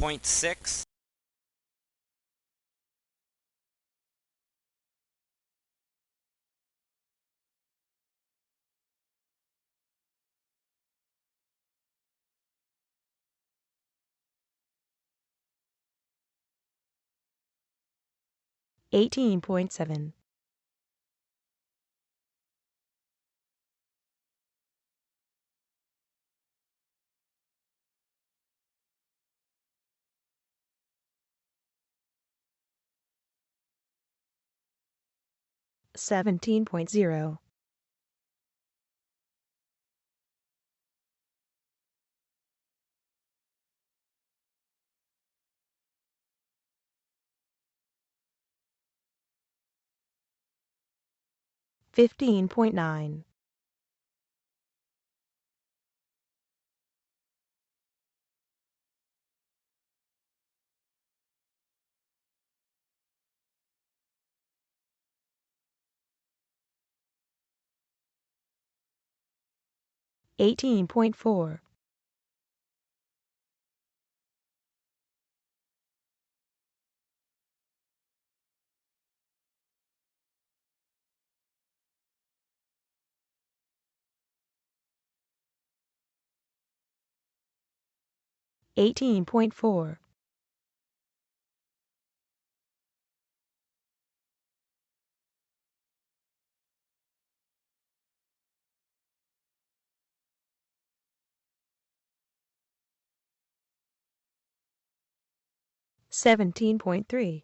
0.6. 18.7. 17.0. 15.9. 18.4. 18.4. 17.3.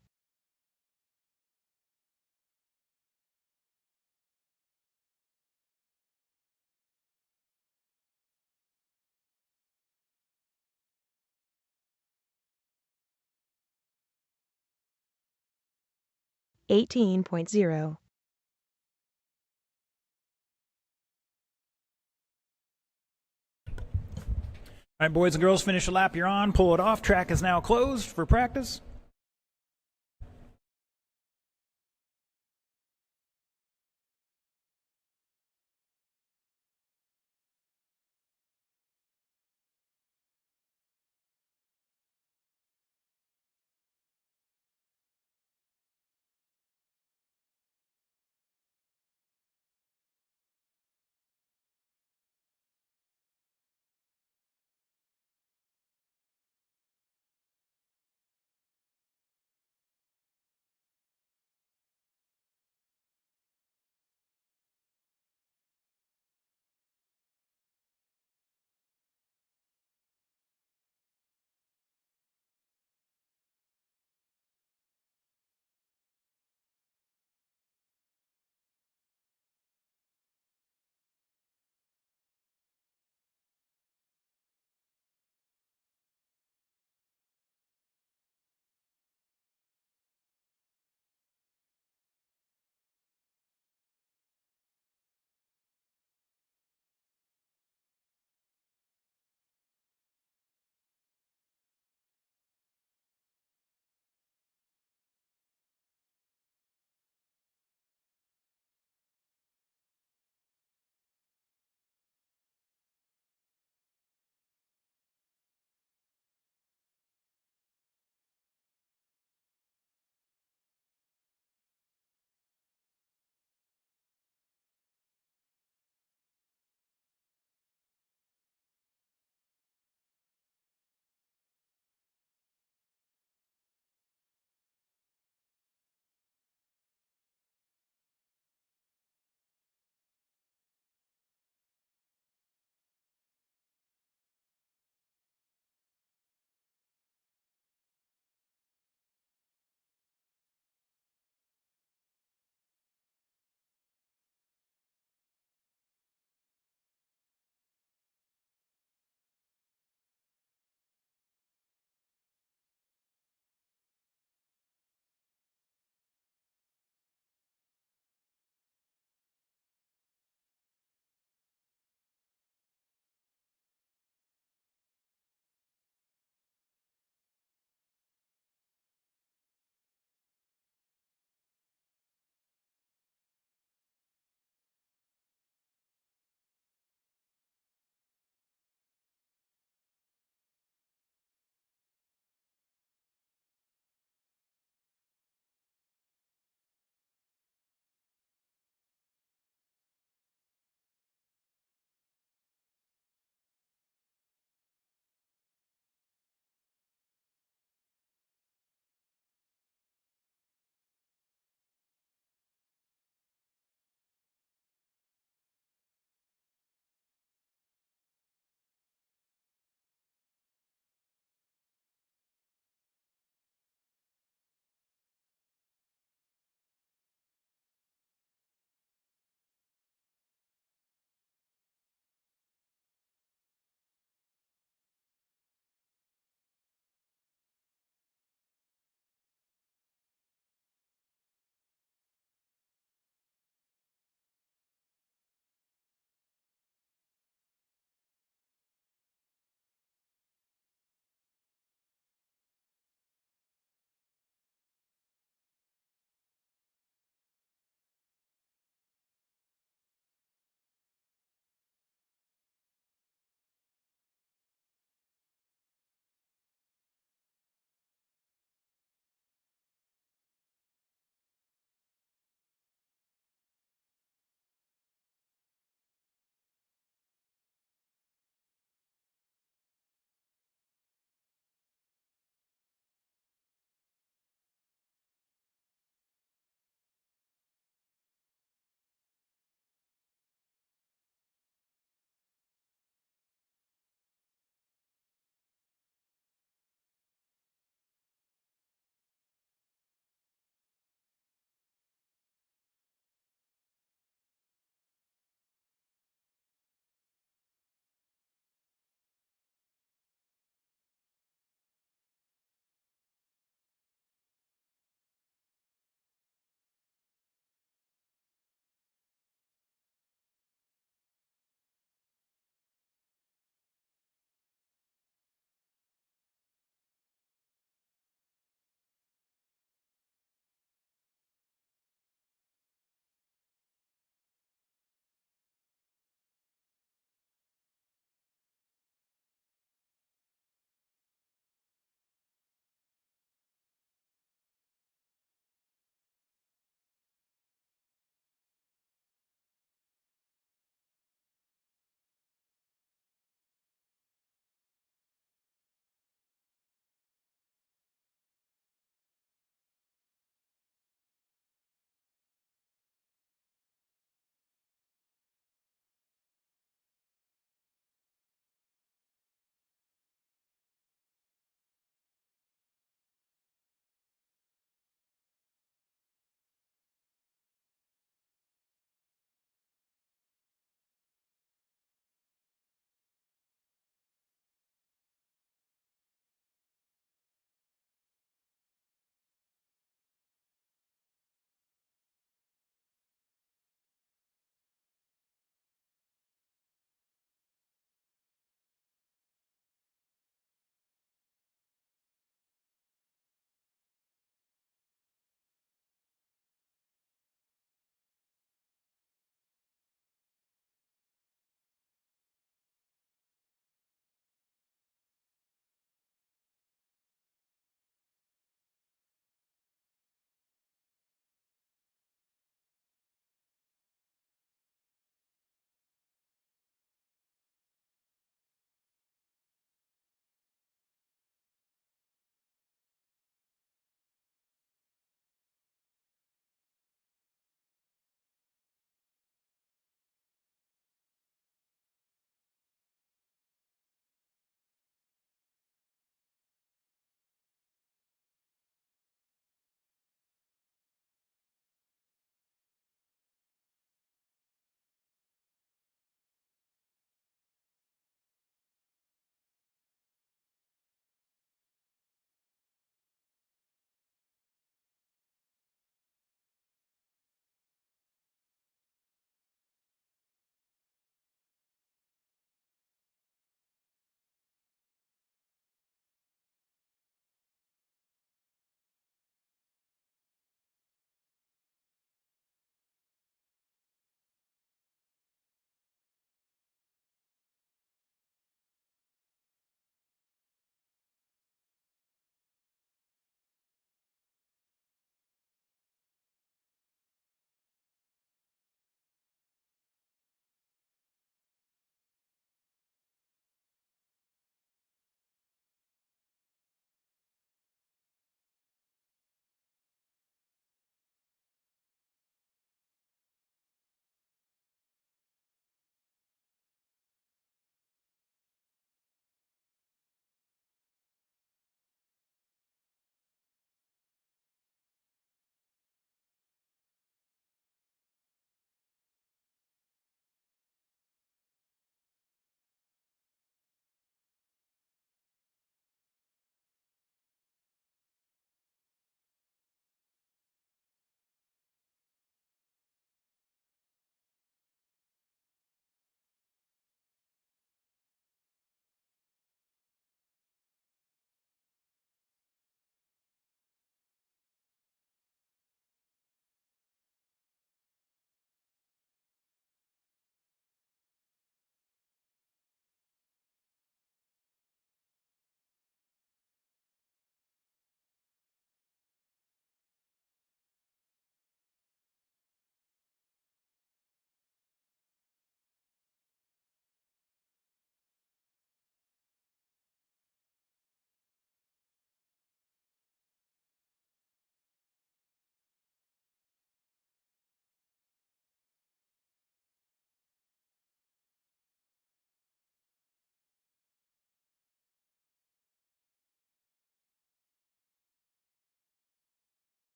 18.0. All right, boys and girls, finish the lap you're on. Pull it off. Track is now closed for practice.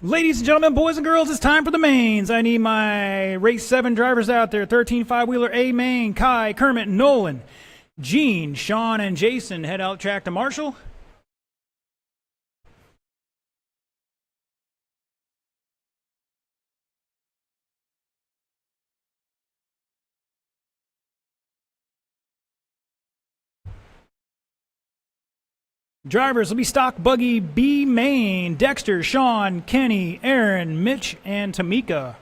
Ladies and gentlemen, boys and girls, it's time for the mains. I need my race 7 drivers out there. 13 5-wheeler A main. Kai, Kermit, Nolan, Gene, Sean, and Jason head out track to Marshall. Drivers will be Stock Buggy B main. Dexter, Sean, Kenny, Aaron, Mitch, and Tamika.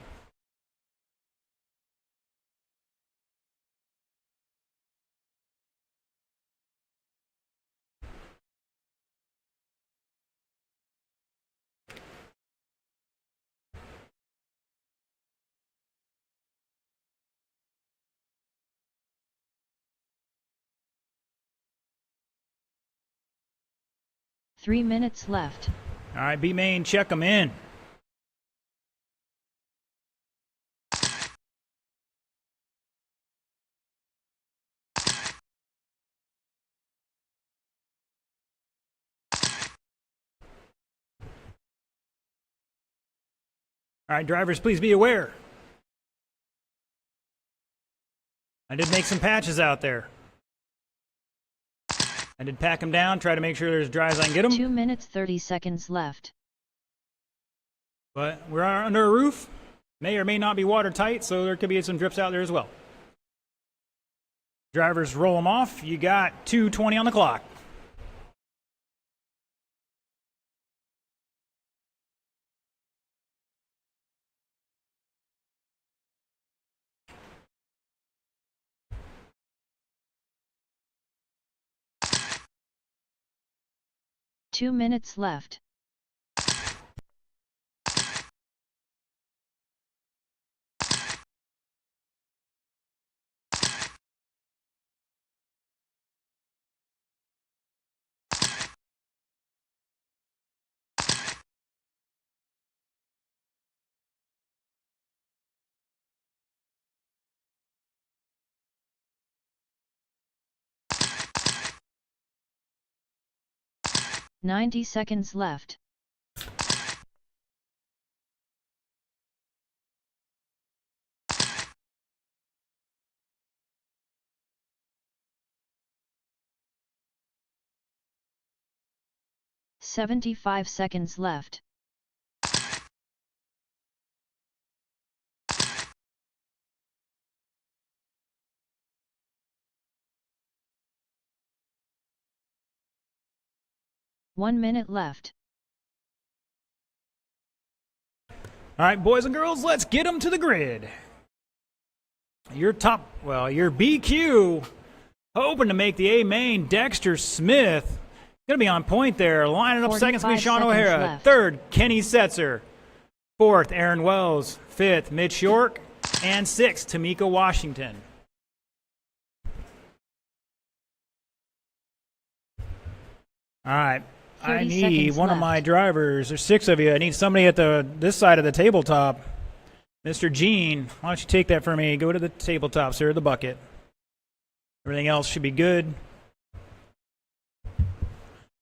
Three minutes left. All right, B main, check them in. All right, drivers, please be aware. I did make some patches out there. I did pack them down, try to make sure they're as dry as I can get them. 2 minutes 30 seconds left. But we're under a roof. May or may not be watertight, so there could be some drips out there as well. Drivers, roll them off. You got 2:20 on the clock. Two minutes left. Ninety seconds left. "75 seconds left. One minute left. All right, boys and girls, let's get them to the grid. Your BQ, hoping to make the A main, Dexter Smith. Going to be on point there. Lining up second, going to be Sean 45 seconds O'Hara. left. Third, Kenny Setzer. Fourth, Aaron Wells. Fifth, Mitch York. And sixth, Tamika Washington. All right. I 30 need seconds one of left. my drivers. There's 6 of you. I need somebody at this side of the tabletop. Mr. Gene, why don't you take that for me? Go to the tabletop, sir, the bucket. Everything else should be good.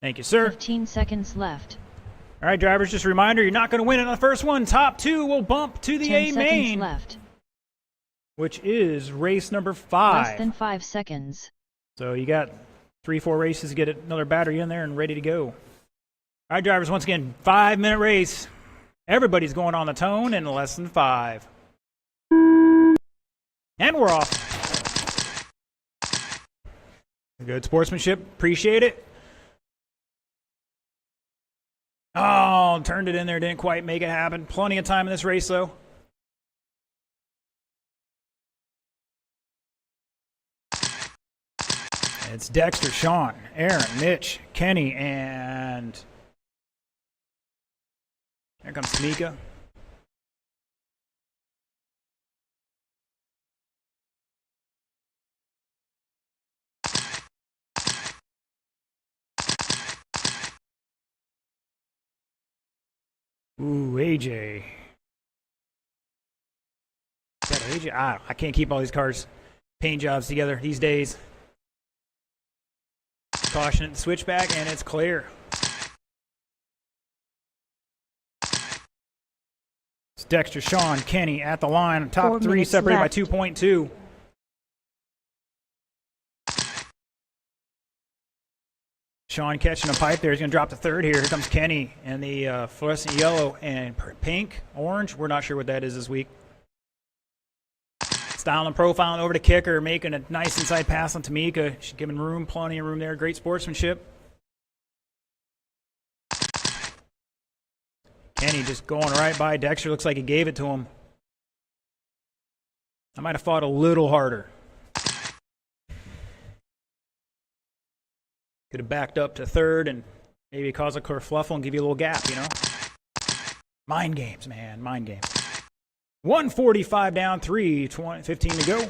Thank you, sir. 15 seconds left. All right, drivers, just a reminder, you're not going to win it on the first one. Top 2 will bump to the 10 A seconds main, left. which is race number Less 5. than 5 seconds. So you got 3-4 races to get another battery in there and ready to go. All right, drivers, once again, 5-minute race. Everybody's going on the tone in less than 5. And we're off. Good sportsmanship. Appreciate it. Oh, turned it in there. Didn't quite make it happen. Plenty of time in this race, though. It's Dexter, Sean, Aaron, Mitch, Kenny, and here comes Tamika. Ooh, AJ. Is that AJ? I can't keep all these cars paint jobs together these days. Caution at the switchback, and it's clear. It's Dexter, Sean, Kenny at the line. Top 4 three minutes separated left. by 2.2. Sean catching a pipe there. He's going to drop to third here. Here comes Kenny and the fluorescent yellow and pink, orange. We're not sure what that is this week. Styling and profiling over to kicker, making a nice inside pass on Tamika. She's giving room, plenty of room there. Great sportsmanship. Kenny just going right by Dexter. Looks like he gave it to him. I might have fought a little harder. Could have backed up to third and maybe cause a kerfluffle and give you a little gap, you know? Mind games, man. Mind games. 145 down, 15 to go.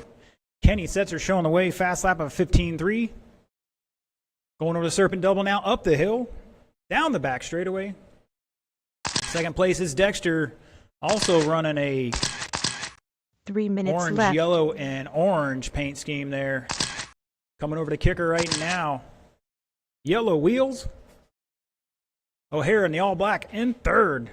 Kenny sets her showing the way. Fast lap of 15.3. Going over the Serpent Double now. Up the hill. Down the back straightaway. Second place is Dexter. Also running a 3 minutes orange, left. yellow, and orange paint scheme there. Coming over to kicker right now. Yellow wheels. O'Hara in the all black in third.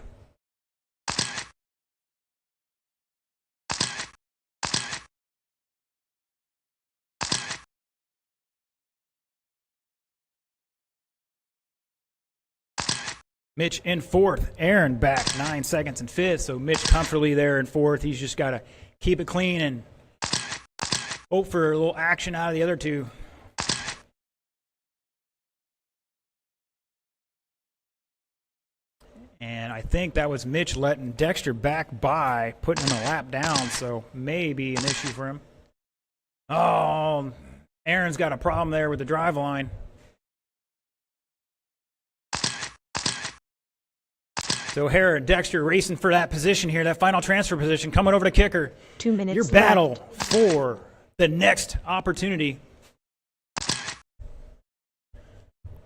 Mitch in fourth. Aaron back 9 seconds in fifth. So Mitch comfortably there in fourth. He's just got to keep it clean and hope for a little action out of the other two. And I think that was Mitch letting Dexter back by, putting him a lap down. So maybe an issue for him. Oh, Aaron's got a problem there with the drive line. So O'Hara and Dexter racing for that position here, that final transfer position, coming over to kicker. 2 minutes Your left. battle for the next opportunity.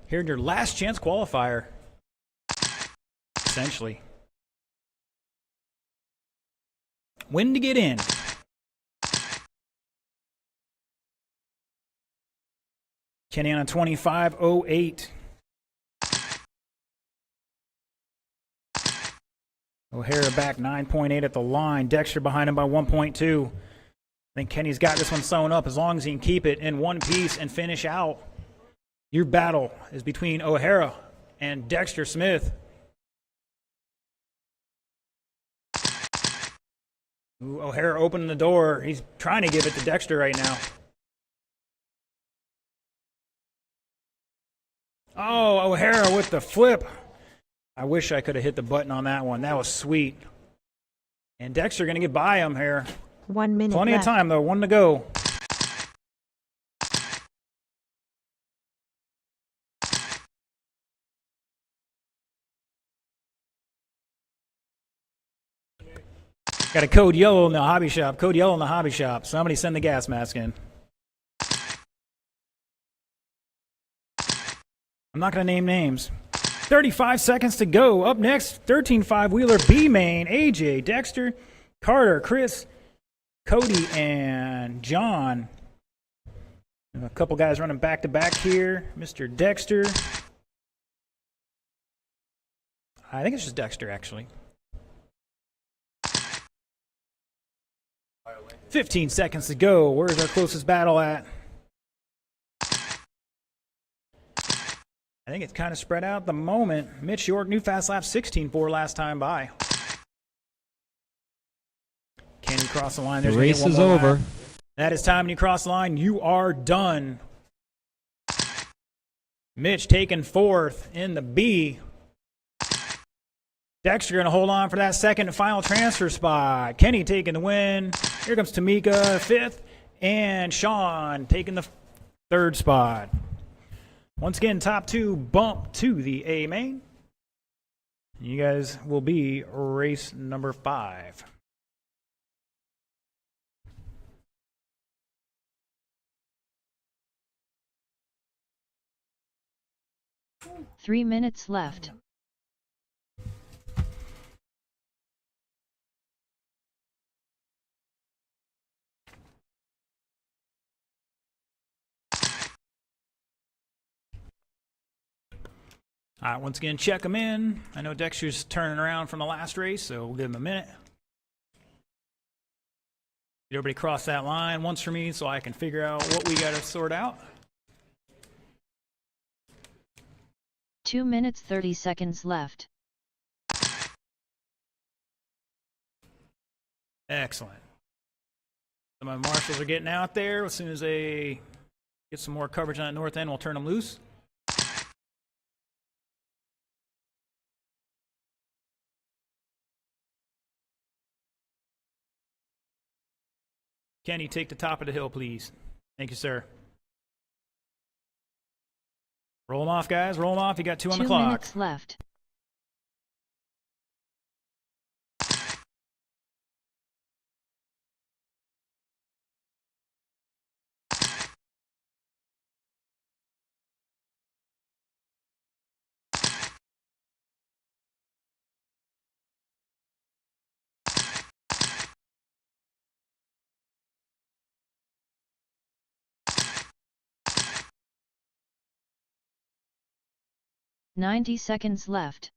Here in your last chance qualifier, essentially. When to get in. Kenny on a 25.08. O'Hara back 9.8 at the line. Dexter behind him by 1.2. I think Kenny's got this one sewn up as long as he can keep it in one piece and finish out. Your battle is between O'Hara and Dexter Smith. Ooh, O'Hara opening the door. He's trying to give it to Dexter right now. Oh, O'Hara with the flip. I wish I could have hit the button on that one. That was sweet. And Dexter going to get by him here. 1 minute Plenty left. of time, though. 1 to go. Got a code yellow in the hobby shop. Code yellow in the hobby shop. Somebody send the gas mask in. I'm not going to name names. 35 seconds to go. Up next, 13.5 wheeler B main. AJ, Dexter, Carter, Chris, Cody, and John. And a couple guys running back to back here. Mr. Dexter. I think it's just Dexter, actually. 15 seconds to go. Where's our closest battle at? I think it's kind of spread out at the moment. Mitch York, new fast lap, 16.4 last time by. Can you cross the line? The There's gonna race get one is more over. lap. That is time when you cross the line. You are done. Mitch taking fourth in the B. Dexter going to hold on for that second and final transfer spot. Kenny taking the win. Here comes Tamika, fifth. And Sean taking the third spot. Once again, top two bump to the A main. You guys will be race number 5. Three minutes left. All right, once again, check them in. I know Dexter's turning around from the last race, so we'll give him a minute. Everybody cross that line once for me so I can figure out what we got to sort out. 2 minutes 30 seconds left. Excellent. So my marshals are getting out there. As soon as they get some more coverage on that north end, we'll turn them loose. Kenny, take the top of the hill, please. Thank you, sir. Roll them off, guys. Roll them off. You got 2 on the 2 clock. minutes left. Ninety seconds left.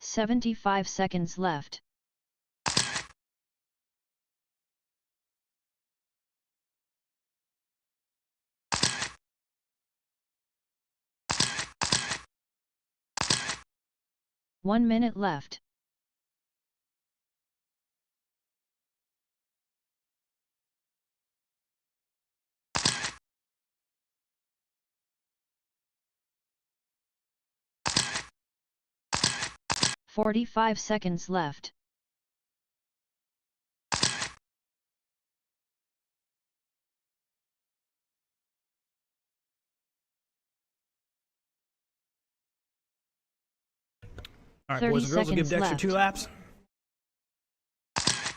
"75 seconds left. "1 minute left. "45 seconds left. All right, 30 boys and girls, we'll give seconds Dexter 2 left. laps.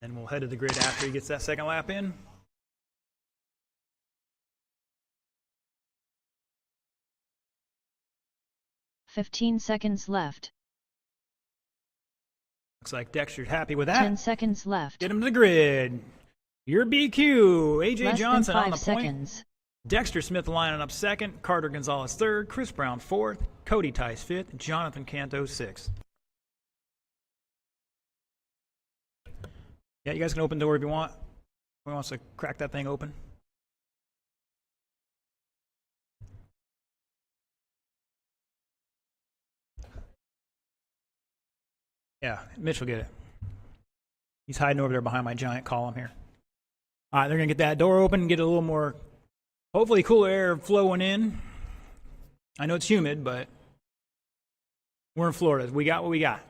And we'll head to the grid after he gets that second lap in. "15 seconds left. Looks like Dexter's happy with that. 10 seconds left. Get him to the grid. Your BQ, AJ Less Johnson than 5 on the point. seconds. Dexter Smith lining up second, Carter Gonzalez third, Chris Brown fourth, Cody Tice fifth, Jonathan Canto sixth. Yeah, you guys can open the door if you want. Who wants to crack that thing open? Yeah, Mitch will get it. He's hiding over there behind my giant column here. All right, they're going to get that door open and get a little more, hopefully cooler air flowing in. I know it's humid, but we're in Florida. We got what we got.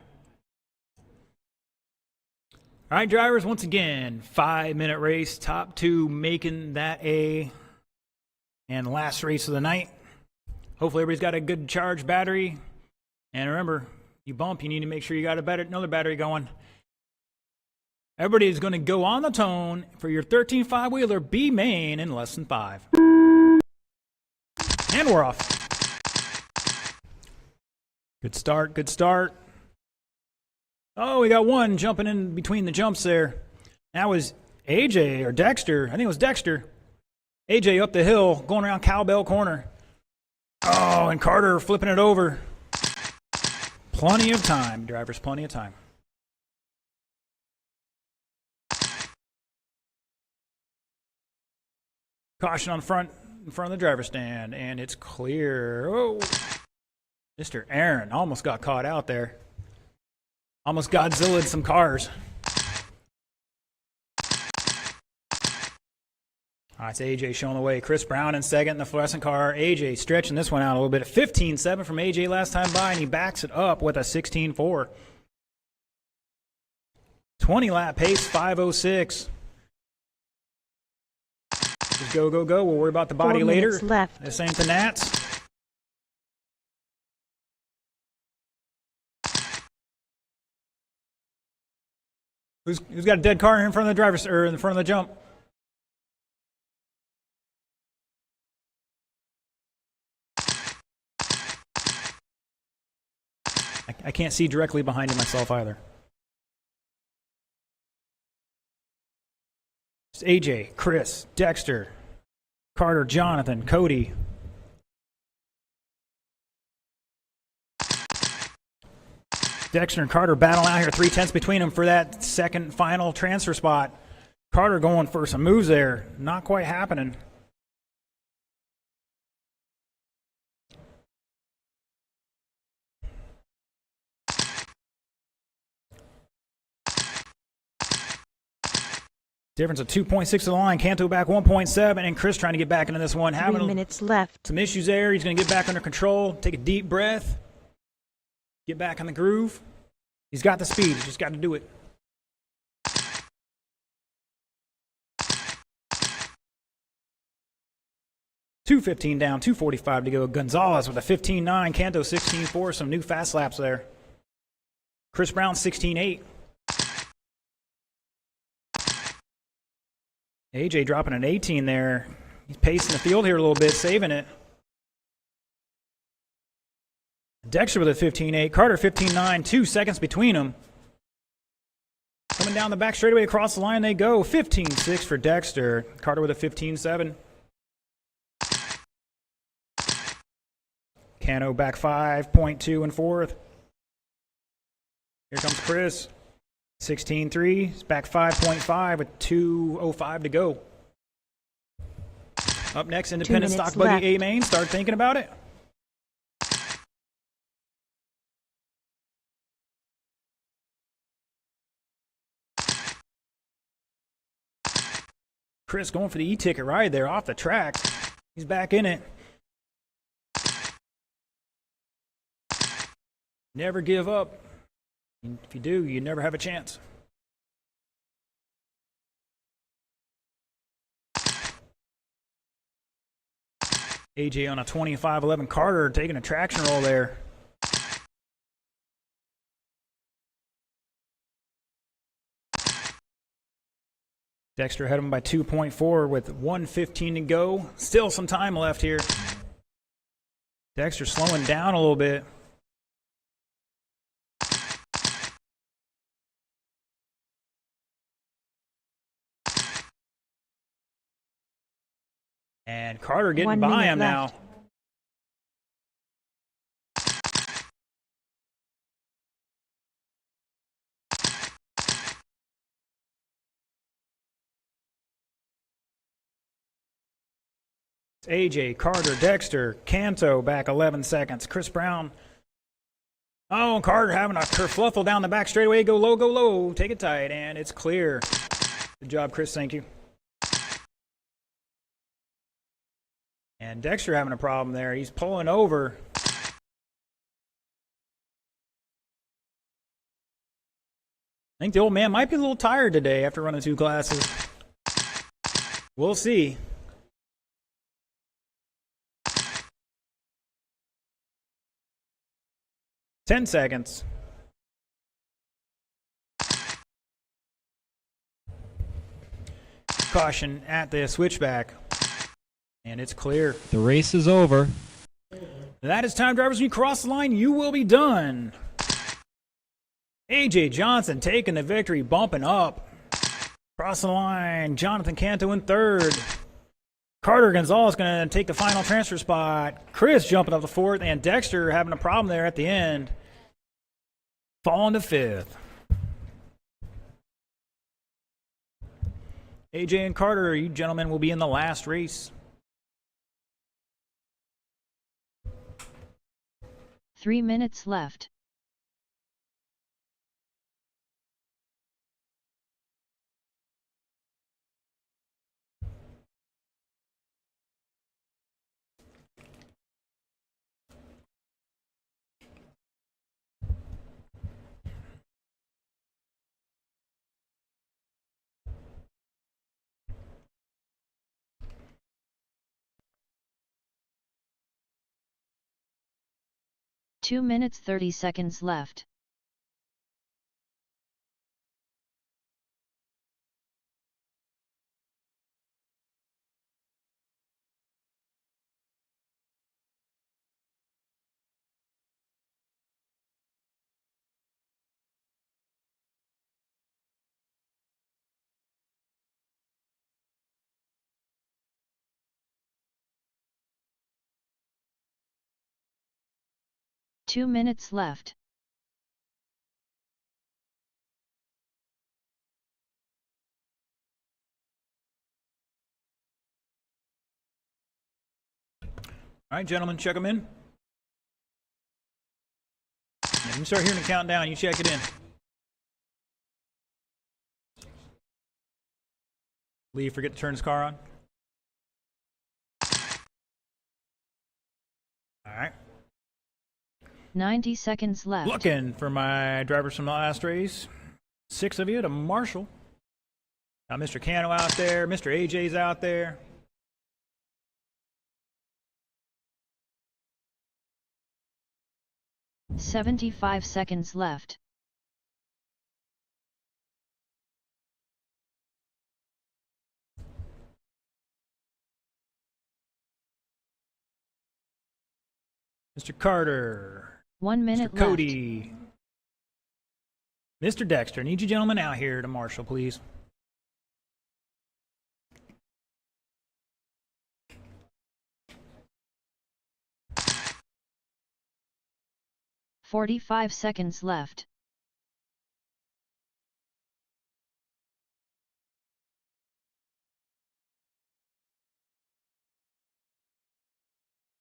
All right, drivers, once again, 5-minute race. Top 2 making that a and last race of the night. Hopefully everybody's got a good charged battery. And remember, you bump, you need to make sure you got another battery going. Everybody is going to go on the tone for your 13.5 wheeler B main in less than 5. And we're off. Good start, good start. Oh, we got one jumping in between the jumps there. That was AJ or Dexter. I think it was Dexter. AJ up the hill, going around Cowbell Corner. Oh, and Carter flipping it over. Plenty of time, drivers, plenty of time. Caution on front, in front of the driver's stand, and it's clear. Oh, Mr. Aaron almost got caught out there. Almost Godzilla'd some cars. All right, it's AJ showing the way. Chris Brown in second in the fluorescent car. AJ stretching this one out a little bit. 15.7 from AJ last time by, and he backs it up with a 16.4. 20-lap pace, 5.06. Just go, go, go. We'll worry about the body 4 later. minutes left. This ain't the Nats. Who's got a dead car here in front of the driver's or in front of the jump? I can't see directly behind you myself either. It's AJ, Chris, Dexter, Carter, Jonathan, Cody. Dexter and Carter battling out here, 3/10 between them for that second final transfer spot. Carter going for some moves there. Not quite happening. Difference of 2.6 to the line. Canto back 1.7, and Chris trying to get back into this one. 3 Having minutes left. some issues there. He's going to get back under control. Take a deep breath. Get back in the groove. He's got the speed. He's just got to do it. $2:15 down, 2:45 to go. Gonzalez with a 15.9. Canto 16.4. Some new fast laps there. Chris Brown 16.8. AJ dropping an 18 there. He's pacing the field here a little bit, saving it. Dexter with a 15.8. Carter 15.9. 2 seconds between them. Coming down the back straightaway across the line they go. 15.6 for Dexter. Carter with a 15.7. Cano back 5.2 in fourth. Here comes Chris. 16.3. He's back 5.5 with 2:05 to go. Up next, Independent Stock Buggy left. A main. Start thinking about it. Chris going for the e-ticket ride there off the track. He's back in it. Never give up. If you do, you never have a chance. AJ on a 25.11. Carter taking a traction roll there. Dexter ahead of him by 2.4 with 1:15 to go. Still some time left here. Dexter slowing down a little bit. And Carter getting 1 by minute him left. now. It's AJ, Carter, Dexter, Canto back 11 seconds. Chris Brown. Oh, and Carter having a kerfluffle down the back straightaway. Go low, go low. Take it tight, and it's clear. Good job, Chris. Thank you. And Dexter having a problem there. He's pulling over. I think the old man might be a little tired today after running 2 classes. We'll see. Ten seconds. Caution at the switchback. And it's clear. The race is over. That is time, drivers. When you cross the line, you will be done. AJ Johnson taking the victory, bumping up. Crossing the line, Jonathan Canto in third. Carter Gonzalez going to take the final transfer spot. Chris jumping up to fourth, and Dexter having a problem there at the end. Falling to fifth. AJ and Carter, you gentlemen will be in the last race. 3 minutes left. Two minutes 30 seconds left. 2 minutes left. All right, gentlemen, check them in. Yeah, you start hearing the countdown, you check it in. Lee, forget to turn his car on. All right. 90 seconds left. Looking for my drivers from the last race. 6 of you to Marshall. Got Mr. Cano out there. Mr. AJ's out there. $75 seconds left. Mr. Carter. 1 minute Mr. Cody. Mr. Dexter. Need you gentlemen out here to Marshall, please. left. 45 seconds left.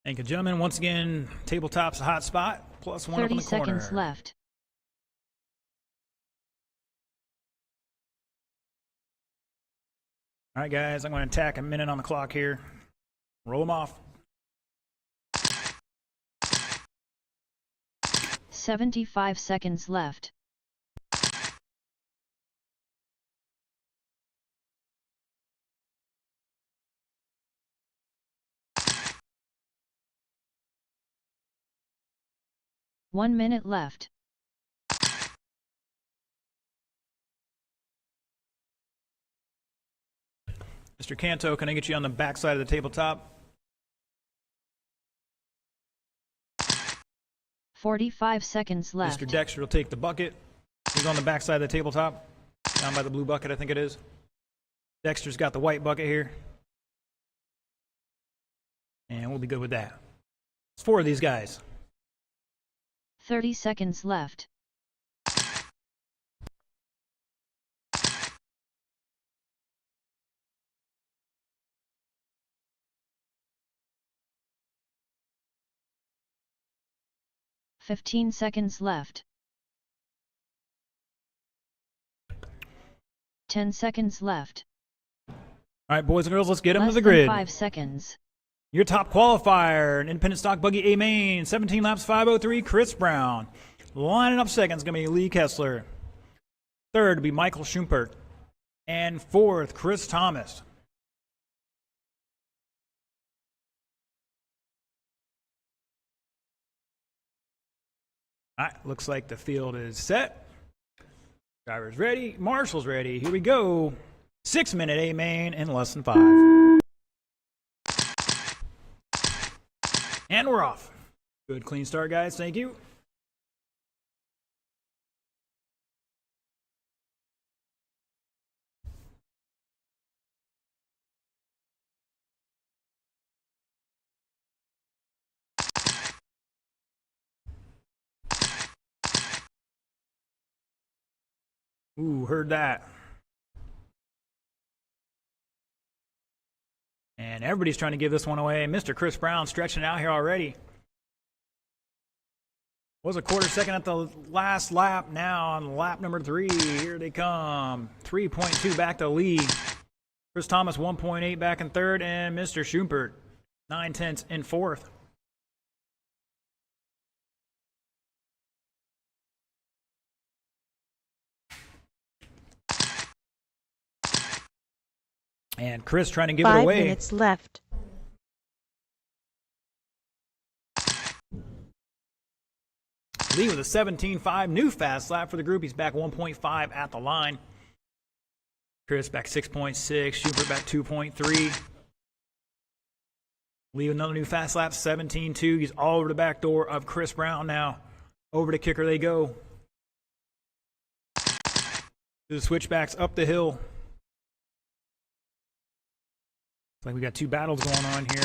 Thank you, gentlemen. Once again, tabletop's a hot spot. Plus 1 up in 30 the corner. seconds left. All right, guys, I'm going to tack a minute on the clock here. Roll them off. 75 seconds left. One minute left. Mr. Canto, can I get you on the back side of the tabletop? 45 seconds left. Mr. Dexter will take the bucket. He's on the back side of the tabletop. Down by the blue bucket, I think it is. Dexter's got the white bucket here. And we'll be good with that. It's 4 of these guys. 30 seconds left. $15 seconds left. 10 seconds left. All right, boys and girls, let's get them Less to the than grid. 5 seconds. Your top qualifier, an independent stock buggy A main, 17 laps, 5:03, Chris Brown. Lining up second's going to be Lee Kessler. Third to be Michael Schumpert. And fourth, Chris Thomas. All right, looks like the field is set. Driver's ready. Marshall's ready. Here we go. 6-minute A main in less than 5. And we're off. Good clean start, guys. Thank you. Ooh, heard that. And everybody's trying to give this one away. Mr. Chris Brown stretching out here already. Was a quarter second at the last lap. Now on lap number 3. Here they come. 3.2 back to Lee. Chris Thomas 1.8 back in third. And Mr. Schumpert 9/10 in fourth. And Chris trying to give it 5 away. minutes left. Lee with a 17.5 new fast lap for the group. He's back 1.5 at the line. Chris back 6.6. Schubert back 2.3. Lee with another new fast lap, 17.2. He's all over the back door of Chris Brown now. Over to kicker they go. The switchbacks up the hill. Looks like we got 2 battles going on here.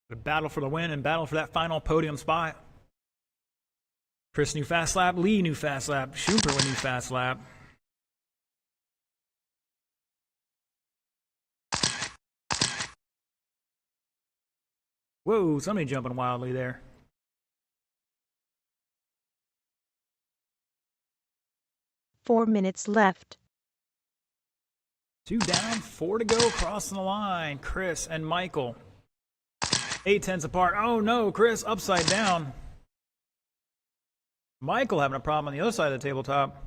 The battle for the win and battle for that final podium spot. Chris new fast lap, Lee new fast lap, Schumper with new fast lap. Whoa, somebody jumping wildly there. Four minutes left. 2 down, 4 to go, crossing the line. Chris and Michael. 8/10 apart. Oh no, Chris upside down. Michael having a problem on the other side of the tabletop.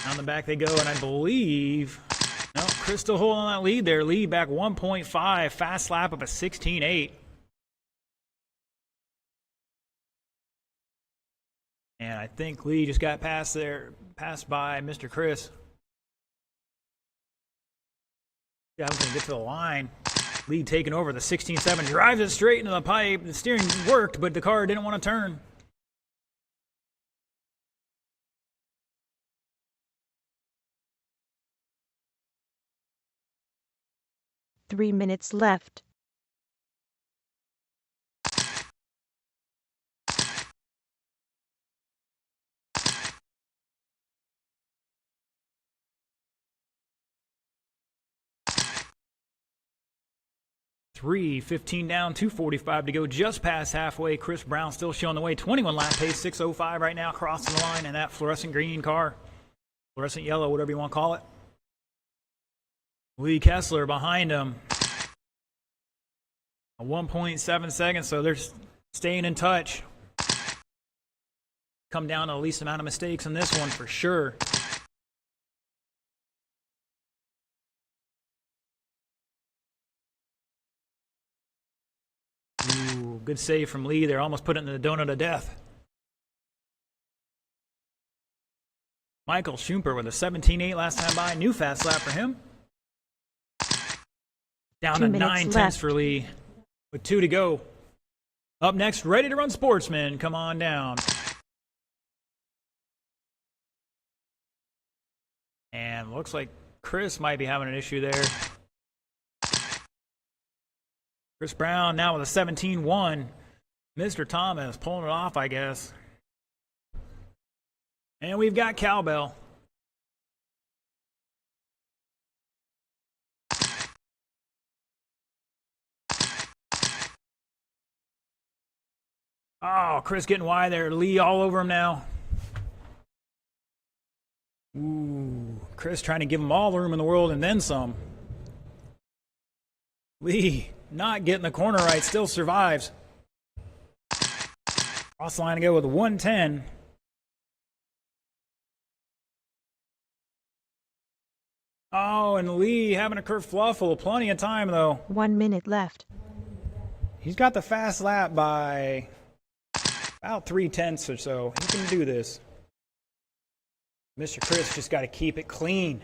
On the back they go, and I believe, no, Chris still holding on that lead there. Lead back 1.5, fast lap of a 16.8. And I think Lee just got passed by Mr. Chris. Yeah, I was going to get to the line. Lee taking over the 16.7, drives it straight into the pipe. The steering worked, but the car didn't want to turn. Three minutes left. Three, 15 down, 2:45 to go, just past halfway. Chris Brown still showing the way. 21 lap pace, 6:05 right now, crossing the line in that fluorescent green car. Fluorescent yellow, whatever you want to call it. Lee Kessler behind him. 1.7 seconds, so they're staying in touch. Come down to the least amount of mistakes in this one for sure. Ooh, good save from Lee there. Almost put it in the donut of death. Michael Schumper with a 17.8 last time by. New fast lap for him. Down to 9/10 for Lee with 2 to go. Up next, Ready to Run Sportsman. Come on down. And looks like Chris might be having an issue there. Chris Brown now with a 17.1. Mr. Thomas pulling it off, I guess. And we've got cowbell. Oh, Chris getting wide there. Lee all over him now. Ooh, Chris trying to give him all the room in the world and then some. Lee not getting the corner right, still survives. Cross line to go with 110. Oh, and Lee having a kerfluffle. Plenty of time, though. 1 minute left. He's got the fast lap by about 3/10 or so. He can do this. Mr. Chris just got to keep it clean.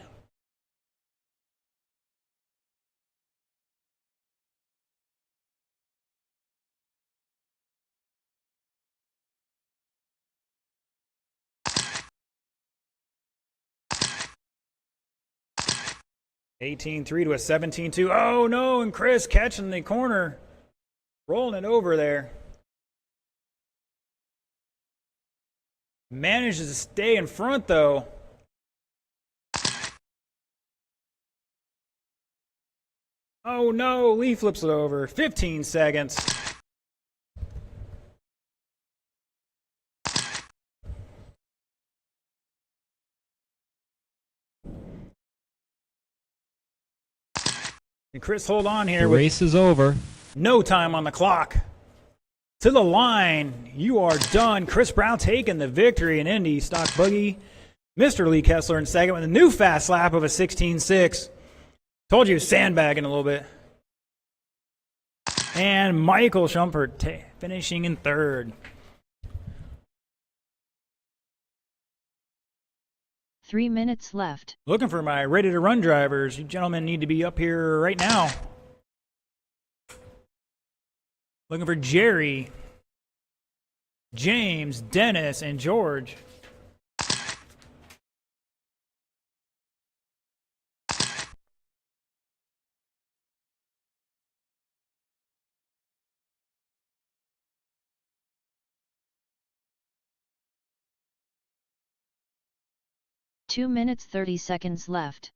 (18.3) to a 17.2. Oh no, and Chris catching the corner, rolling it over there. Manages to stay in front though. Oh no, Lee flips it over. 15 seconds. And Chris, hold on here. The race is over. No time on the clock. To the line, you are done. Chris Brown taking the victory in Indy Stock Buggy. Mr. Lee Kessler in second with a new fast lap of a 16.6. Told you sandbagging a little bit. And Michael Schumper finishing in third. 3 minutes left. Looking for my ready-to-run drivers. You gentlemen need to be up here right now. Looking for Jerry, James, Dennis, and George. 2 minutes 30 seconds left.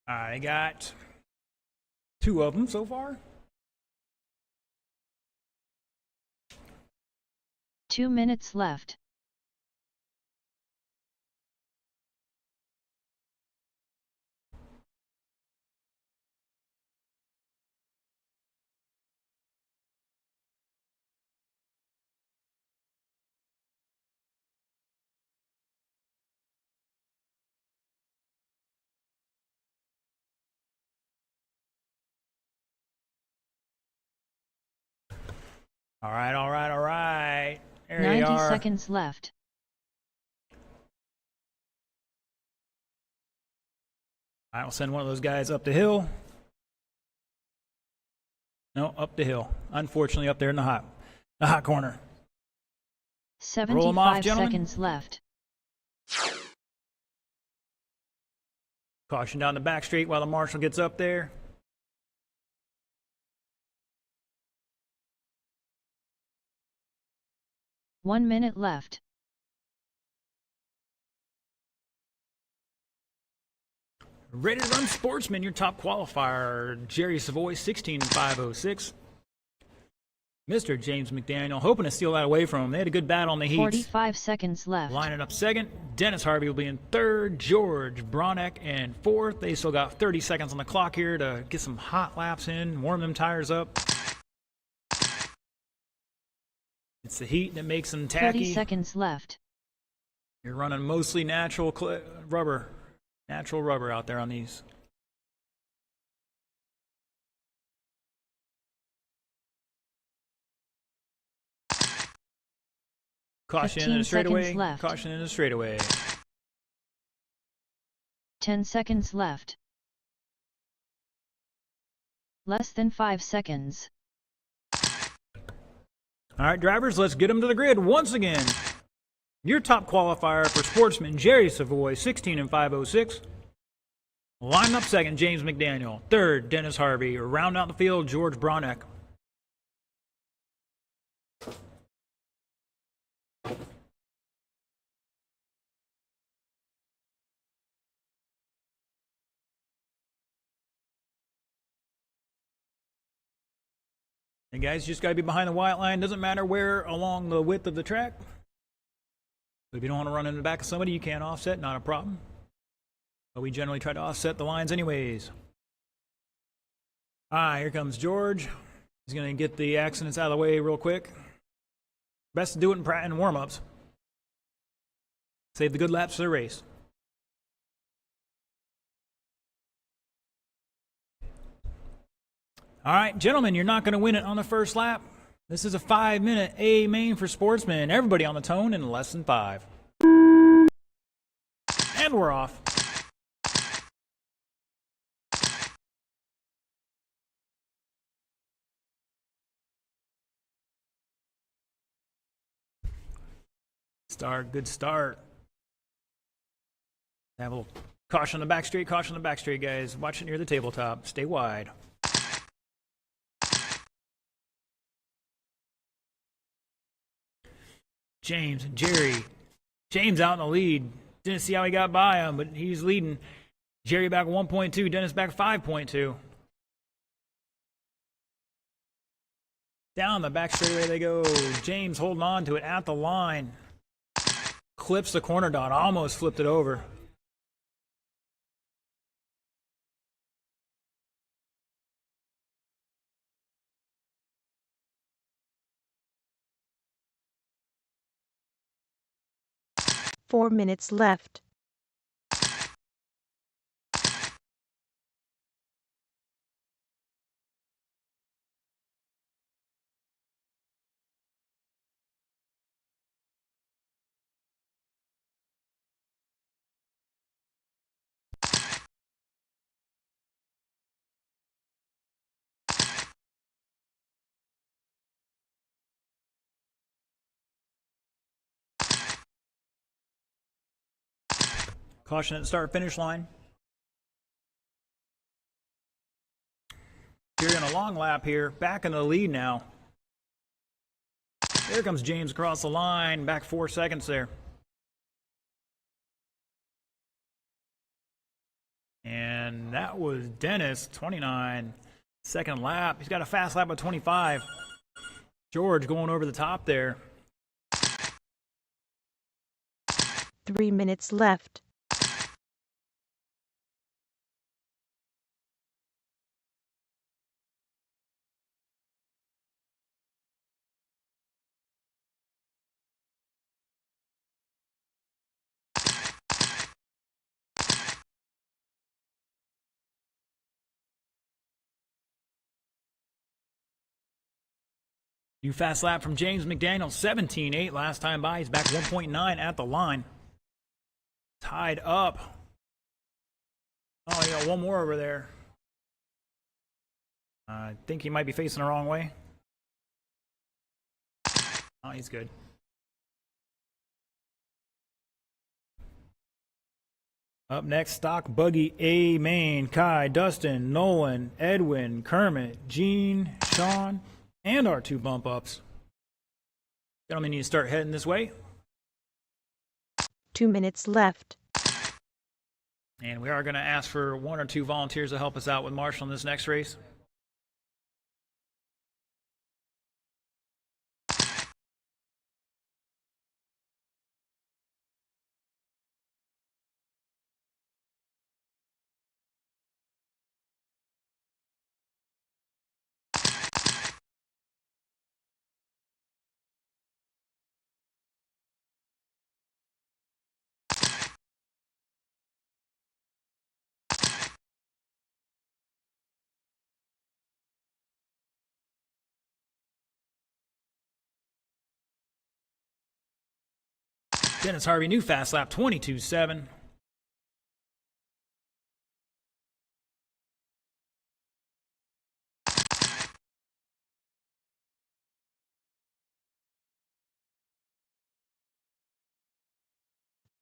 I got 2 of them so far. 2 minutes left. All right, all right, all right. There 90 you are. seconds left. I'll send one of those guys up the hill. No, up the hill. Unfortunately, up there in the hot corner. Roll 'em off, 75 gentlemen. seconds left. Caution down the back straight while the marshal gets up there. One minute left. Ready to run Sportsman, your top qualifier, Jerry Savoy, 16.506. Mr. James McDaniel, hoping to steal that away from him. They had a good battle on the heats. 45 seconds left. Lining up second. Dennis Harvey will be in third. George Bronek in fourth. They still got 30 seconds on the clock here to get some hot laps in, warm them tires up. It's the heat that makes them 30 tacky. seconds left. You're running mostly natural rubber out there on these. Caution in the 15 straightaway. seconds left. Caution in the straightaway. 10 seconds left. Less than 5 seconds. All right, drivers, let's get them to the grid once again. Your top qualifier for Sportsman, Jerry Savoy, 16.506. Line up second, James McDaniel. Third, Dennis Harvey. Round out the field, George Bronek. And guys, you just got to be behind the white line. Doesn't matter where along the width of the track. If you don't want to run in the back of somebody, you can't offset, not a problem. But we generally try to offset the lines anyways. Here comes George. He's going to get the accidents out of the way real quick. Best to do it in warm-ups. Save the good laps for the race. All right, gentlemen, you're not going to win it on the first lap. This is a 5-minute A main for Sportsman. Everybody on the tone in less than 5. And we're off. Start, good start. Have a little caution on the back straight, guys. Watch it near the tabletop. Stay wide. James and Jerry. James out in the lead. Didn't see how he got by him, but he's leading. Jerry back 1.2, Dennis back 5.2. Down the back straightaway they go. James holding on to it at the line. Clips the corner dot, almost flipped it over. Four minutes left. Caution at the start-finish line. Jerry on a long lap here, back in the lead now. There comes James across the line, back 4 seconds there. And that was Dennis, 29, second lap. He's got a fast lap of 25. George going over the top there. 3 minutes left. New fast lap from James McDaniel, 17.8 last time by. He's back 1.9 at the line. Tied up. Oh, you got one more over there. I think he might be facing the wrong way. Oh, he's good. Up next, Stock Buggy A main. Kai, Dustin, Nolan, Edwin, Kermit, Gene, Sean, and our 2 bump ups. Gentlemen, need to start heading this way. 2 minutes left. And we are going to ask for 1 or 2 volunteers to help us out with Marshall in this next race. Dennis Harvey, new fast lap, 22.7.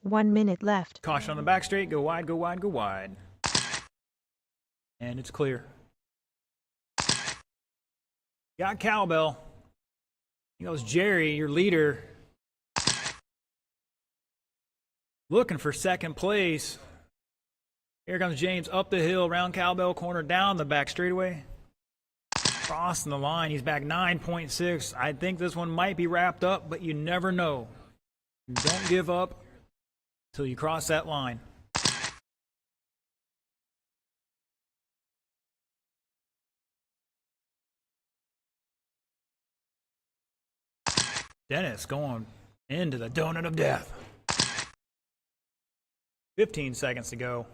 One minute left. Caution on the back straight. Go wide, go wide, go wide. And it's clear. Got cowbell. He goes Jerry, your leader. Looking for second place. Here comes James up the hill, round cowbell corner, down the back straightaway. Crossing the line. He's back 9.6. I think this one might be wrapped up, but you never know. Don't give up until you cross that line. Dennis going into the donut of death. 15 seconds to go.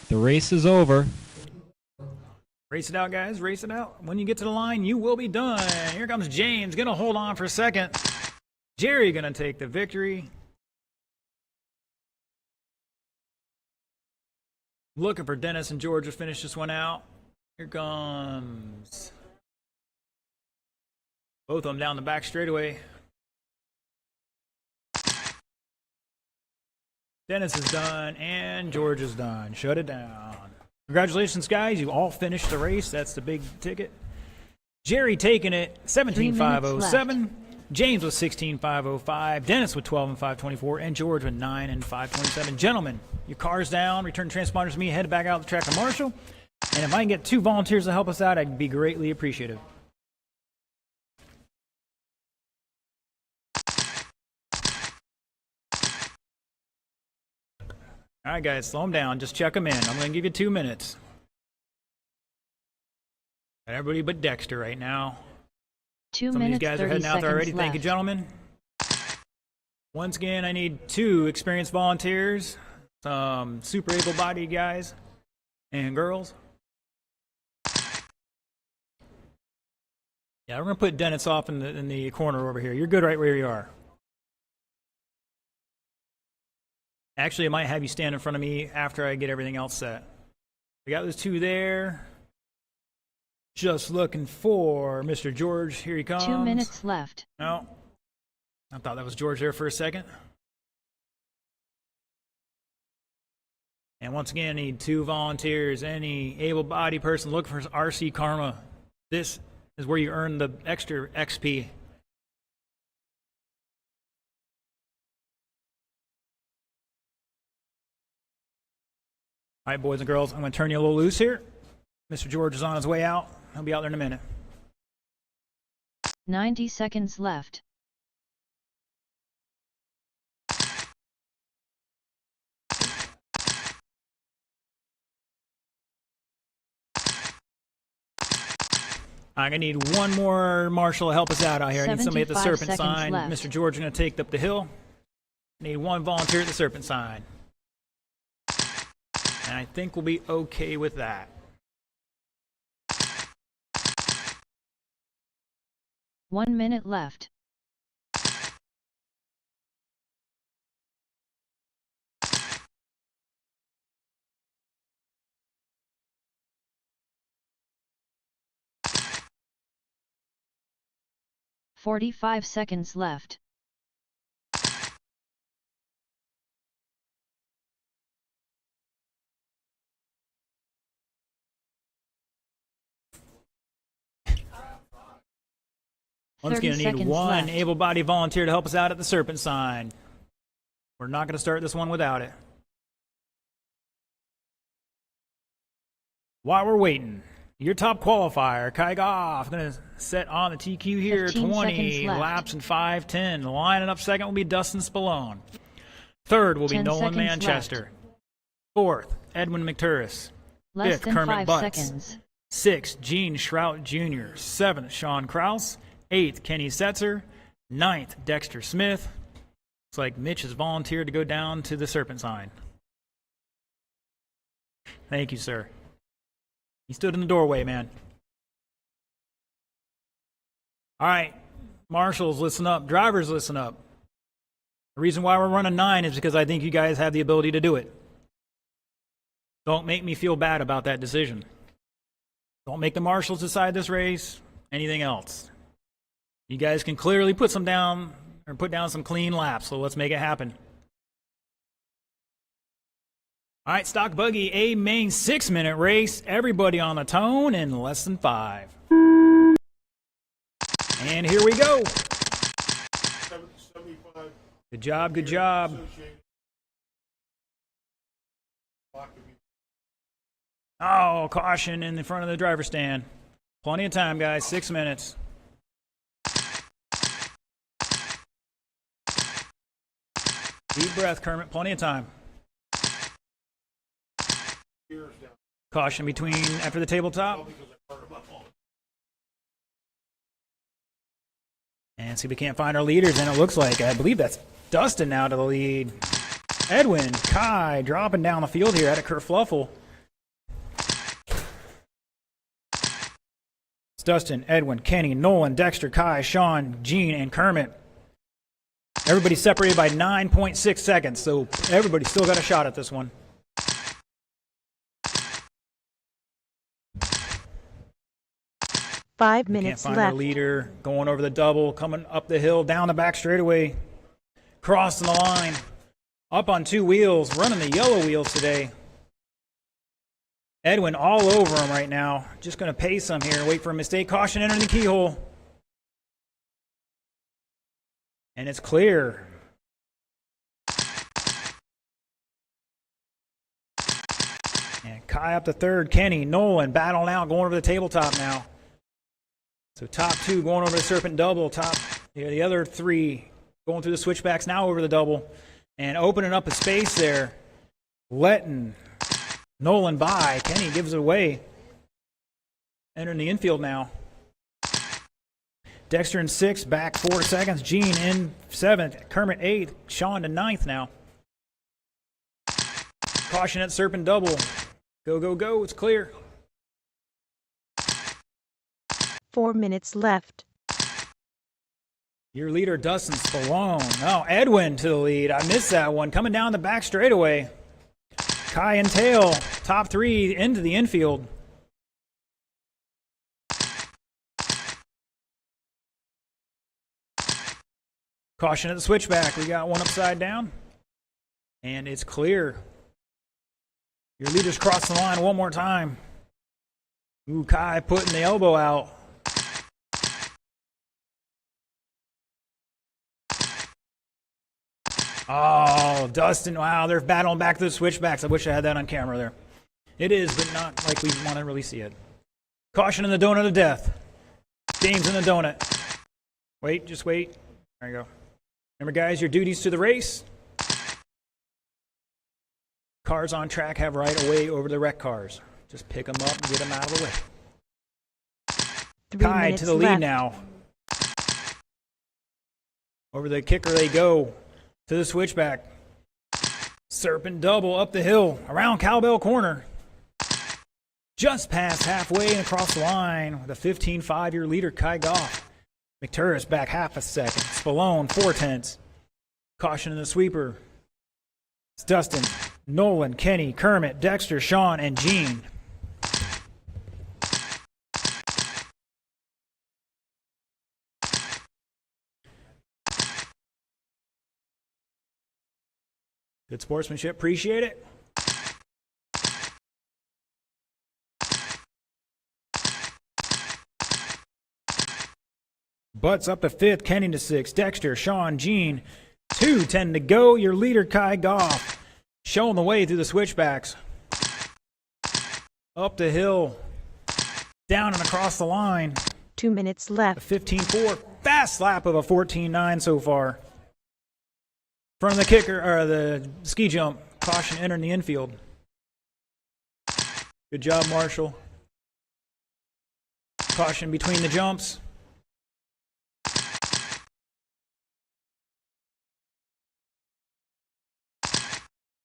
The race is over. Race it out, guys. Race it out. When you get to the line, you will be done. Here comes James. Going to hold on for a second. Jerry going to take the victory. Looking for Dennis and George to finish this one out. Here comes both of them down the back straightaway. Dennis is done and George is done. Shut it down. Congratulations, guys. You all finished the race. That's the big ticket. Jerry taking it 17.507. James with 16.505. Dennis with 12 and 524. And George with 9 and 527. Gentlemen, your car's down. Return transponders to me. Head back out the track to Marshall. And if I can get 2 volunteers to help us out, I'd be greatly appreciative. All right, guys, slow them down. Just check them in. I'm going to give you 2 minutes. Got everybody but Dexter right now. 2 Some of these minutes, guys are 30 heading out there already. seconds Thank you, left. gentlemen. Once again, I need 2 experienced volunteers, some super able-bodied guys and girls. Yeah, we're going to put Dennis off in the corner over here. You're good right where you are. Actually, I might have you stand in front of me after I get everything else set. We got those two there. Just looking for Mr. George. Here he comes. 2 minutes left. No. I thought that was George there for a second. And once again, I need 2 volunteers. Any able-bodied person looking for RC Karma. This is where you earn the extra XP. All right, boys and girls, I'm going to turn you a little loose here. Mr. George is on his way out. He'll be out there in a minute. 90 seconds left. I'm going to need one more marshal to help us out here. I need somebody at the 75 Serpent seconds sign. left. Mr. George is going to take up the hill. I need one volunteer at the Serpent sign. And I think we'll be okay with that. 1 minute left. "45 seconds left. Once again, I 30 need seconds one left. able-bodied volunteer to help us out at the Serpent sign. We're not going to start this one without it. While we're waiting, your top qualifier, Kai Goff, going to set on the TQ here. 15 20 seconds left. laps in 5:10. Lining up second will be Dustin Spallone. Third will be 10 Nolan seconds Manchester. Fourth, Edwin McTurris. Less Fifth, than Kermit 5 Butts. seconds. Sixth, Gene Shrout Jr. Seventh, Sean Krause. Eighth, Kenny Setzer. Ninth, Dexter Smith. Looks like Mitch has volunteered to go down to the Serpent sign. Thank you, sir. He stood in the doorway, man. All right, marshals, listen up. Drivers, listen up. The reason why we're running 9 is because I think you guys have the ability to do it. Don't make me feel bad about that decision. Don't make the marshals decide this race, anything else. You guys can clearly put down some clean laps, so let's make it happen. All right, stock buggy, a main 6-minute race. Everybody on the tone in less than 5. And here we go. 75. Good job, good job. Associated. Oh, caution in the front of the driver's stand. Plenty of time, guys. 6 minutes. Deep breath, Kermit. Plenty of time. Years down. Caution between after the tabletop. Because I heard about all. And see, we can't find our leaders, and it looks like, I believe that's Dustin now to the lead. Edwin, Kai dropping down the field here at a kerfluffle. It's Dustin, Edwin, Kenny, Nolan, Dexter, Kai, Sean, Gene, and Kermit. Everybody's separated by 9.6 seconds, so everybody's still got a shot at this one. Five Can't minutes find our left. leader. Going over the double, coming up the hill, down the back straightaway, crossing the line, up on 2 wheels, running the yellow wheels today. Edwin all over him right now. Just going to pace him here. Wait for a mistake. Caution entering the keyhole. And it's clear. And Kai up to third. Kenny, Nolan battling out, going over the tabletop now. So top 2 going over the Serpent double. The other 3 going through the switchbacks now over the double. And opening up a space there. Letting Nolan by. Kenny gives it away. Entering the infield now. Dexter in 6th, back 4 seconds. Gene in 7th. Kermit 8th. Sean to 9th now. Caution at Serpent double. Go, go, go. It's clear. 4 minutes left. Your leader, Dustin Spallone. Oh, Edwin to the lead. I missed that one. Coming down the back straightaway. Kai and tail, top three into the infield. Caution at the switchback. We got one upside down. And it's clear. Your leaders cross the line one more time. Ooh, Kai putting the elbow out. Oh, Dustin. Wow, they're battling back to the switchbacks. I wish I had that on camera there. It is, but not like we want to really see it. Caution in the donut of death. James in the donut. Wait, just wait. There you go. Remember, guys, your duties to the race. Cars on track have right of way over the wreck cars. Just pick them up and get them out of the way. 3 Kai minutes to the lead left. now. Over the kicker they go. To the switchback. Serpent double up the hill. Around Cowbell Corner. Just past halfway and across the line with a 15.5 year leader, Kai Goff. McTurris back half a second. Spallone, 4/10. Caution in the sweeper. It's Dustin, Nolan, Kenny, Kermit, Dexter, Sean, and Gene. Good sportsmanship. Appreciate it. Butts up to 5th. Kenny to 6th. Dexter, Sean, Gene. 2:10 to go. Your leader, Kai Goff. Showing the way through the switchbacks. Up the hill. Down and across the line. 2 minutes A left. 15.4. Fast lap of a 14.9 so far. Front of the kicker, or the ski jump. Caution entering the infield. Good job, Marshall. Caution between the jumps.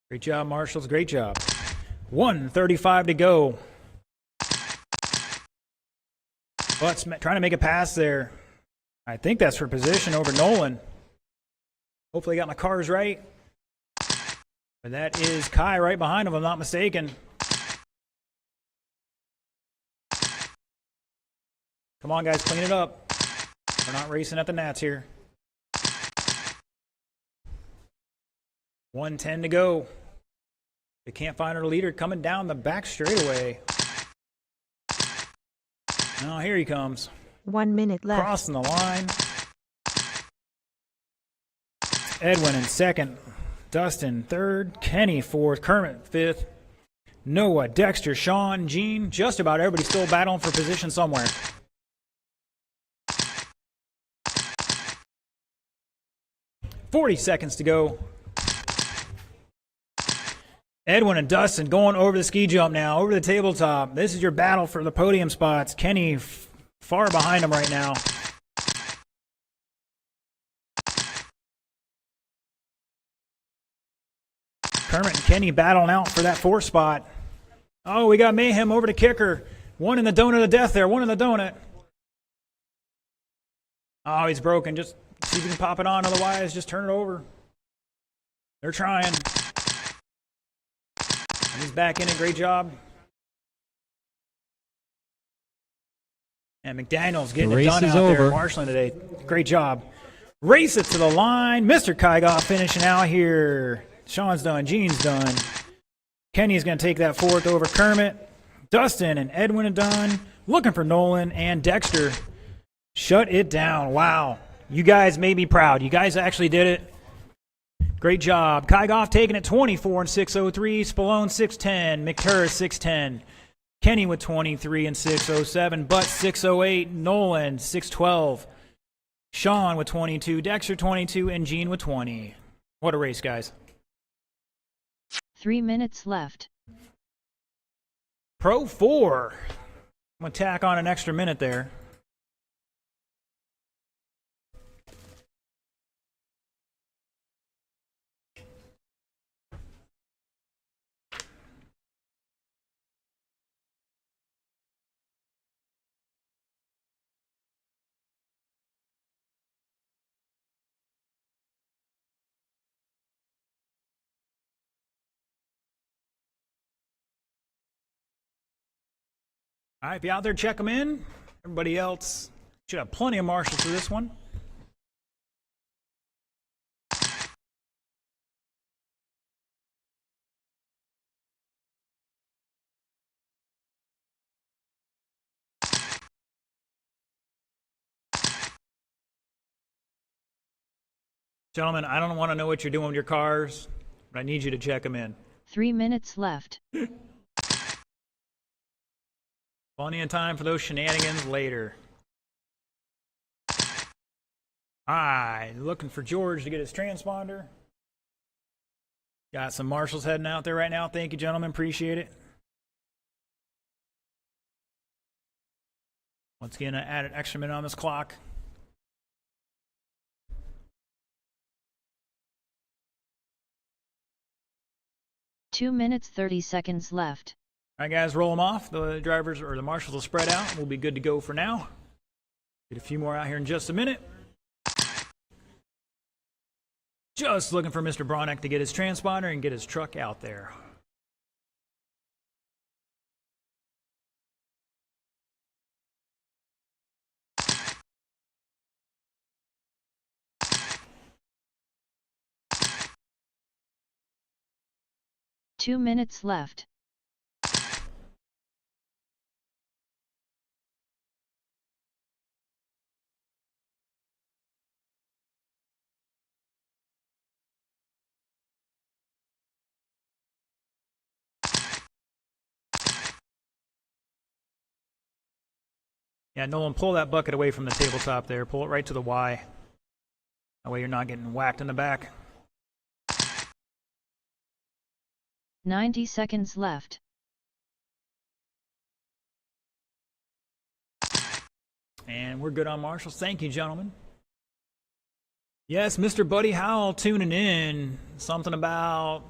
Great job, Marshalls. Great job. 1:35 to go. Butts trying to make a pass there. I think that's for position over Nolan. Hopefully I got my cars right. But that is Kai right behind him, if I'm not mistaken. Come on, guys, clean it up. We're not racing at the Nats here. 1:10 to go. They can't find our leader coming down the back straightaway. Now here he comes. 1 minute left. Crossing the line. Edwin in 2nd. Dustin 3rd. Kenny 4th. Kermit 5th. Noah, Dexter, Sean, Gene. Just about everybody still battling for position somewhere. $40 to go. Edwin and Dustin going over the ski jump now, over the tabletop. This is your battle for the podium spots. Kenny far behind him right now. Kermit and Kenny battling out for that 4th spot. Oh, we got mayhem over to kicker. One in the donut of death there, one in the donut. Oh, he's broken. Just see if you can pop it on, otherwise just turn it over. They're trying. And he's back in it. Great job. And McDaniel's getting it done out there, marshalling today. Great job. Race it to the line. Mr. Kai Goff finishing out here. Sean's done. Gene's done. Kenny's going to take that 4th over Kermit. Dustin and Edwin are done. Looking for Nolan and Dexter. Shut it down. Wow. You guys made me proud. You guys actually did it. Great job. Kai Goff taking it 24 and 603. Spallone 610. McTurris 610. Kenny with 23 and 607. Butt 608. Nolan 612. Sean with 22. Dexter 22. And Gene with 20. What a race, guys. 3 minutes left. Pro 4. I'm going to tack on an extra minute there. All right, if you're out there, check them in. Everybody else should have plenty of marshals for this one. Gentlemen, I don't want to know what you're doing with your cars, but I need you to check them in. 3 minutes left. Plenty of time for those shenanigans later. All right, looking for George to get his transponder. Got some marshals heading out there right now. Thank you, gentlemen. Appreciate it. Once again, I added extra minute on this clock. Two minutes 30 seconds left. All right, guys, roll them off. The drivers or the marshals will spread out. We'll be good to go for now. Get a few more out here in just a minute. Just looking for Mr. Bronick to get his transponder and get his truck out there. Two minutes left. Yeah, Nolan, pull that bucket away from the tabletop there. Pull it right to the Y. That way you're not getting whacked in the back. 90 seconds left. And we're good on marshals. Thank you, gentlemen. Yes, Mr. Buddy Howell tuning in. Something about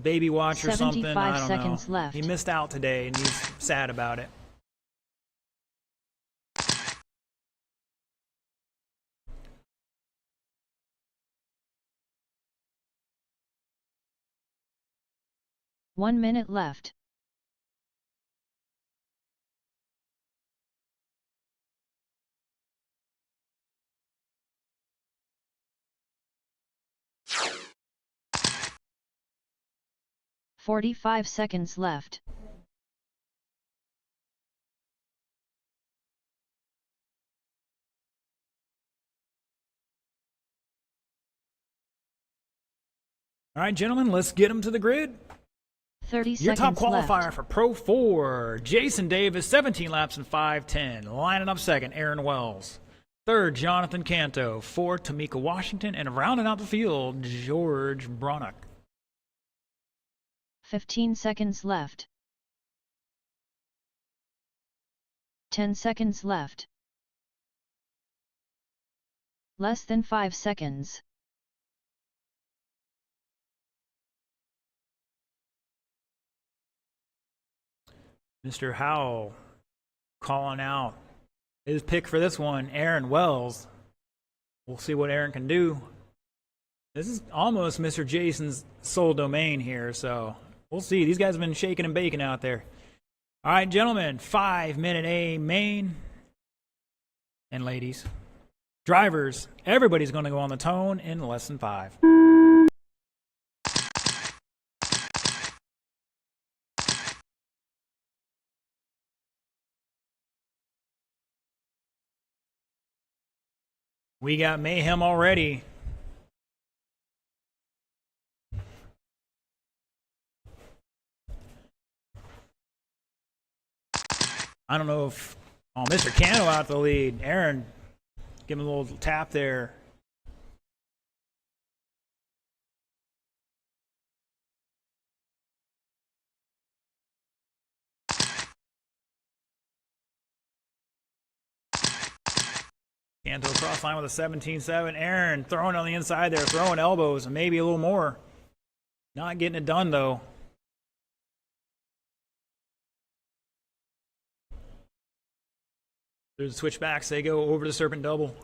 Baby Watch or something. 75 I don't seconds know. left. He missed out today and he's sad about it. One minute left. "45 seconds left. All right, gentlemen, let's get them to the grid. 30 Your seconds top qualifier left. for Pro 4, Jason Davis, 17 laps and 5:10. Lining up second, Aaron Wells. Third, Jonathan Canto. Fourth, Tamika Washington. And rounding out the field, George Bronick. 15 seconds left. 10 seconds left. Less than 5 seconds. Mr. Howell calling out his pick for this one, Aaron Wells. We'll see what Aaron can do. This is almost Mr. Jason's sole domain here, so we'll see. These guys have been shaking and baking out there. All right, gentlemen, 5-minute A main. And ladies, drivers, everybody's going to go on the tone in less than 5. We got mayhem already. I don't know if... Oh, Mr. Cano out the lead. Aaron, give him a little tap there. Canto cross line with a 17-7. Aaron throwing on the inside there, throwing elbows and maybe a little more. Not getting it done, though. There's the switchbacks. They go over the Serpent Double.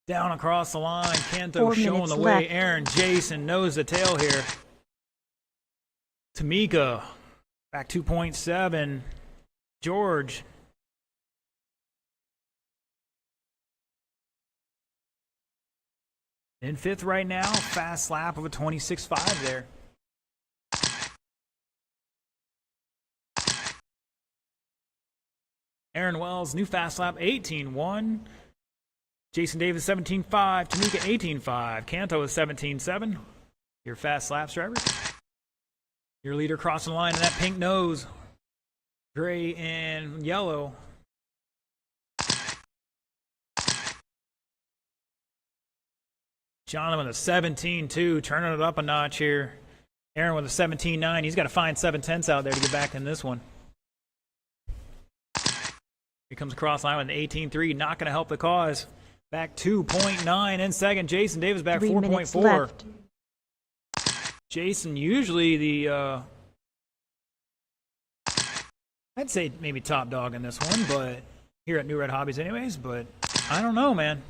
Down across the line. Canto 4 showing minutes the way. left. Aaron Jason knows the tail here. Tamika back 2.7. George. In fifth right now, fast lap of a 26.5 there. Aaron Wells, new fast lap, 18.1. Jason Davis, 17.5. Tamika, 18.5. Canto is 17.7. Your fast laps, drivers. Your leader crossing the line in that pink nose. Gray and yellow. John with a 17.2, turning it up a notch here. Aaron with a 17.9. He's got to find 7/10 out there to get back in this one. Here comes across line with an 18.3, not going to help the cause. Back 2.9 in second. Jason Davis back 3 minutes 4.4. left. Jason usually the I'd say maybe top dog in this one, but here at New Red Hobbies anyways, but I don't know, man.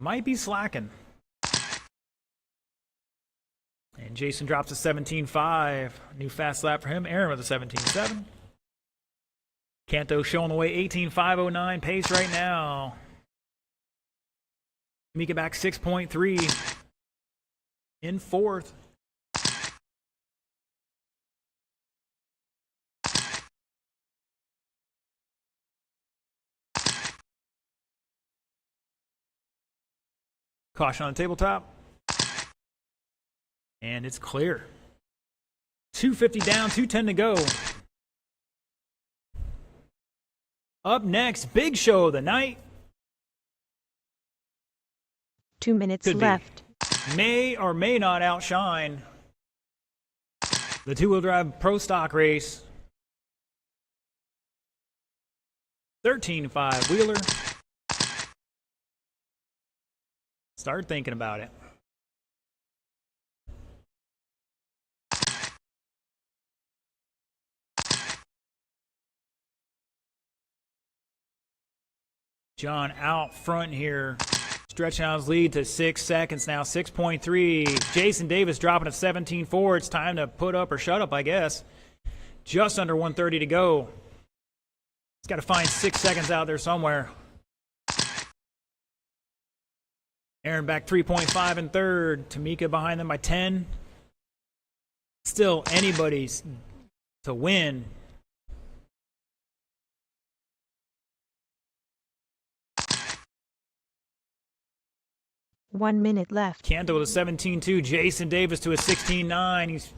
Might be slacking. And Jason drops a 17.5. New fast lap for him. Aaron with a 17.7. Canto showing the way, 18.509 pace right now. Mika back 6.3 in fourth. Caution on the tabletop. And it's clear. 250 down, 210 to go. Up next, big show of the night. 2 minutes Could be. left. May or may not outshine the two-wheel drive pro stock race. 13.5 wheeler. Start thinking about it. John out front here, stretching out his lead to 6 seconds now, 6.3. Jason Davis dropping a 17.4. It's time to put up or shut up, I guess. Just under 1:30 to go. He's got to find 6 seconds out there somewhere. Aaron back 3.5 in third. Tamika behind them by 10. Still anybody's to win. One minute left. Canto with a 17.2. Jason Davis to a 16.9. He's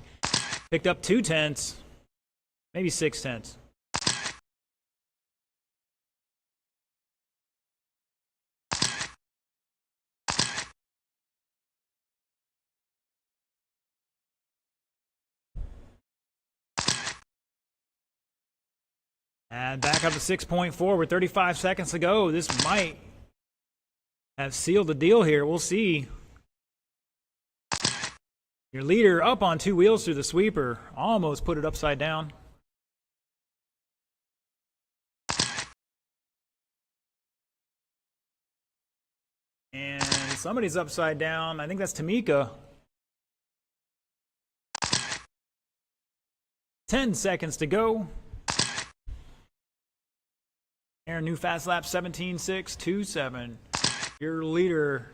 picked up 2/10. Maybe 6/10. And back up to 6.4 with 35 seconds to go. This might have sealed the deal here. We'll see. Your leader up on 2 wheels through the sweeper. Almost put it upside down. And somebody's upside down. I think that's Tamika. 10 seconds to go. Aaron, new fast lap 17.627. Your leader.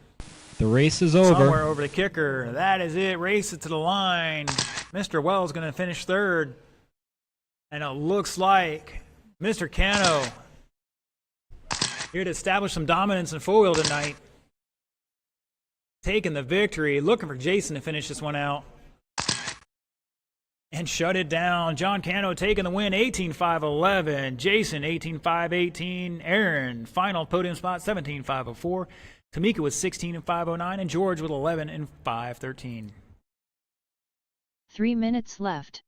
The race is over. Somewhere over the kicker. That is it. Race it to the line. Mr. Wells going to finish third. And it looks like Mr. Cano here to establish some dominance in four-wheel tonight. Taking the victory. Looking for Jason to finish this one out. And shut it down. John Cano taking the win, 18.511. Jason, 18.518. Aaron, final podium spot, 17.504. Tamika with 16.509. And George with 11.513. 3 minutes left.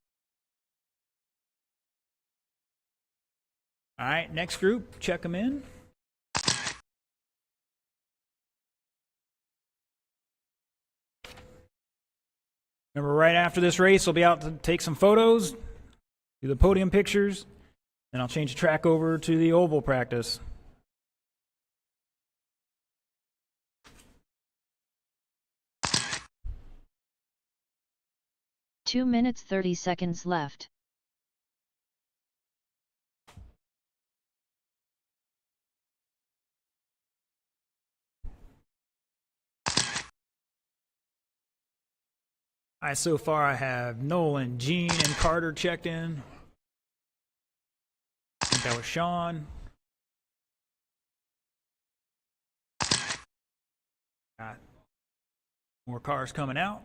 All right, next group, check them in. Remember, right after this race, we'll be out to take some photos, do the podium pictures, then I'll change the track over to the oval practice. Two minutes 30 seconds left. So far I have Nolan, Gene, and Carter checked in. I think that was Sean. Got more cars coming out.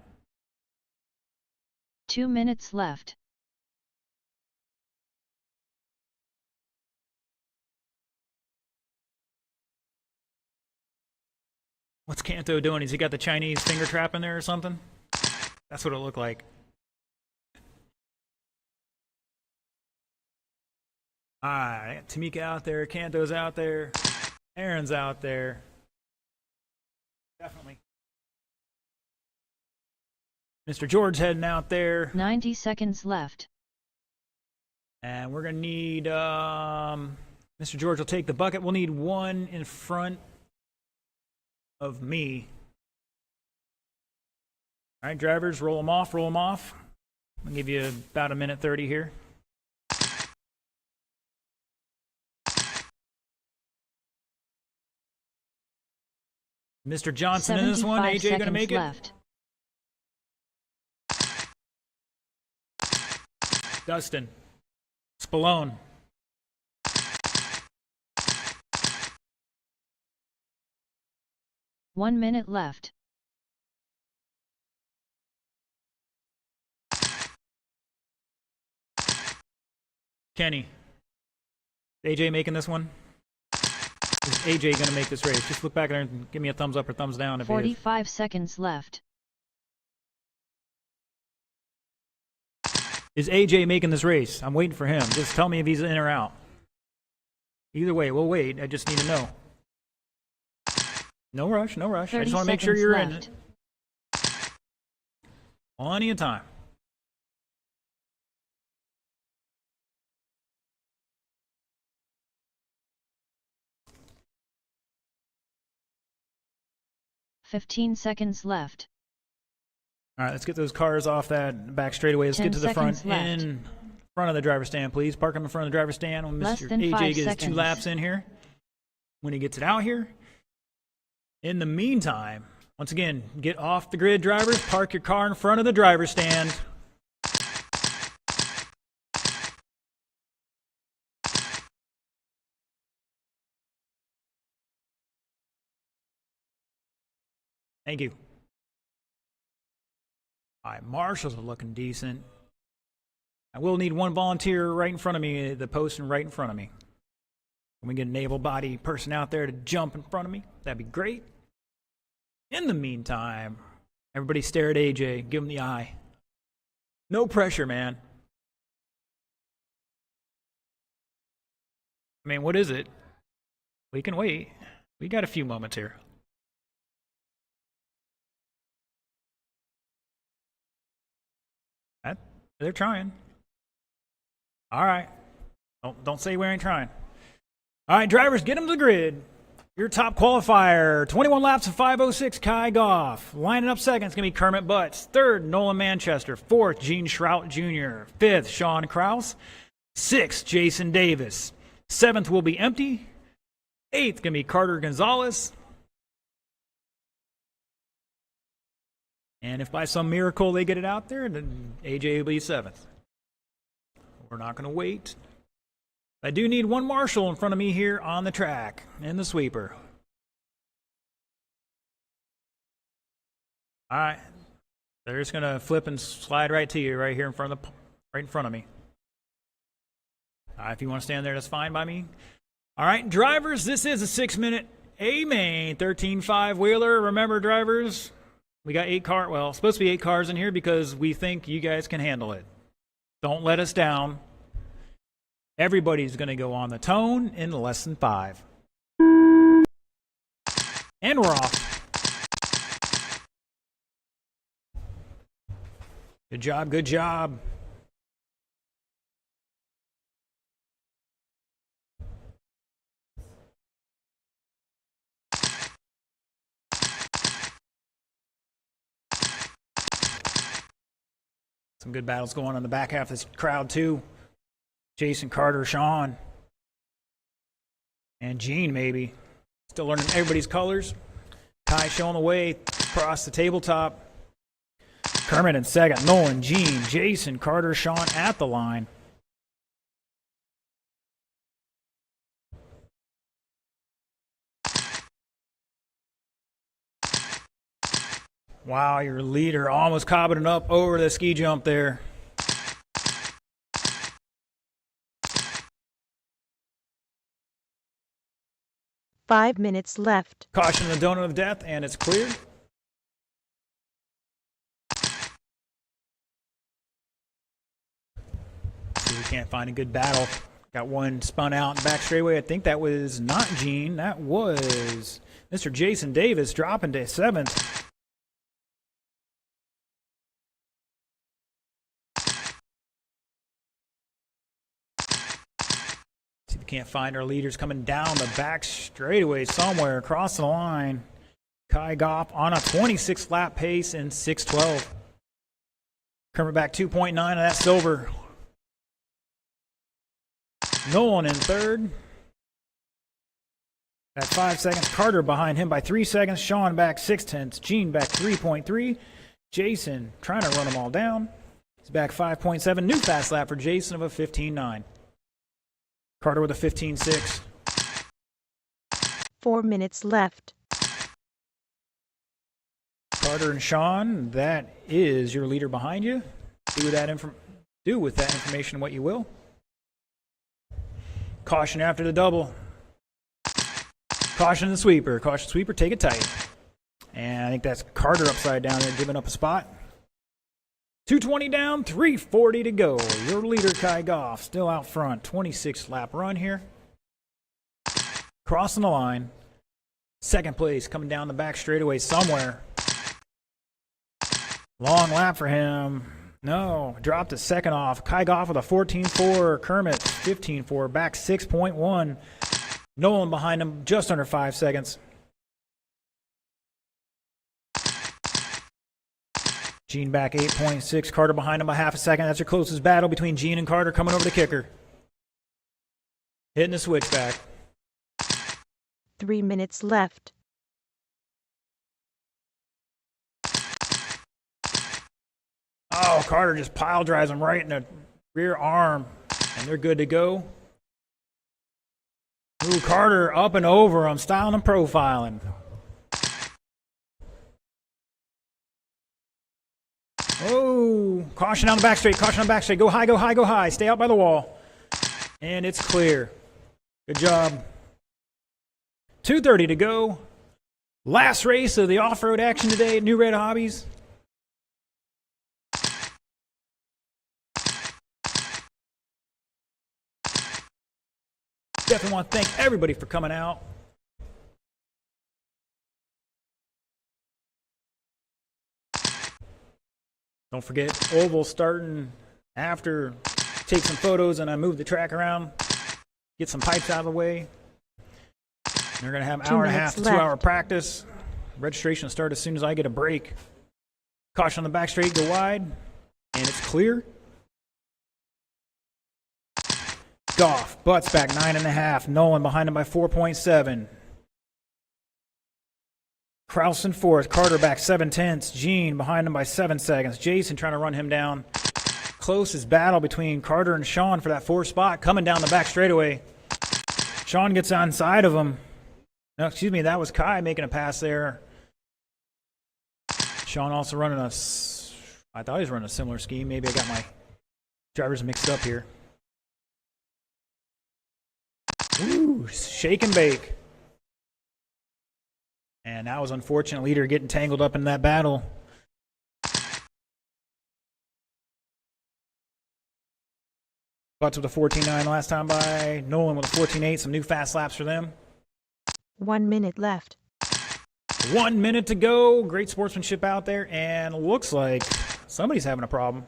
2 minutes left. What's Kanto doing? Has he got the Chinese finger trap in there or something? That's what it looked like. I got Tamika out there, Kanto's out there, Aaron's out there. Definitely. Mr. George heading out there. 90 seconds left. And we're going to need, Mr. George will take the bucket. We'll need one in front of me. All right, drivers, roll them off, roll them off. I'll give you about 1:30 here. Mr. Johnson in this one. AJ going to make left. it. Dustin. Spallone. One minute left. Kenny. AJ making this one? Is AJ going to make this race? Just look back there and give me a thumbs up or thumbs down if 45 seconds left. Is AJ making this race? I'm waiting for him. Just tell me if he's in or out. Either way, we'll wait. I just need to know. No rush, no rush. I just want to make sure you're in it. Plenty of time. "15 seconds left. All right, let's get those cars off that back straightaway. Let's get to the front. In front of the driver's stand, please. Park them in front of the driver's stand when Mr. AJ gets 2 laps in here. When he gets it out here. In the meantime, once again, get off the grid, drivers. Park your car in front of the driver's stand. Thank you. All right, marshals are looking decent. I will need one volunteer right in front of me, the post and right in front of me. When we get an able-bodied person out there to jump in front of me, that'd be great. In the meantime, everybody stare at AJ. Give him the eye. No pressure, man. I mean, what is it? We can wait. We got a few moments here. They're trying. All right. Don't say we ain't trying. All right, drivers, get them to the grid. Your top qualifier, 21 laps of 5:06, Kai Goff. Lining up second is going to be Kermit Butts. Third, Nolan Manchester. Fourth, Gene Shrout Jr. Fifth, Sean Kraus. Sixth, Jason Davis. Seventh will be empty. Eighth going to be Carter Gonzalez. And if by some miracle they get it out there, then AJ will be 7th. We're not going to wait. I do need one marshal in front of me here on the track in the sweeper. All right. They're just going to flip and slide right to you right here in front of me. If you want to stand there, that's fine by me. All right, drivers, this is a 6-minute A-Main 13.5 wheeler. Remember, drivers, we got 8 cars. Well, it's supposed to be 8 cars in here because we think you guys can handle it. Don't let us down. Everybody's going to go on the tone in less than 5. And we're off. Good job, good job. Some good battles going on in the back half of this crowd, too. Jason, Carter, Sean, and Gene, maybe. Still learning everybody's colors. Kai showing the way across the tabletop. Kermit in second. Nolan, Gene, Jason, Carter, Sean at the line. Wow, your leader almost cobbing it up over the ski jump there. Five minutes left. Caution the donut of death, and it's cleared. See, we can't find a good battle. Got one spun out in back straightaway. I think that was not Gene. That was Mr. Jason Davis dropping to 7th. See, we can't find our leaders coming down the back straightaway somewhere across the line. Kai Goff on a 26 lap pace in 6:12. Kermit back 2.9 of that silver. Nolan in third. At 5 seconds. Carter behind him by 3 seconds. Sean back 6/10. Gene back 3.3. Jason trying to run them all down. He's back 5.7. New fast lap for Jason of a 15.9. Carter with a 15.6. 4 minutes left. Carter and Sean, that is your leader behind you. Do with that information what you will. Caution after the double. Caution the sweeper. Caution sweeper, take it tight. And I think that's Carter upside down there giving up a spot. 220 down, 340 to go. Your leader, Kai Goff, still out front. 26 lap run here. Crossing the line. Second place coming down the back straightaway somewhere. Long lap for him. No, dropped a second off. Kai Goff with a 14.4. Kermit 15.4. Back 6.1. Nolan behind him just under 5 seconds. Gene back 8.6. Carter behind him by half a second. That's your closest battle between Gene and Carter coming over the kicker. Hitting the switchback. 3 minutes left. Oh, Carter just pile drives him right in the rear arm, and they're good to go. Ooh, Carter up and over him, styling and profiling. Oh, caution on the back straight, caution on the back straight. Go high, go high, go high. Stay out by the wall. And it's clear. Good job. 2:30 to go. Last race of the off-road action today at New Red Hobbies. Definitely want to thank everybody for coming out. Don't forget, oval starting after. Take some photos and I move the track around. Get some pipes out of the way. And they're going to have an hour and a half to 2 hour practice. Registration will start as soon as I get a break. Caution on the back straight, go wide. And it's clear. Goff, butts back 9.5. Nolan behind him by 4.7. Kraus in fourth. Carter back 7/10. Gene behind him by 7 seconds. Jason trying to run him down. Closest battle between Carter and Sean for that 4th spot coming down the back straightaway. Sean gets on side of him. No, excuse me, that was Kai making a pass there. Sean also running I thought he was running a similar scheme. Maybe I got my drivers mixed up here. Ooh, shake and bake. And that was unfortunate. Leader getting tangled up in that battle. Butts with a 14.9 last time by. Nolan with a 14.8. Some new fast laps for them. 1 minute left. 1 minute to go. Great sportsmanship out there. And looks like somebody's having a problem.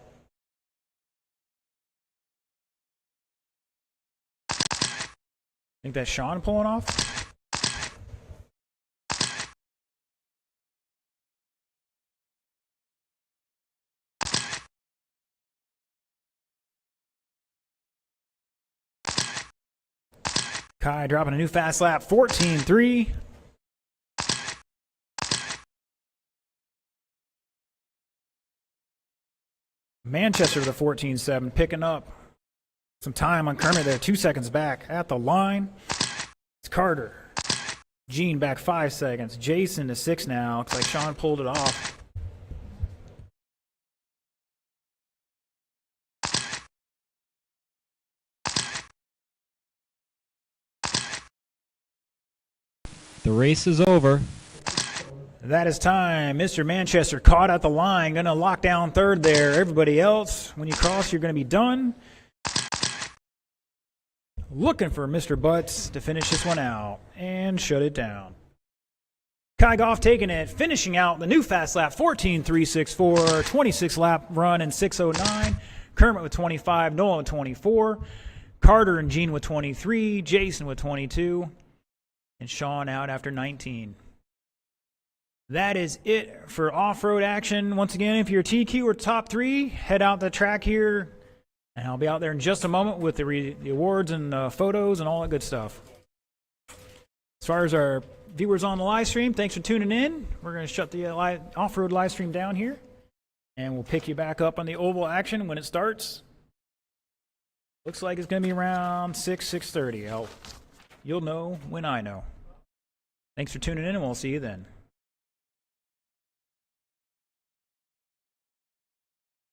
Think that's Sean pulling off? Kai dropping a new fast lap, 14.3. Manchester with a 14.7, picking up some time on Kermit there. 2 seconds back at the line. It's Carter. Gene back 5 seconds. Jason to 6 now. Looks like Sean pulled it off. The race is over. That is time. Mr. Manchester caught at the line. Going to lock down third there. Everybody else, when you cross, you're going to be done. Looking for Mr. Butts to finish this one out and shut it down. Kai Goff taking it, finishing out the new fast lap, 14.364, 26 lap run in 6.09. Kermit with 25, Noah with 24, Carter and Gene with 23, Jason with 22, and Sean out after 19. That is it for off-road action. Once again, if you're TQ or top 3, head out the track here, and I'll be out there in just a moment with the awards and photos and all that good stuff. As far as our viewers on the live stream, thanks for tuning in. We're going to shut the off-road live stream down here, and we'll pick you back up on the oval action when it starts. Looks like it's going to be around 6:30. You'll know when I know. Thanks for tuning in, and we'll see you then.